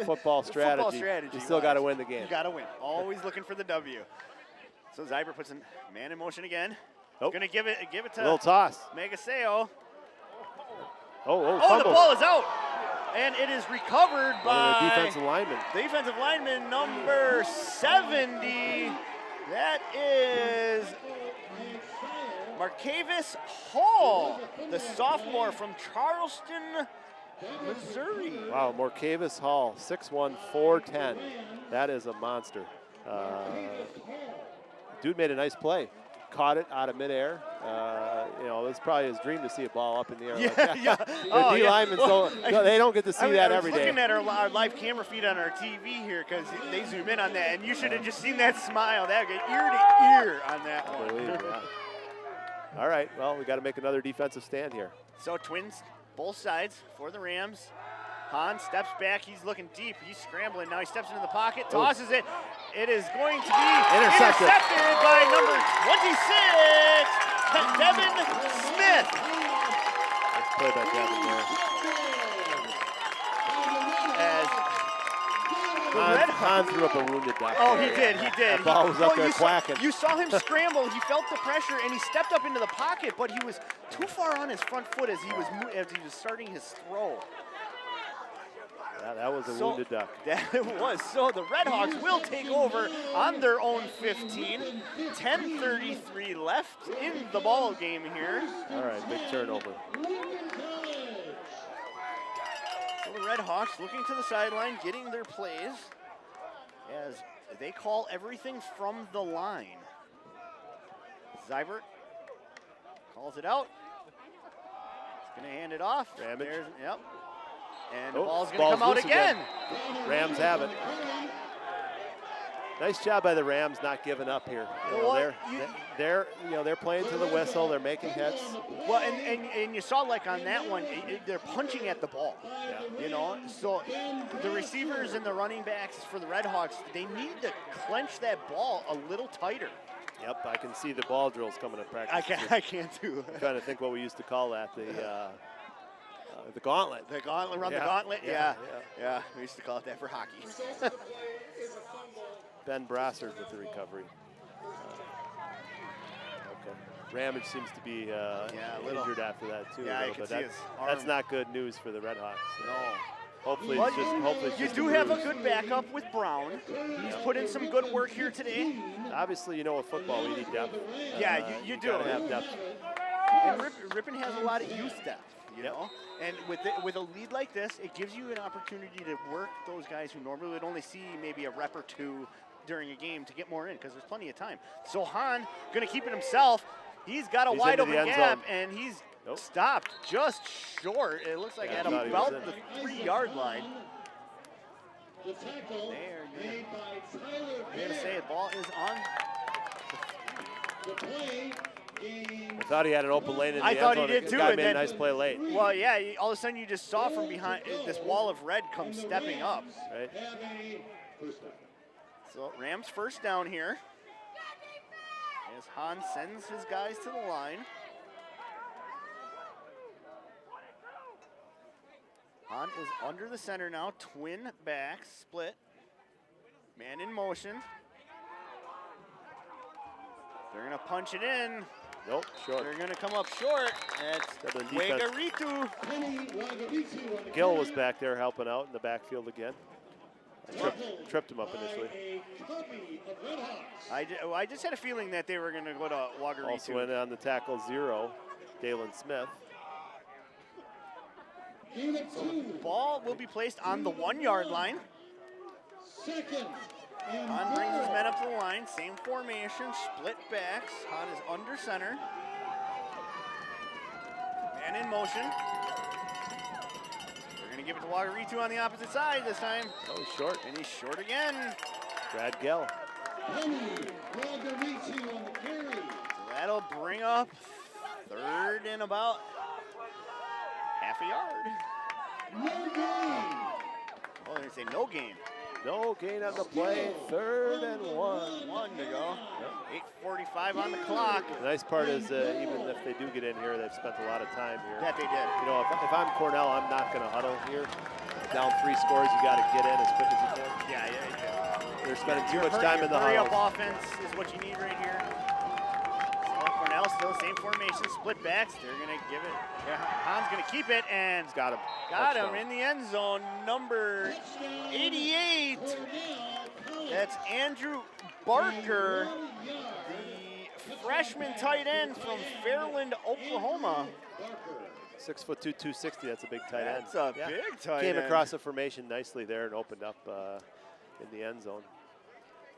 football strategy. Football strategy. You still got to win the game. You got to win. Always looking for the W. So Ziebert puts a man in motion again. Nope. Gonna give it to A little toss. Megaseo. Oh, Oh, fumble. the ball is out. And it is recovered One of by the defensive linemen. defensive lineman number 70. That is Marcavis Hall, the sophomore from Charleston, Missouri. Wow, Morcavis Hall, 6'1", 410. That is a monster. Dude made a nice play. Caught it out of midair. It's probably his dream to see a ball up in the air like that. Yeah. The D linemen, they don't get to see that every I was day. looking at our live camera feed on our TV here because they zoom in on that, and you should have just seen that smile. That would get ear to ear on that I one. believe, yeah. All right, well, we got to make another defensive stand here. So Twins, both sides for the Rams. Hahn steps back. He's looking deep. He's scrambling. Now he steps into the pocket, tosses it. It is going to be intercepted by number 26, Devin Smith. Nice play by Devin there. As the Red Hahn threw up a wounded duck. Oh, there. he did. That ball was up there you quacking. You saw him scramble. He felt the pressure, and he stepped up into the pocket, but he was too far on his front foot as he was starting his throw. Yeah, that was a wounded duck. That was. So the Red Hawks will take over on their own 15. 10:33 left in the ball game here. All right, big turnover. So the Red Hawks looking to the sideline, getting their plays as they call everything from the line. Ziebert calls it out. He's going to hand it off. Ramage. Yep. And the Oh, ball's going to come out loose again. Rams have it. Nice job by the Rams not giving up here. They're playing to the whistle. They're making hits. Well, and you saw like on that one, they're punching at the ball. Yeah. So the receivers and the running backs for the Red Hawks, they need to clench that ball a little tighter. Yep, I can see the ball drills coming to practice. I can too. I'm trying to think what we used to call that. The gauntlet. The gauntlet, run the Yeah, gauntlet. yeah, Yeah. We used to call it that for hockey. Ben Brassard with the recovery. Okay. Ramage seems to be injured after that too. Yeah, a I little can bit. see his That's arm. not good news for the Red Hawks. No. Hopefully But it's just you a do have a bruise. good backup with Brown. He's put in some good work here today. Obviously, with football we need depth. Yeah, you do. Gotta have depth. And Ripon has a lot of youth depth, you know? And with a lead like this, it gives you an opportunity to work those guys who normally would only see maybe a rep or two during a game to get more in, because there's plenty of time. So Hahn going to keep it himself. He's got a wide into the open end gap, zone. and he's stopped just short. It looks like at about the 3-yard line. The tackle made by Tyler I'm going to say the ball is on. The play game. I thought he had an open lane in the I end thought zone. he did The too, guy and made a then- nice play late. Well, yeah, all of a sudden you just saw from behind this wall of red come stepping up. Right? Have a first down. So Rams first down here. As Hahn sends his guys to the line. Hahn is under the center now. Twin backs, split. Man in motion. They're going to punch it in. Nope, short. They're going to come up short. That's Southern defense. Wagaritu. Penny Wagaritu on the Gill carry. was back there helping out in the backfield again. Tripped him up By initially. a copy of Red Hawks. I just had a feeling that they were going to go to Wagaritu. Also in on the tackle 0, Dalen Smith. Unit 2. Ball will be placed on the 1-yard line. Second. And Hahn brings his 4. men up to the line. Same formation, split backs. Hahn is under center. Man in motion. They're going to give it to Wagaritu on the opposite side this time. Oh, he's short. And he's short again. Brad Gill. Penny Wagaritu on the carry. So that'll bring up third and about half a yard. No gain. Oh, they say no gain. No gain on the play. 3rd and 1. 1 to go. 8:45 on the clock. The nice part is even if they do get in here, they've spent a lot of time here. That they did. If I'm Cornell, I'm not going to huddle here. Down 3 scores, you got to get in as quick as you can. Yeah. They're spending too much time in the hurry huddle. up offense is what you need right here. So Cornell still same formation, split backs. They're gonna give it. Yeah, Hahn's gonna keep it and Got him. got him Touchdown. in the end zone. Number 88. That's Andrew Barker, the freshman tight end from Fairland, Oklahoma. 6'2", 260. That's a big tight end. That's a big tight Came end. across the formation nicely there and opened up in the end zone.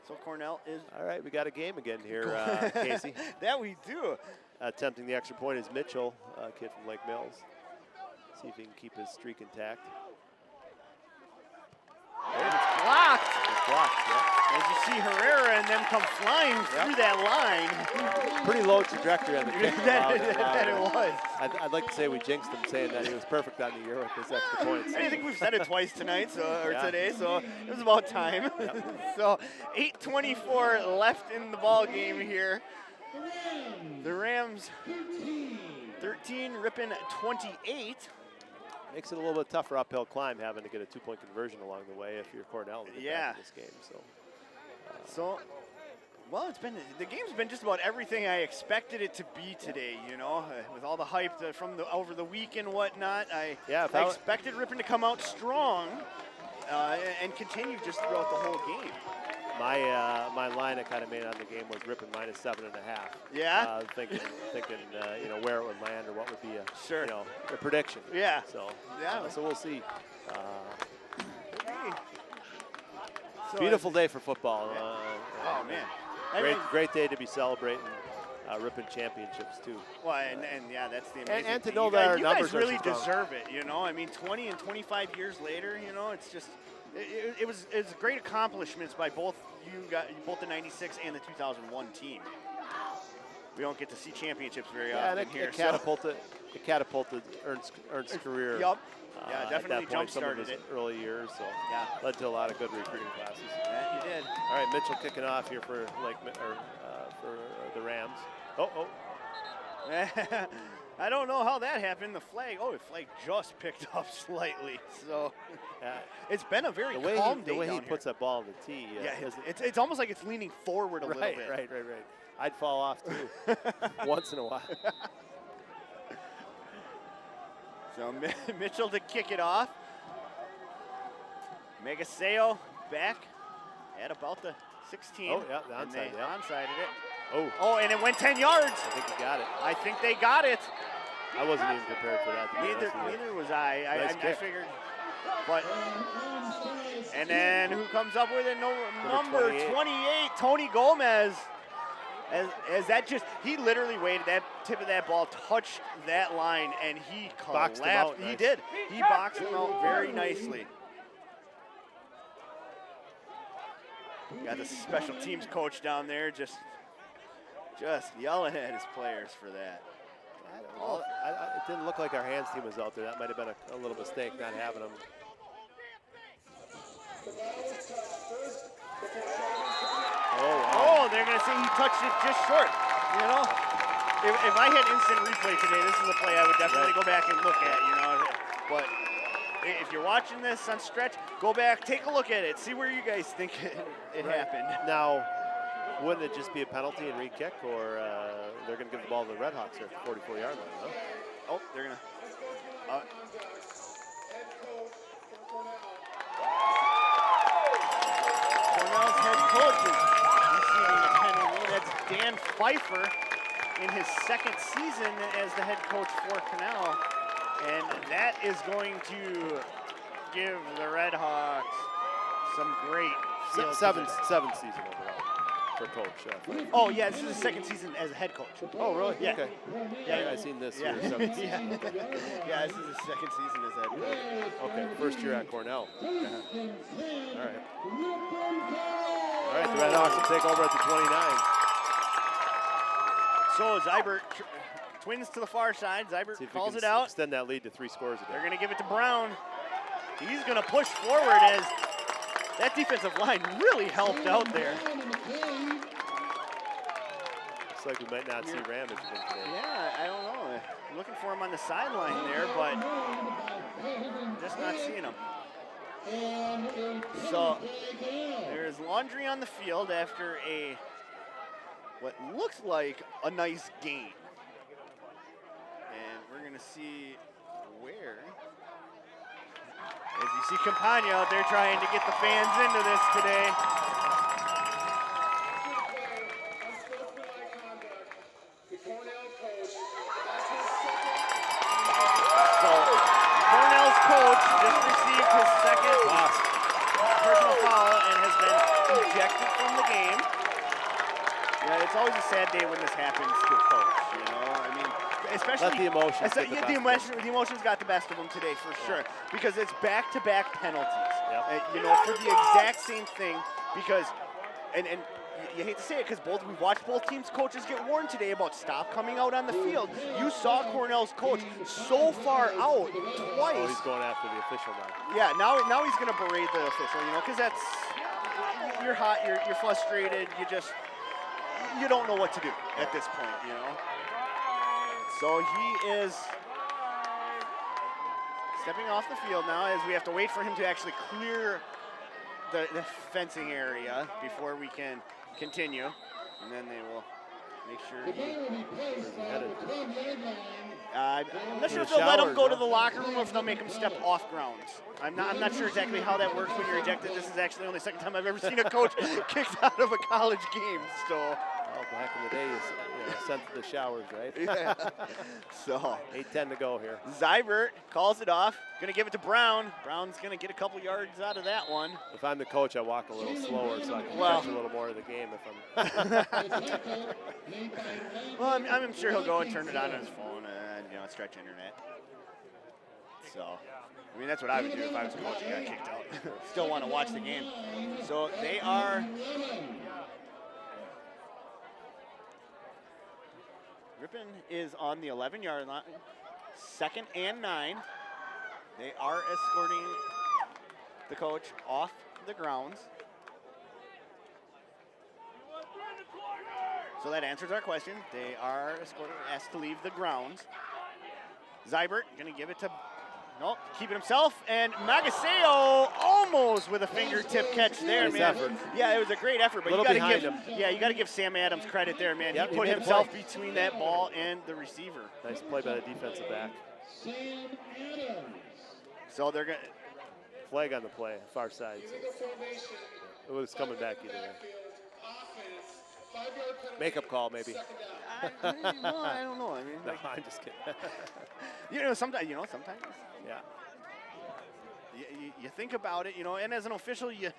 So Cornell is. All right, we got a game again here, Casey. That we do. Attempting the extra point is Mitchell, a kid from Lake Mills. See if he can keep his streak intact. And it's blocked. It's blocked, yeah. As you see Herrera and them come flying through that line. Pretty low trajectory on the kick. that it was. I'd like to say we jinxed him saying that he was perfect on the year with his extra points. I think we've said it twice tonight, or Yeah. today, so it was about time. So 8:24 left in the ball game here. The Rams 13, Ripon 28. Makes it a little bit tougher uphill climb having to get a 2-point conversion along the way if you're Cornell to get back in this game. So Well, the game's been just about everything I expected it to be today. With all the hype from over the week and whatnot. I expected Ripon to come out strong and continue just throughout the whole game. my line I kind of made on the game was Ripon minus 7.5. Yeah. Thinking where it would land or what would be a prediction. Yeah. So Yeah. so we'll see. So Beautiful day for football. Oh man. Great day to be celebrating Ripon championships too. Well, and that's the amazing and to thing. know you that guys, our you numbers guys are really so strong. deserve it. 20 and 25 years later, it's just it was great accomplishments by both the 96 and the 2001 team. We don't get to see championships very often and here. it catapulted Ernst's career. Yup. At Definitely that point, some of jump-started his it. early years, so Yeah. led to a lot of good recruiting classes. Yeah, you did. All right, Mitchell kicking off here for for the Rams. I don't know how that happened. The flag just picked up slightly. So it's been a very calm day. The way he down puts here. that ball in the tee. It's almost like it's leaning forward a little bit. Right. I'd fall off too, once in a while. So Mitchell to kick it off. Megaseo back at about the 16. Oh, yeah, the onside, Onsided it. Oh, and it went 10 yards. I think he got it. I think they got it. I wasn't even prepared for that. Neither was I. Nice I figured. But and then who comes up with it? Number 28, Tony Gomez. As that he literally waited. That tip of that ball touched that line, and he collapsed. Boxed him out. He did. He boxed him out very nicely. Got the special teams coach down there just yelling at his players for that. It didn't look like our hands team was out there. That might have been a little mistake not having them. Oh, they're going to say he touched it just short. You know, if I had instant replay today, this is a play I would definitely go back and look at, you know. But if you're watching this on stretch, go back, take a look at it, see where you guys think it happened. Now, wouldn't it just be a penalty and re-kick, or they're going to give the ball to the Red Hawks here at the 44-yard line, huh? Oh, they're going to. Cornell's head coach is receiving a penalty. That's Dan Pfeiffer in his second season as the head coach for Cornell. And that is going to give the Red Hawks some great field seventh season overall for coach. Oh, yeah, this is his second season as a head coach. Oh, really? Yeah. Okay. Yeah, I've seen this year, seventh season. Yeah, this is his second season as head coach. Okay, first year at Cornell. All right. All right, the Red Hawks will take over at the 29. So Zybert twins to the far side. Zybert calls it out. Extend that lead to 3 scores again. They're going to give it to Brown. He's going to push forward as that defensive line really helped out there. Looks like we might not see Ramage again today. Yeah, I don't know. I'm looking for him on the sideline there, but just not seeing him. So there's laundry on the field after what looks like a nice game. And we're going to see where. As you see Campagna out there trying to get the fans into this today. So Cornell's coach just received his second personal foul and has been ejected from the game. Yeah, it's always a sad day when this happens to a coach, you know. I mean, especially let the emotions. The emotions got the best of them today for sure, because it's back-to-back penalties. Yep. You know, for the exact same thing. Because, and you hate to say it, because we've watched both teams' coaches get warned today about stop coming out on the field. You saw Cornell's coach so far out twice. Oh, he's going after the official now. Yeah, now he's going to berate the official. You know, because you're hot, you're frustrated, you don't know what to do at this point, you know. So he is stepping off the field now as we have to wait for him to actually clear the fencing area before we can continue. And then they will make sure he's headed. I'm not sure if they'll let him go to the locker room or if they'll make him step off grounds. I'm not sure exactly how that works when you're ejected. This is actually only the second time I've ever seen a coach kicked out of a college game. So. Well, back in the day, you sent to the showers, right? Yeah. So 8:10 to go here. Zybert calls it off. Going to give it to Brown. Brown's going to get a couple yards out of that one. If I'm the coach, I walk a little slower so I can catch a little more of the game. If I'm. Well, I'm sure he'll go and turn it on his phone and stretch internet. So, I mean, that's what I would do if I was a coach and got kicked out. Still want to watch the game. So they are. Ripon is on the 11-yard line, 2nd and 9. They are escorting the coach off the grounds. So that answers our question. They are asked to leave the grounds. Zybert going to give it to, nope, keep it himself. And Magaseo almost with a fingertip catch there, Nice man. effort. Yeah, it was a great effort. But Little you got to behind give, you got to give Sam Adams credit there, man. Yep, he he put made a himself play. between that ball and the receiver. Nice play by the defensive back. Sam Adams. So they're going to. Flag on the play, far side. Illegal formation. It was coming back either way. Offense. 5-yard penalty. Makeup call, maybe. Second down. Well, I don't know. I mean, No, like, I'm just kidding. sometimes, Yeah. you think about it, and as an official, you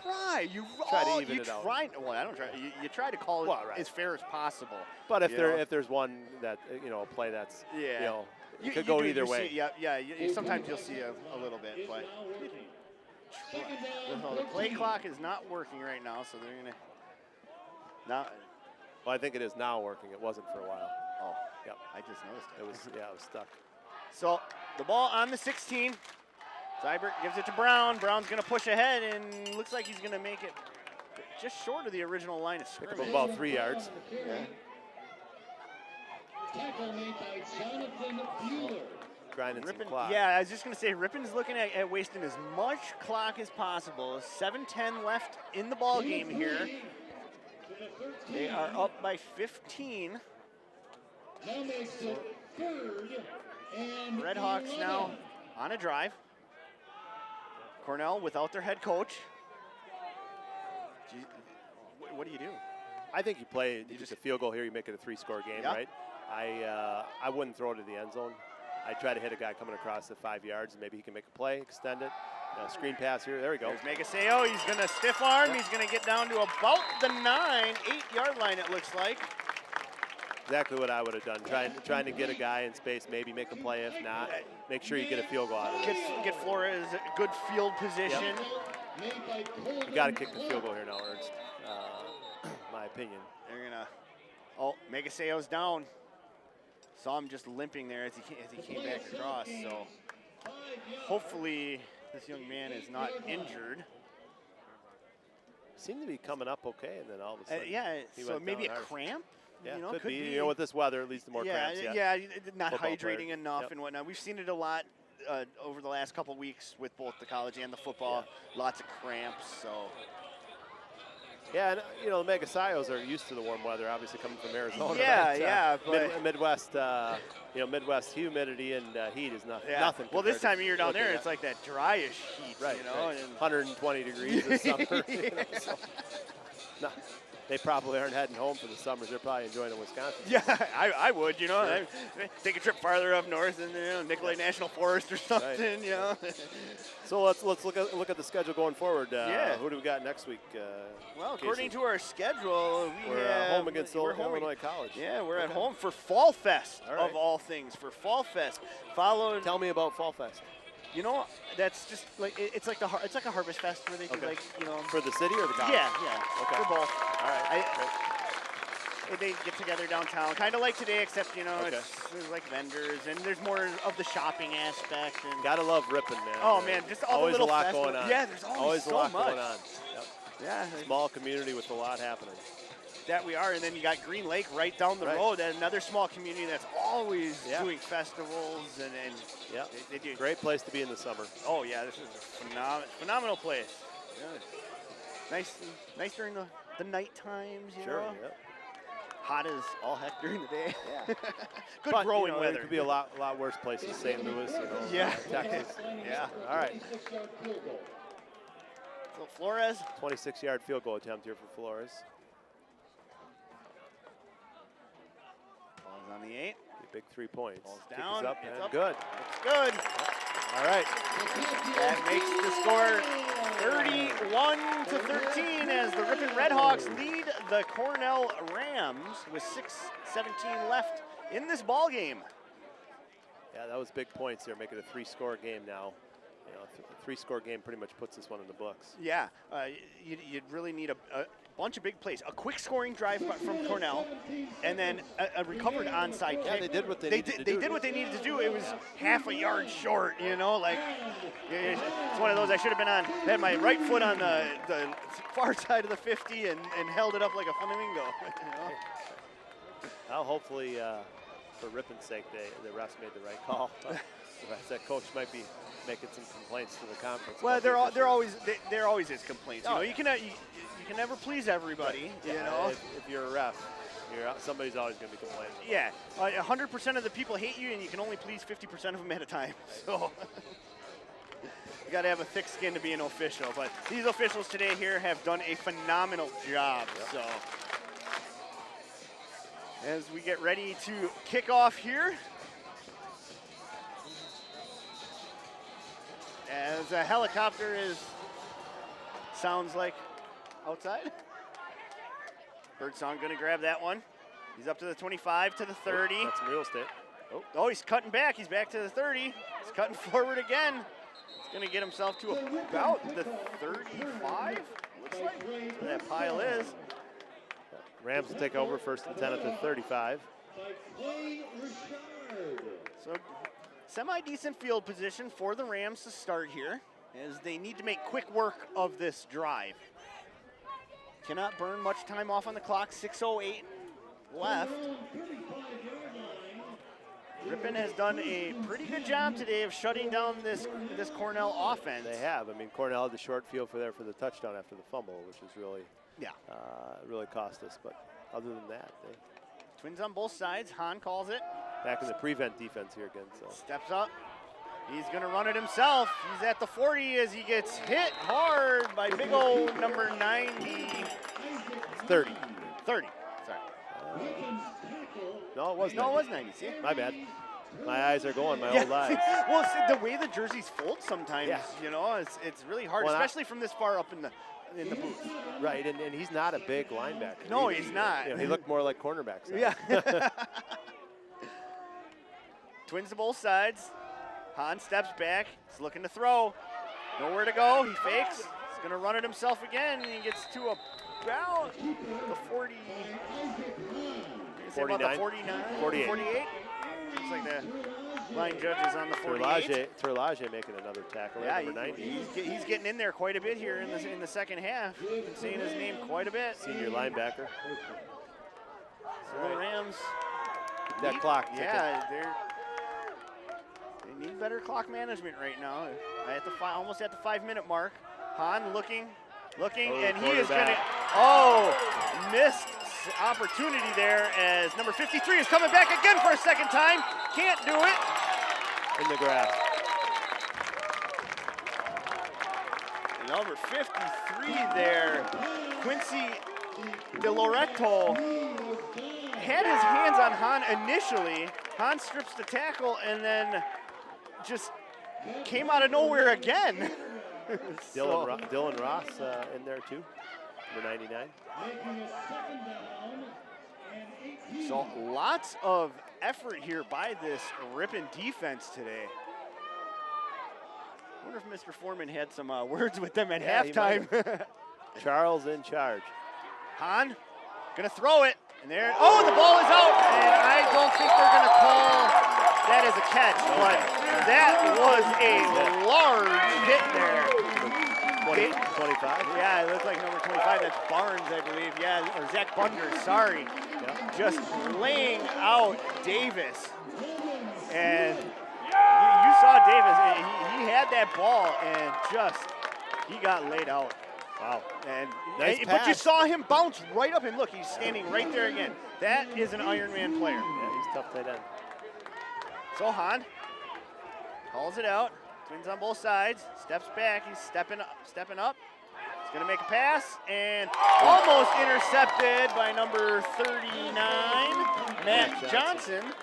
try. You Try to even you it out. try. Well, I don't try. You try to call it Well, right. as fair as possible. But if You know? if there's one that a play that's Yeah. it could go do- either you way. See, sometimes you'll see a little bit, but the play clock is not working right now, so they're gonna not. Well, I think it is now working. It wasn't for a while. Oh, Yep. I just noticed It was it was stuck. So the ball on the 16. Zybert gives it to Brown. Brown's going to push ahead and looks like he's going to make it just short of the original line of Pick up scrimmage. about 3 yards. Yeah. Tackle made by Jonathan Bueller. Grinding some Ripon, clock. yeah, I was just going to say, Ripon's looking at wasting as much clock as possible. 7:10 left in the ball game here. They are up by 15. Now makes it 3rd and Red Hawks 11. now on a drive. Cornell without their head coach. Gee, what do you do? I think you play just a field goal here. You make it a 3-score game, Yeah. right? I wouldn't throw it to the end zone. I try to hit a guy coming across the 5 yards, and maybe he can make a play, extend it. Screen pass here. There we go. There's Magaseo. He's going to stiff arm. He's going to get down to about the 8-yard line, it looks like. Exactly what I would have done. Trying to get a guy in space, maybe make a play. If not, make sure you get a field goal out of it. Get Flores a good field position. Made by Colton You got to kick the field goal here now, Ernst. My opinion. They're going to. Oh, Magaseo's down. Saw him just limping there as he came back across. So hopefully this young man is not injured. Seemed to be coming up okay, and then all of a sudden, Yeah, he so went maybe a down hard. cramp. Yeah, You know, could could be. be. With this weather, it leads to more cramps. Yeah, not Football hydrating player. enough Yep. and whatnot. We've seen it a lot over the last couple weeks with both the college and the football. Lots of cramps. So Yeah, and the Megasayos are used to the warm weather, obviously coming from Arizona. Yeah, right? yeah, but- Midwest, Midwest humidity and heat is nothing. yeah. Nothing. Well, this compared time to of year down looking there, at- it's like that dryish heat. right, You know. right. And 120 degrees this summer. So, no, they probably aren't heading home for the summers. They're probably enjoying the Wisconsin. yeah, I would. Sure. I take a trip farther up north and Nicolay National Forest or something. So let's look at the schedule going forward. Yeah. Who do we got next week? Well, Casey? according to our schedule, We're have home against we're home Illinois College. Yeah, we're at home for Fall Fest, All right. of all things. For Fall Fest, followed. Tell me about Fall Fest. That's just like it's like it's like a Harvest Fest where they do For the city or the college? yeah, Okay. for both. All right. They get together downtown, kind of like today, except Okay. there's like vendors and there's more of the shopping aspect. And Gotta love Ripon, man. oh man, just all always the little a lot festivals. going on. Yeah, there's always a so lot much. going on. Yep. Yeah, Small community with a lot happening. that we are, and then you got Green Lake right down the Right. road, and another small community that's always Yeah. doing festivals and Yeah. they do. Great place to be in the summer. Oh yeah, this is a phenomenal place. Yeah. Nice during the night times, you know. Yep. Hot as all heck during the day. Yeah. Good But, growing There weather. could be a lot worse places. St. Louis, Yeah. Texas. Yeah. All right. 26-yard field goal. So Flores. 26-yard field goal attempt here for Flores. Ball's on the 8. Big 3 points. Ball's Kick down. is up It's and up. good. It's good. All right. That makes the score 31-13 as the Ripon Redhawks lead the Cornell Rams with 6:17 left in this ball game. Yeah, that was big points there, making a 3-score game now. A 3-score game pretty much puts this one in the books. Yeah, you'd really need a bunch of big plays. A quick scoring drive from Cornell, and then a recovered onside kick. They did what they needed to do. They did what they needed to do. It was half a yard short, you know, like it's one of those I should have been on. I had my right foot on the far side of the 50 and held it up like a flamingo. You know? Well, hopefully, for Ripon's sake, the refs made the right call. That coach might be making some complaints to the conference. Well, there always is complaints. You know, you can never please everybody. Yeah, you know, if you're a ref, somebody's always going to be complaining. Yeah, 100% of the people hate you, and you can only please 50% of them at a time. So you got to have a thick skin to be an official. But these officials today here have done a phenomenal job. Yep. So as we get ready to kick off here. As a helicopter sounds like outside. Birdsong going to grab that one. He's up to the 25, to the 30. Oh, that's some real estate. Oh, he's cutting back. He's back to the 30. He's cutting forward again. He's going to get himself to about the 35, looks like. That's where that pile is. Rams will take over 1st and 10 at the 35. So semi-decent field position for the Rams to start here, as they need to make quick work of this drive. Cannot burn much time off on the clock, 6:08 left. Ripon has done a pretty good job today of shutting down this Cornell offense. They have. I mean, Cornell had the short field for the touchdown after the fumble, which is really, really cost us. But other than that, Twins on both sides. Hahn calls it. Back in the prevent defense here again. So steps up. He's going to run it himself. He's at the 40 as he gets hit hard by big old number 90. It's 30. 30. Sorry. No, it was 90. No, it was 90. See? My bad. My eyes are going. My old eyes. Well, see, the way the jerseys fold sometimes, you know, it's really hard, especially from this far up in the booth. Right, and he's not a big linebacker. No, he's not. You know, he looked more like cornerbacks. Yeah. Twins to both sides. Hahn steps back. He's looking to throw. Nowhere to go. He fakes. He's going to run it himself again, and he gets to about the 40. 49. About the 49. 48. 48. Looks like the line judge is on the 48. Terlage making another tackle. Yeah, number 90. He's getting in there quite a bit here in the second half. You've been saying his name quite a bit. Senior linebacker. So the Rams. That clock ticking. Yeah, they need better clock management right now. Almost at the 5-minute mark. Hahn looking, and he is going to, missed opportunity there as number 53 is coming back again for a second time. Can't do it. In the grass. Number 53 there, Quincy DeLoretto, had his hands on Hahn initially. Hahn strips the tackle and then just came out of nowhere again. Dylan Ross in there too, number 99. So lots of effort here by this Ripon defense today. I wonder if Mr. Foreman had some words with them at halftime. Charles in charge. Hahn gonna throw it, and there. Oh, the ball is out, and I don't think they're gonna call that as a catch, but that was a large hit there. 25? Yeah, it looked like number 25. That's Barnes, I believe. Yeah, or Zach Bunder, sorry. Yep. Just laying out Davis. And you saw Davis. He had that ball and he got laid out. Wow. But you saw him bounce right up, and look, he's standing right there again. That is an Ironman player. Yeah, he's tough tight end. So Hahn calls it out. Twins on both sides. Steps back. He's stepping up. He's going to make a pass, and almost intercepted by number 39, Matt Johnson.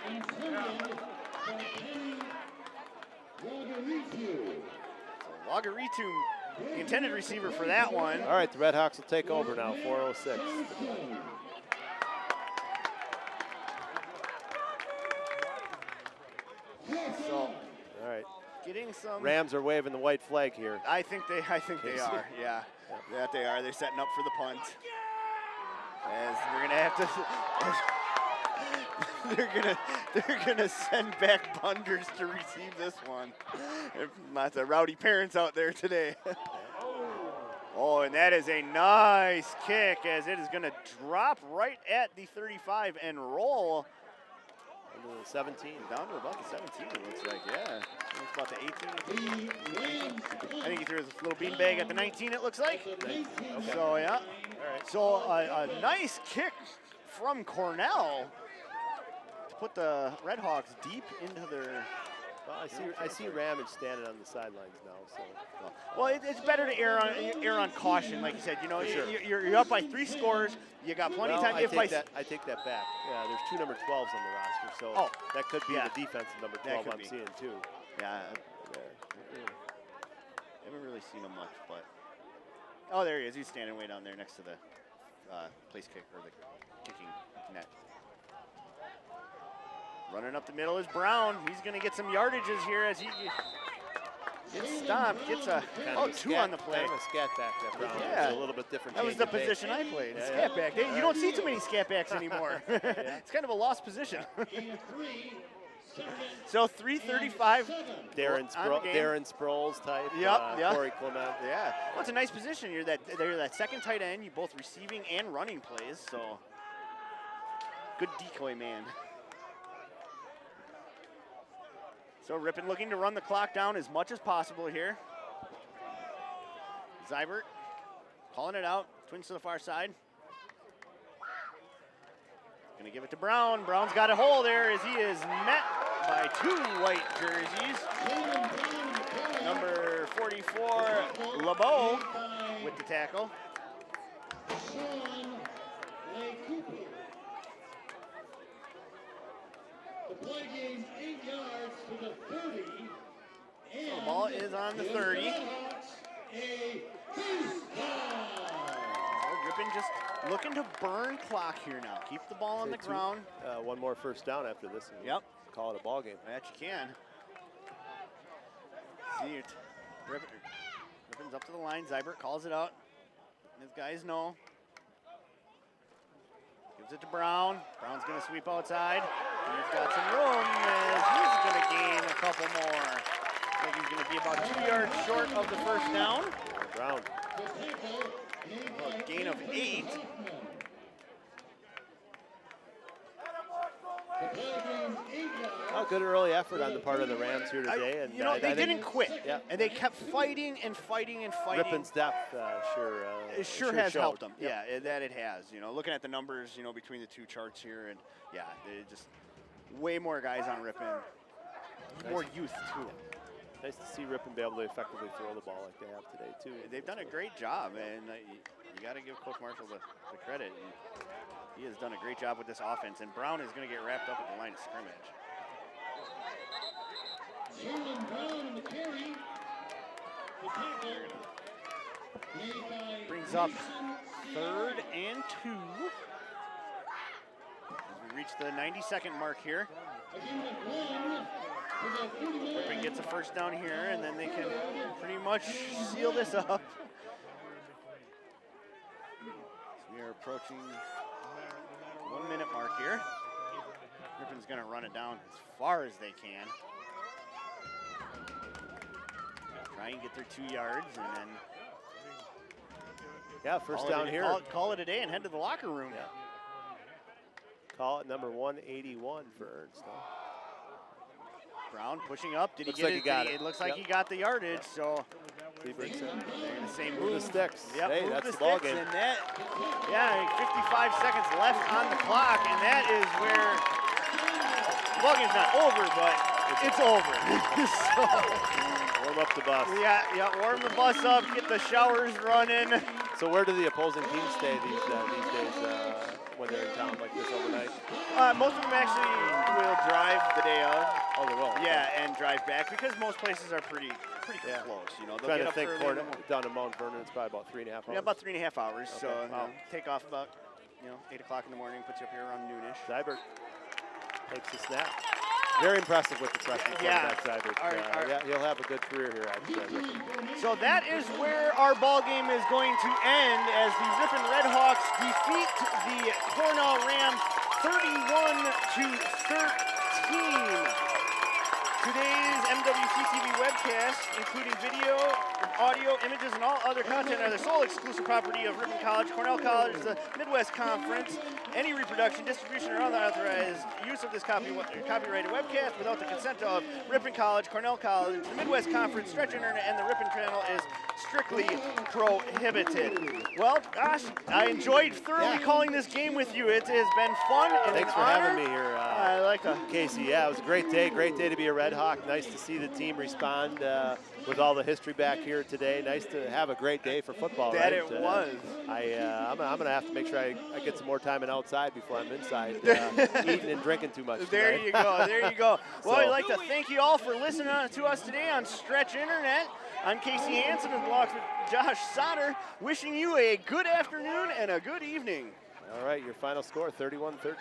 So Lagaritu, the intended receiver for that one. All right, the Red Hawks will take over now, 4:06. So, all right. Getting some. Rams are waving the white flag here. I think they are. Yeah, that they are. They're setting up for the punt. As we're gonna have to, they're gonna send back Bunders to receive this one. Lots of rowdy parents out there today. Oh, and that is a nice kick as it is gonna drop right at the 35 and roll. Into the 17. Down to about the 17, it looks like, yeah. It's about the 18. I think he threw his little beanbag at the 19, it looks like. Okay. So, yeah. All right. So, a nice kick from Cornell to put the Red Hawks deep into their... Well, I see Ramage standing on the sidelines now. So. Well, it's better to err on caution, like you said. You know, you're up by 3 scores. You got plenty of time. I take that back. Yeah, there's 2 number 12s on the roster, so that could be the defensive number 12 I'm seeing too. Yeah. Haven't really seen him much, but oh, there he is. He's standing way down there next to the place kick or the kicking net. Running up the middle is Brown. He's going to get some yardages here as he gets stopped. Gets a 2 on the play. Kind of a scat back that Brown. Yeah. It's a little bit different. That was the position I played. Scat back. You don't see too many scat backs anymore. It's kind of a lost position. So 3:35. Darren Sproles type. Yep. Corey Clement. Yeah. Well, it's a nice position. You're that second tight end. You both receiving and running plays. So good decoy man. So Ripon looking to run the clock down as much as possible here. Zybert calling it out. Twins to the far side. Gonna give it to Brown. Brown's got a hole there as he is met by 2 white jerseys. Number 44, LeBeau with the tackle. The play gains 8 yards to the 30. So the ball is on the 30. Ripon just looking to burn clock here now. Keep the ball on the ground. 1 more first down after this. And Yep. Call it a ball game. That you can. See it. Ripon's up to the line. Zybert calls it out. His guys know. Gives it to Brown. Brown's going to sweep outside. He's got some room as he's going to gain a couple more. I think he's going to be about 2 yards short of the first down. Brown. A gain of 8. Oh, good early effort on the part of the Rams here today. And they didn't quit. Yeah. And they kept fighting and fighing and fighting. Ripon's depth sure has showed. helped them. Yep. Yeah, that it has. You know, looking at the numbers, you know, between the 2 charts here, and yeah, they just way more guys on Ripon. More youth to them. Nice to see Ripon be able to effectively throw the ball like they have today too. They've done a great job, and you got to give Coach Marshall the credit. He has done a great job with this offense, and Brown is going to get wrapped up at the line of scrimmage. Brown in the carry. The tackle. Brings up 3rd and 2. As we reach the 90-second mark here. Ripon gets a first down here, and then they can pretty much seal this up. So we are approaching 1 minute mark here. Ripon's going to run it down as far as they can. Try and get their 2 yards, and then first down here. Call it a day and head to the locker room. Yeah. Call it number 181 for Ernst. Brown pushing up. Did Looks he get like it? he got It looks like he got the yardage. So he brings it. they're going to say Move the sticks. Yep, hey, move that's the ball sticks, game. and that, 55 seconds left on the clock, and that is where the ball game's not over, but it's over. So, warm up the bus. Yeah, warm the bus up, get the showers running. So where do the opposing teams stay these days when they're in town like this overnight? Most of them actually will drive the day of. Oh, they will. Yeah, and drive back because most places are pretty close. You know, they'll Trying get to up think early down to Mount Vernon, it's probably about 3.5 hours. Yeah, about 3.5 hours. Okay. So Wow. take off about 8 o'clock in the morning, puts you up here around noonish. Zybert takes the snap. Very impressive with the freshman Yeah. quarterback side. But, yeah, he'll have a good career here, I'd say. So that is where our ball game is going to end as the Ripon Redhawks defeat the Cornell Rams 31-13. Today's MWC-TV webcast, including video, audio, images, and all other content, are the sole exclusive property of Ripon College, Cornell College, the Midwest Conference. Any reproduction, distribution, or other authorized use of this copyrighted webcast without the consent of Ripon College, Cornell College, the Midwest Conference, Stretch Internet, and the Ripon Channel is strictly prohibited. Well, gosh, I enjoyed thoroughly calling this game with you. It has been fun and Thanks an for honor. having me here, I like to. Casey. Yeah, it was a great day to be a Red Hawk. Nice to see the team respond with all the history back here today. Nice to have a great day for football. That right? it was. I'm going to have to make sure I get some more time outside before I'm inside eating and drinking too much. There tonight. you go. There you go. Well, So- I'd like to thank you all for listening to us today on Stretch Internet. I'm Casey Hansen and along with Josh Sauter, wishing you a good afternoon and a good evening. All right, your final score, 31-13.